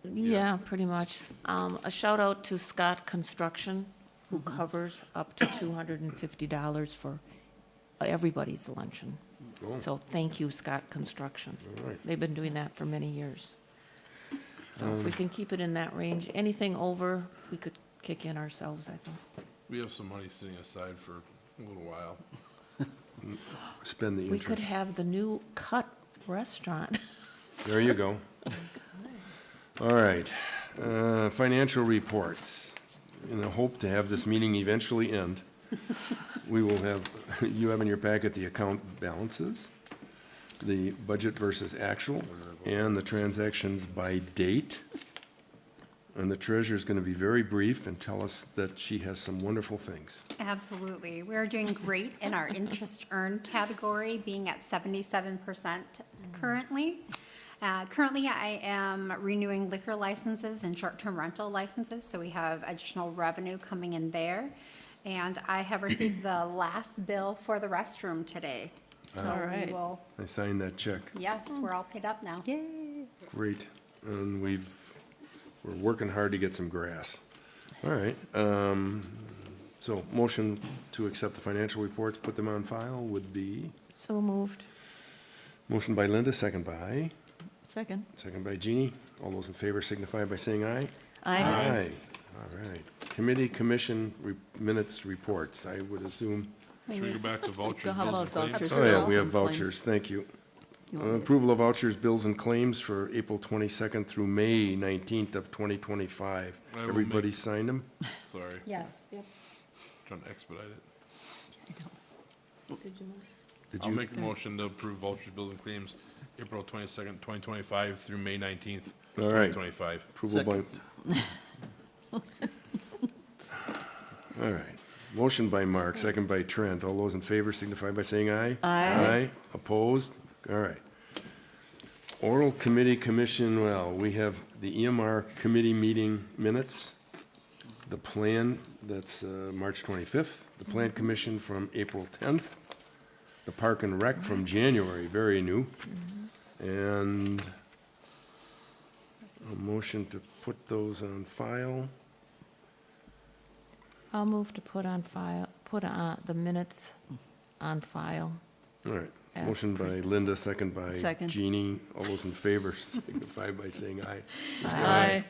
Yeah, pretty much. A shout out to Scott Construction, who covers up to $250 for everybody's luncheon. Oh, So thank you, Scott Construction. all right. They've been doing that for many years. So if we can keep it in that range, anything over, we could kick in ourselves, I think. We have some money sitting aside for a little while. Spend the We could interest. have the new Cut restaurant. There you go. All right, financial reports. In the hope to have this meeting eventually end, we will have, you have in your packet the account balances, the budget versus actual, and the transactions by date. And the treasurer's going to be very brief and tell us that she has some wonderful things. Absolutely. We're doing great in our interest earned category, being at 77% currently. Currently, I am renewing liquor licenses and short-term rental licenses, so we have additional revenue coming in there. And I have received the last bill for the restroom today. So All right. we will, I signed that check. yes, we're all paid up now. Yay. Great. And we're working hard to get some grass. All right. So motion to accept the financial reports, put them on file would be, So moved. motion by Linda, second by, Second. second by Jeannie. All those in favor signify by saying aye. Aye. All right. Committee, commission minutes, reports. I would assume. We Should we need- go back to vouchers? How bills, about and claims? vouchers? Oh, yeah, bills, we have and claims? vouchers. Thank you. You want me to- Approval of vouchers, bills, and claims for April 22nd through May 19th of 2025. I will Everybody signed them? Sorry, Yes. Yep. trying to expedite it. Did I'll you? make a motion to approve vouchers, bills, and claims, April 22nd, 2025 through May 19th, All right. 2025. Approval by. All right. Motion by Mark, second by Trent. All those in favor signify by saying aye. Aye. Opposed? All right. Oral committee commission, well, we have the EMR committee meeting minutes, the plan, that's March 25th, the plan commission from April 10th, the Park and Rec from January, very new. And a motion to put those on file. I'll move to put the minutes on file. All right, As motion by presented. Linda, second by Second. Jeannie. All those in favor signify by saying aye. Aye.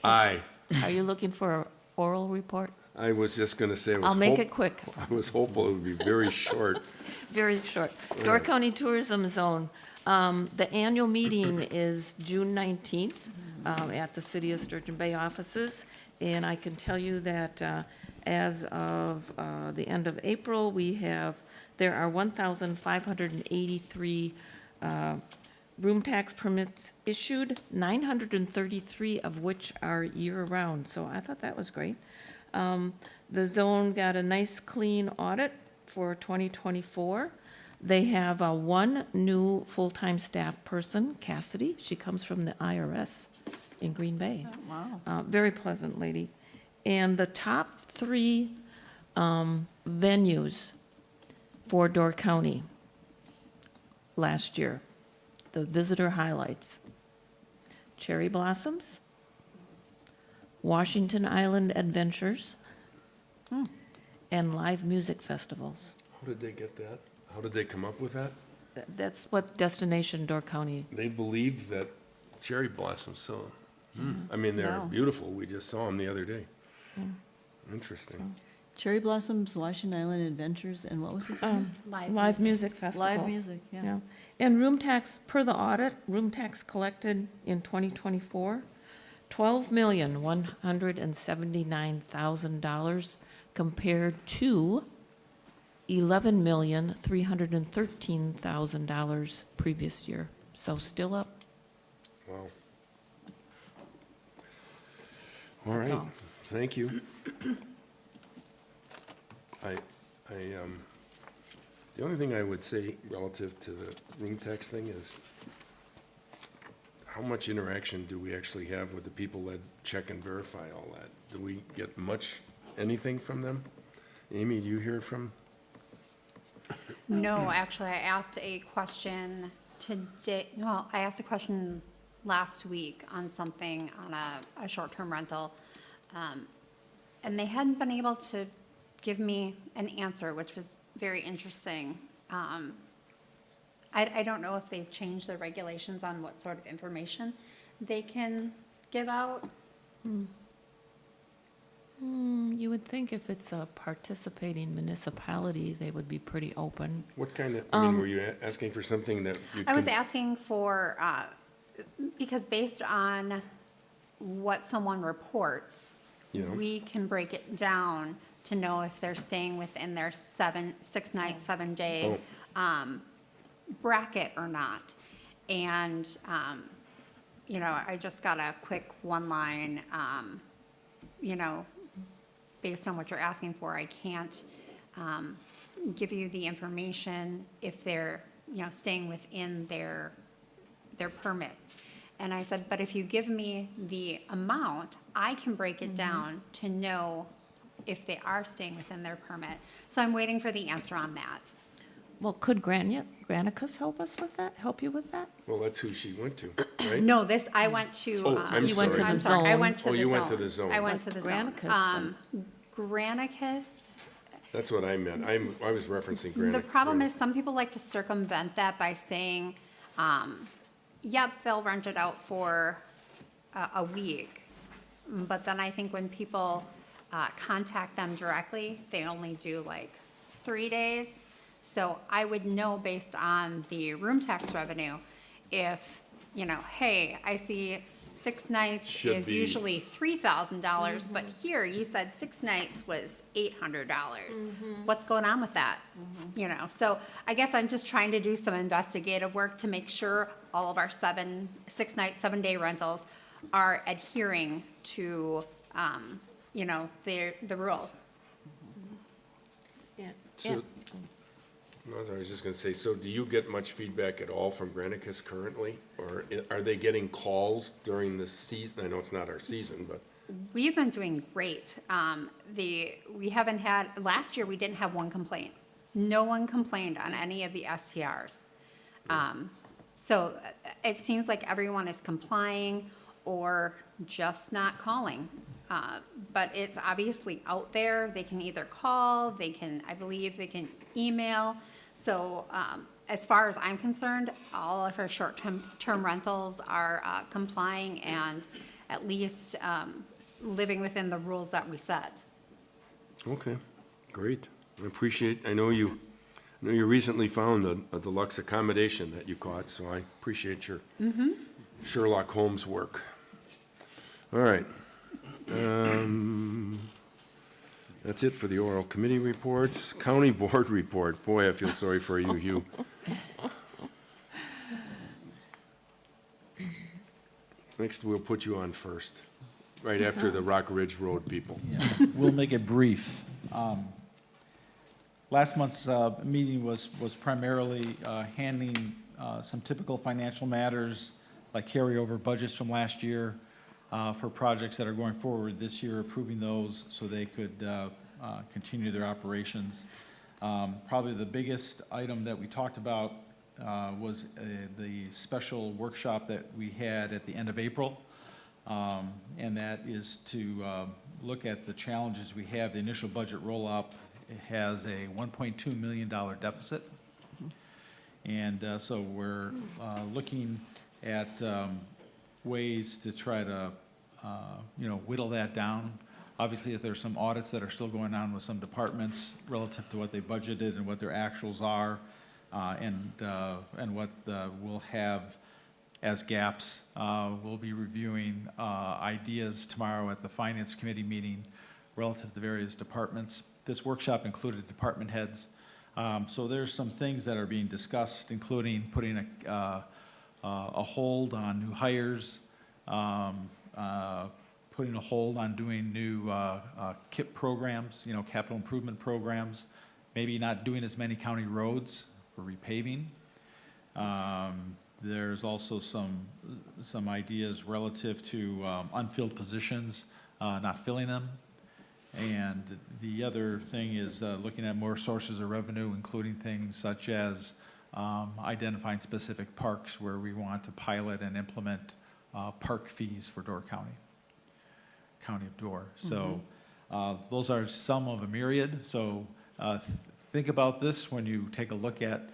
Aye. Are you looking for an oral report? I was just gonna say, I was I'll make it quick. I was hopeful it would be very short. Very short. Door right. County Tourism Zone. The annual meeting is June 19th at the City of Sturgeon Bay offices. And I can tell you that as of the end of April, there are 1,583 room tax permits issued, 933 of which are year-round. So I thought that was great. The zone got a nice clean audit for 2024. They have one new full-time staff person, Cassidy. She comes from the IRS in Green Bay. Wow. Very pleasant lady. And the top 3 venues for Door County last year, the visitor highlights: Cherry Blossoms, Washington Island Adventures, and live music festivals. How did they get that? How did they come up with that? That's what Destination Door County, They believe that cherry blossoms, so, I mean, they're Wow. beautiful. We just saw them the other day. Interesting. Cherry Blossoms, Washington Island Adventures, and what was his name? live music festivals. Live music, yeah. And room tax, per the audit, room tax collected in 2024, $12,179,000 compared to $11,313,000 previous year. So still up. Wow. All That's right, all. thank you. The only thing I would say relative to the room tax thing is, how much interaction do we actually have with the people that check and verify all that? Do we get anything from them? Amy, do you hear from? No, actually, I asked a question today, well, I asked a question last week on something, on a short-term rental. And they hadn't been able to give me an answer, which was very interesting. I don't know if they've changed their regulations on what sort of information they can give out. You would think if it's a participating municipality, they would be pretty open. What kind of, I mean, were you asking for something that you? I was asking for, because based on what someone reports, Yeah. we can break it down to know if they're staying within their 6-night, 7-day bracket or not. And, I just got a quick one-line, based on what you're asking for, I can't give you the information if they're, staying within their permit. And I said, but if you give me the amount, I can break it down to know if they are staying within their permit. So I'm waiting for the answer on that. Well, could Granicus help you with that? Well, that's who she went to, right? No, I went to. Oh, I'm You went to sorry. the zone. I went to Oh, the zone. you went to the zone. I went to the zone. Granicus, Granicus, That's what I meant. I was referencing Granite. the problem is some people like to circumvent that by saying, yep, they'll rent it out for a week. But then I think when people contact them directly, they only do like 3 days. So I would know based on the room tax revenue, if, hey, I see 6 nights Should is be. usually $3,000, but here you said 6 nights was $800. What's going on with that? So I guess I'm just trying to do some investigative work to make sure all of our 6-night, 7-day rentals are adhering to, the rules. So, no, I was just gonna say, so do you get much feedback at all from Granicus currently? Or are they getting calls during the season? I know it's not our season, but, We've been doing great. We haven't had, last year, we didn't have one complaint. No one complained on any of the STRs. So it seems like everyone is complying or just not calling. But it's obviously out there. They can either call, I believe they can email. So as far as I'm concerned, all of our short-term rentals are complying and at least living within the rules that we set. Okay, great. I know you recently found a deluxe accommodation that you caught, so I appreciate your Sherlock Holmes work. All right. That's it for the oral committee reports. County board report. Boy, I feel sorry for you, Hugh. Next, we'll put you on first, right after the Rock Ridge Road people. We'll make it brief. Last month's meeting was primarily handling some typical financial matters like carryover budgets from last year for projects that are going forward this year, approving those so they could continue their operations. Probably the biggest item that we talked about was the special workshop that we had at the end of April. And that is to look at the challenges we have. The initial budget roll-up has a $1.2 million deficit. And so we're looking at ways to try to, whittle that down. Obviously, if there's some audits that are still going on with some departments relative to what they budgeted and what their actuals are, and what we'll have as gaps. We'll be reviewing ideas tomorrow at the Finance Committee meeting relative to various departments. This workshop included department heads. So there's some things that are being discussed, including putting a hold on new hires, putting a hold on doing new KIP programs, capital improvement programs, maybe not doing as many county roads for repaving. There's also some ideas relative to unfilled positions, not filling them. And the other thing is looking at more sources of revenue, including things such as identifying specific parks where we want to pilot and implement park fees for Door County of Door. So those are some of a myriad. So think about this when you take a look at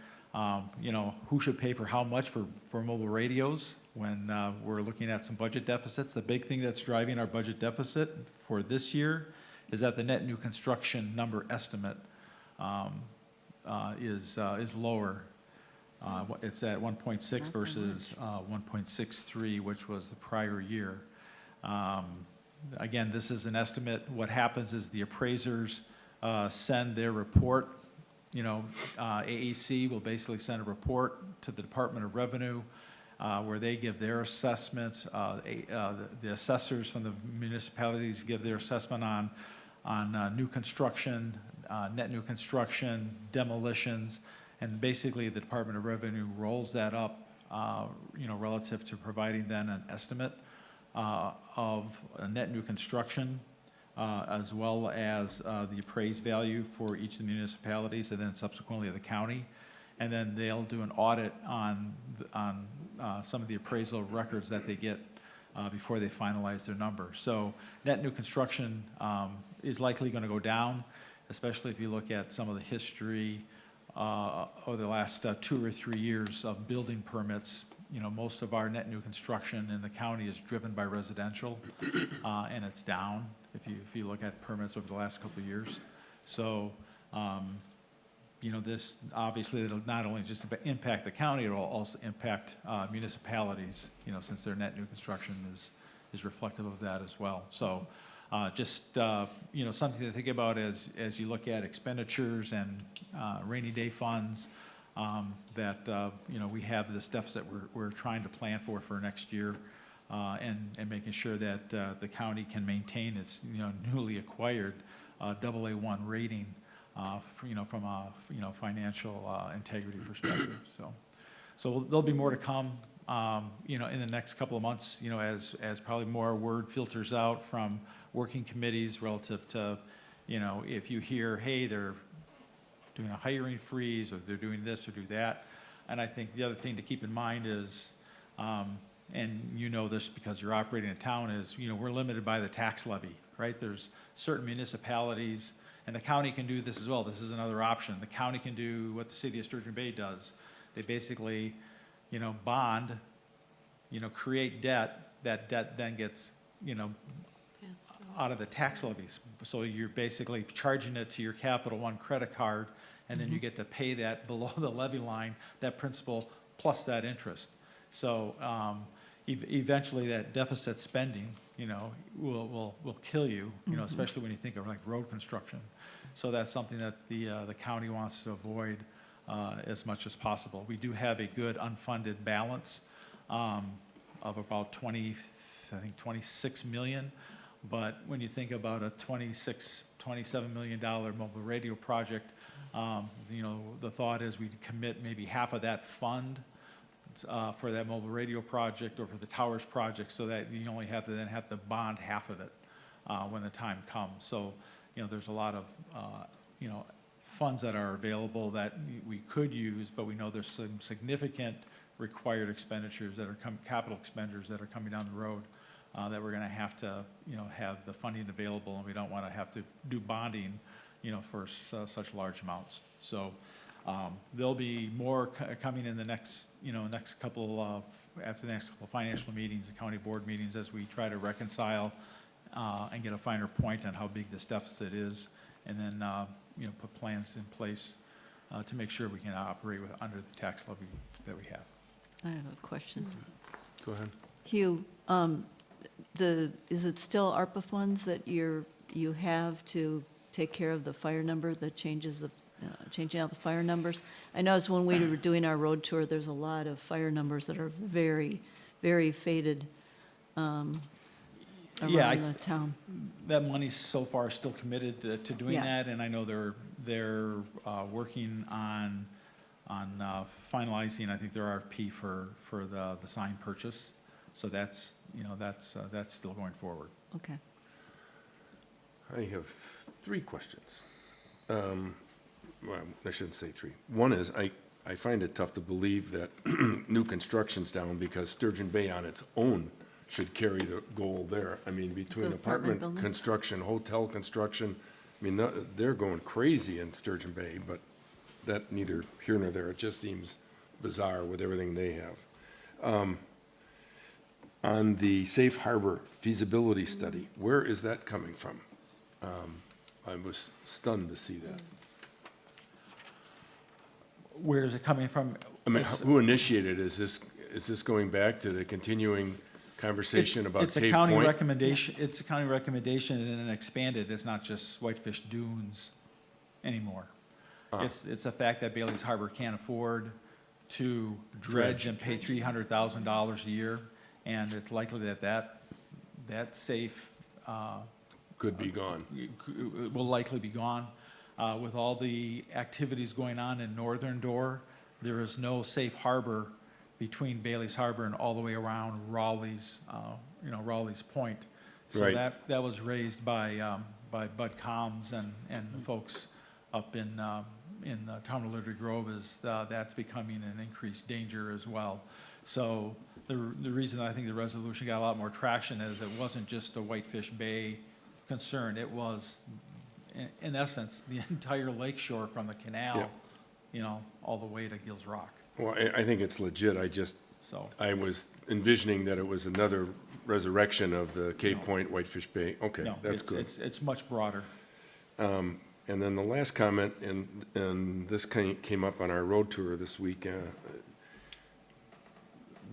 who should pay for how much for mobile radios when we're looking at some budget deficits. The big thing that's driving our budget deficit for this year is that the net new construction number estimate is lower. It's at 1.6 versus 1.63, which was the prior year. Again, this is an estimate. What happens is the appraisers send their report. AAC will basically send a report to the Department of Revenue where they give their assessment. The assessors from the municipalities give their assessment on new construction, net new construction, demolitions, and basically the Department of Revenue rolls that up, relative to providing then an estimate of a net new construction, as well as the appraised value for each of the municipalities, and then subsequently the county. And then they'll do an audit on some of the appraisal records that they get before they finalize their number. So net new construction is likely going to go down, especially if you look at some of the history over the last 2 or 3 years of building permits. Most of our net new construction in the county is driven by residential, and it's down if you look at permits over the last couple of years. So, this obviously it'll not only just impact the county, it'll also impact municipalities, since their net new construction is reflective of that as well. So, something to think about as you look at expenditures and rainy day funds. That we have this deficit we're trying to plan for next year, and making sure that the county can maintain its newly acquired AA1 rating, from a financial integrity perspective. So there'll be more to come, in the next couple of months, as probably more word filters out from working committees relative to, if you hear, hey, they're doing a hiring freeze, or they're doing this or do that. And I think the other thing to keep in mind is, and you know this because you're operating a town, is, we're limited by the tax levy, right? There's certain municipalities, and the county can do this as well. This is another option. The county can do what the city of Sturgeon Bay does. They basically, bond, create debt. That debt then gets, out of the tax levies. So you're basically charging it to your Capital One credit card, and then you get to pay that below the levy line, that principal plus that interest. So eventually that deficit spending, will kill you, especially when you think of like road construction. So that's something that the county wants to avoid as much as possible. We do have a good unfunded balance of about 26 million. But when you think about a $27 million mobile radio project, the thought is we'd commit maybe half of that fund for that mobile radio project or for the towers project, so that you only have to bond half of it when the time comes. So, there's a lot of, funds that are available that we could use, but we know there's some significant required expenditures that are capital expenditures that are coming down the road that we're going to have to, have the funding available, and we don't want to have to do bonding, for such large amounts. So there'll be more coming in the next, next couple of, after the next couple of financial meetings and county board meetings, as we try to reconcile and get a finer point on how big this deficit is, and then, put plans in place to make sure we can operate under the tax levy that we have. I have a question. Go ahead. Hugh, is it still ARPA funds that you have to take care of the fire number, the changes of, changing out the fire numbers? I noticed when we were doing our road tour, there's a lot of fire numbers that are very, very faded around the town. That money's so far still committed to doing Yeah. that, and I know they're working on finalizing, I think, their RFP for the sign purchase. So that's still going forward. Okay. I have 3 questions. Well, I shouldn't say 3. One is, I find it tough to believe that new construction's down because Sturgeon Bay on its own should carry the goal there. I mean, between The apartment building? construction, hotel construction, I mean, they're going crazy in Sturgeon Bay, but that neither here nor there. It just seems bizarre with everything they have. On the safe harbor feasibility study, where is that coming from? I was stunned to see that. Where is it coming from? I mean, who initiated it? Is this going back to the continuing conversation about It's a Cave county Point? recommendation. It's a county recommendation, and then expanded. It's not just Whitefish Dunes anymore. It's the fact that Bailey's Harbor can't afford to dredge and pay $300,000 a year, and it's likely that safe Could be gone. will likely be gone. With all the activities going on in Northern Door, there is no safe harbor between Bailey's Harbor and all the way around Raleigh's, Raleigh's Point. So Right. that was raised by Bud Combs and the folks up in the town of Liberty Grove, is that's becoming an increased danger as well. So the reason I think the resolution got a lot more traction is it wasn't just a Whitefish Bay concern. It was, in essence, the entire lakeshore from the canal, all the way to Gills Rock. Well, I think it's legit. I was envisioning that it was another resurrection of the Cave Point, Whitefish Bay. Okay, No, that's good. It's much broader. And then the last comment, and this came up on our road tour this week.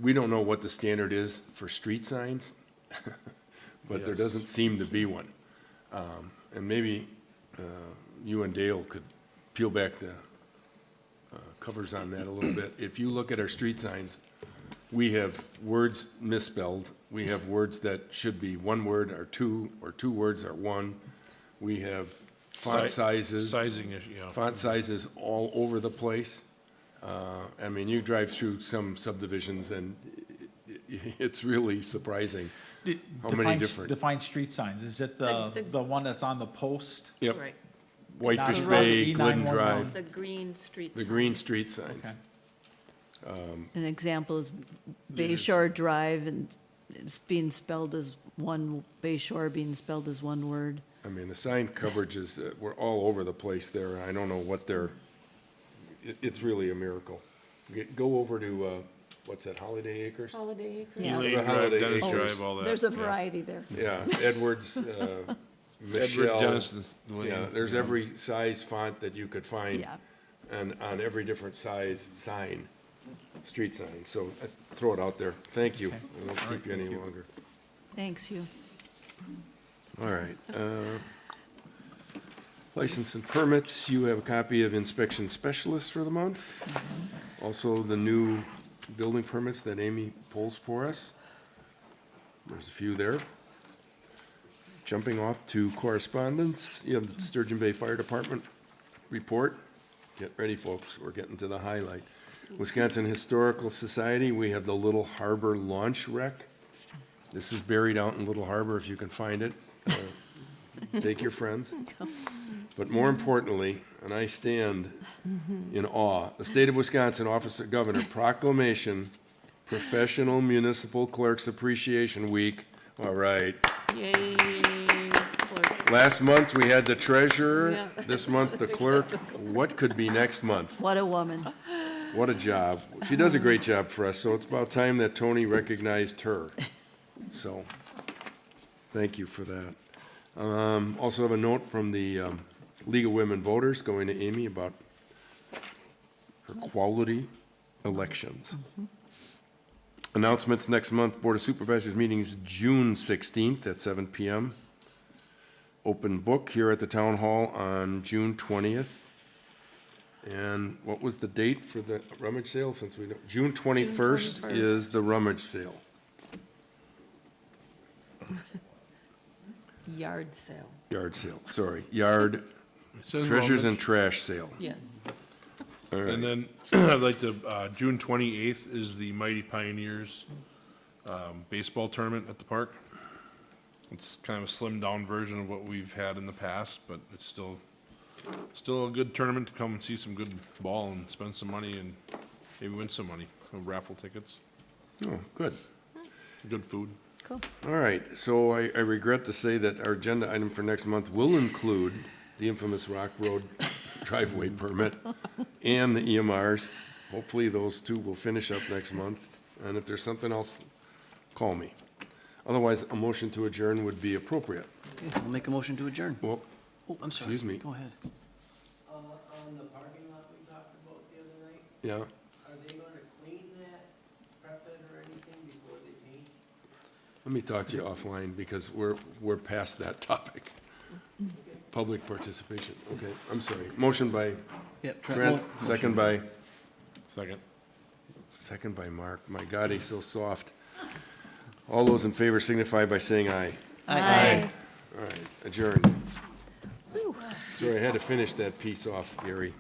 We don't know what the standard is for street signs, but there doesn't seem to be one. And maybe you and Dale could peel back the covers on that a little bit. If you look at our street signs, we have words misspelled. We have words that should be one word are two, or two words are one. We have font sizes. Sizing issue, yeah. Font sizes all over the place. I mean, you drive through some subdivisions and it's really surprising how many different. Define street signs. Is it the one that's on the post? Yep. Right. Whitefish Not- Bay, Glidden E911. Drive, The green street. the sign. green street signs. Okay. An example is Bay Shore Drive, and it's being spelled as one, Bay Shore being spelled as one word. I mean, the sign coverages, we're all over the place there. I don't know what they're, it's really a miracle. Go over to, what's that, Holiday Acres? Holiday Acres. Yeah. Elaine The Drive, Holiday Dennis Acres. Drive, all that. There's a yeah. variety there. Yeah, Edwards, Edward, Michelle. Dennis, and Elaine. Yeah, there's every size font that you could find. Yeah. And on every different size sign, street sign. So I throw it out there. Thank you. I won't keep you any longer. Thanks, Hugh. All right. License and permits, you have a copy of inspection specialist for the month. Also, the new building permits that Amy pulls for us. There's a few there. Jumping off to correspondence, you have the Sturgeon Bay Fire Department report. Get ready, folks, we're getting to the highlight. Wisconsin Historical Society, we have the Little Harbor launch wreck. This is buried out in Little Harbor, if you can find it. Take your friends. But more importantly, and I stand in awe, the State of Wisconsin Office of Governor proclamation, Professional Municipal Clerks Appreciation Week. All right. Yay. Last month, we had the treasurer. Yeah. This month, the clerk. What could be next month? What a woman. What a job. She does a great job for us, so it's about time that Tony recognized her. So, thank you for that. Also have a note from the League of Women Voters going to Amy about her quality elections. Announcements next month, Board of Supervisors meetings June 16th at 7 p.m. Open book here at the Town Hall on June 20th. And what was the date for the rummage sale, since we don't, June 21st is the rummage sale. Yard sale. Yard sale, sorry, yard, It says treasures rummage. and trash sale. Yes. All right. And then I'd like to, June 28th is the Mighty Pioneers baseball tournament at the park. It's kind of a slimmed down version of what we've had in the past, but it's still a good tournament to come and see some good ball and spend some money and maybe win some money. Some raffle tickets, Oh, good. good food. Cool. All right, so I regret to say that our agenda item for next month will include the infamous Rock Road driveway permit and the EMRs. Hopefully, those two will finish up next month, and if there's something else, call me. Otherwise, a motion to adjourn would be appropriate. Okay, I'll make a motion to adjourn. Well, Oh, I'm sorry. excuse me. Go ahead. On the parking lot we talked about the other night, Yeah, are they gonna clean that, prep it or anything before they paint? let me talk to you offline, because we're past that topic. Public participation, okay, I'm sorry. Motion by Yep. Trent, second by, Second. second by Mark. My God, he's so soft. All those in favor signify by saying aye. Aye. All right, adjourned. Sorry, I had to finish that piece off, Gary.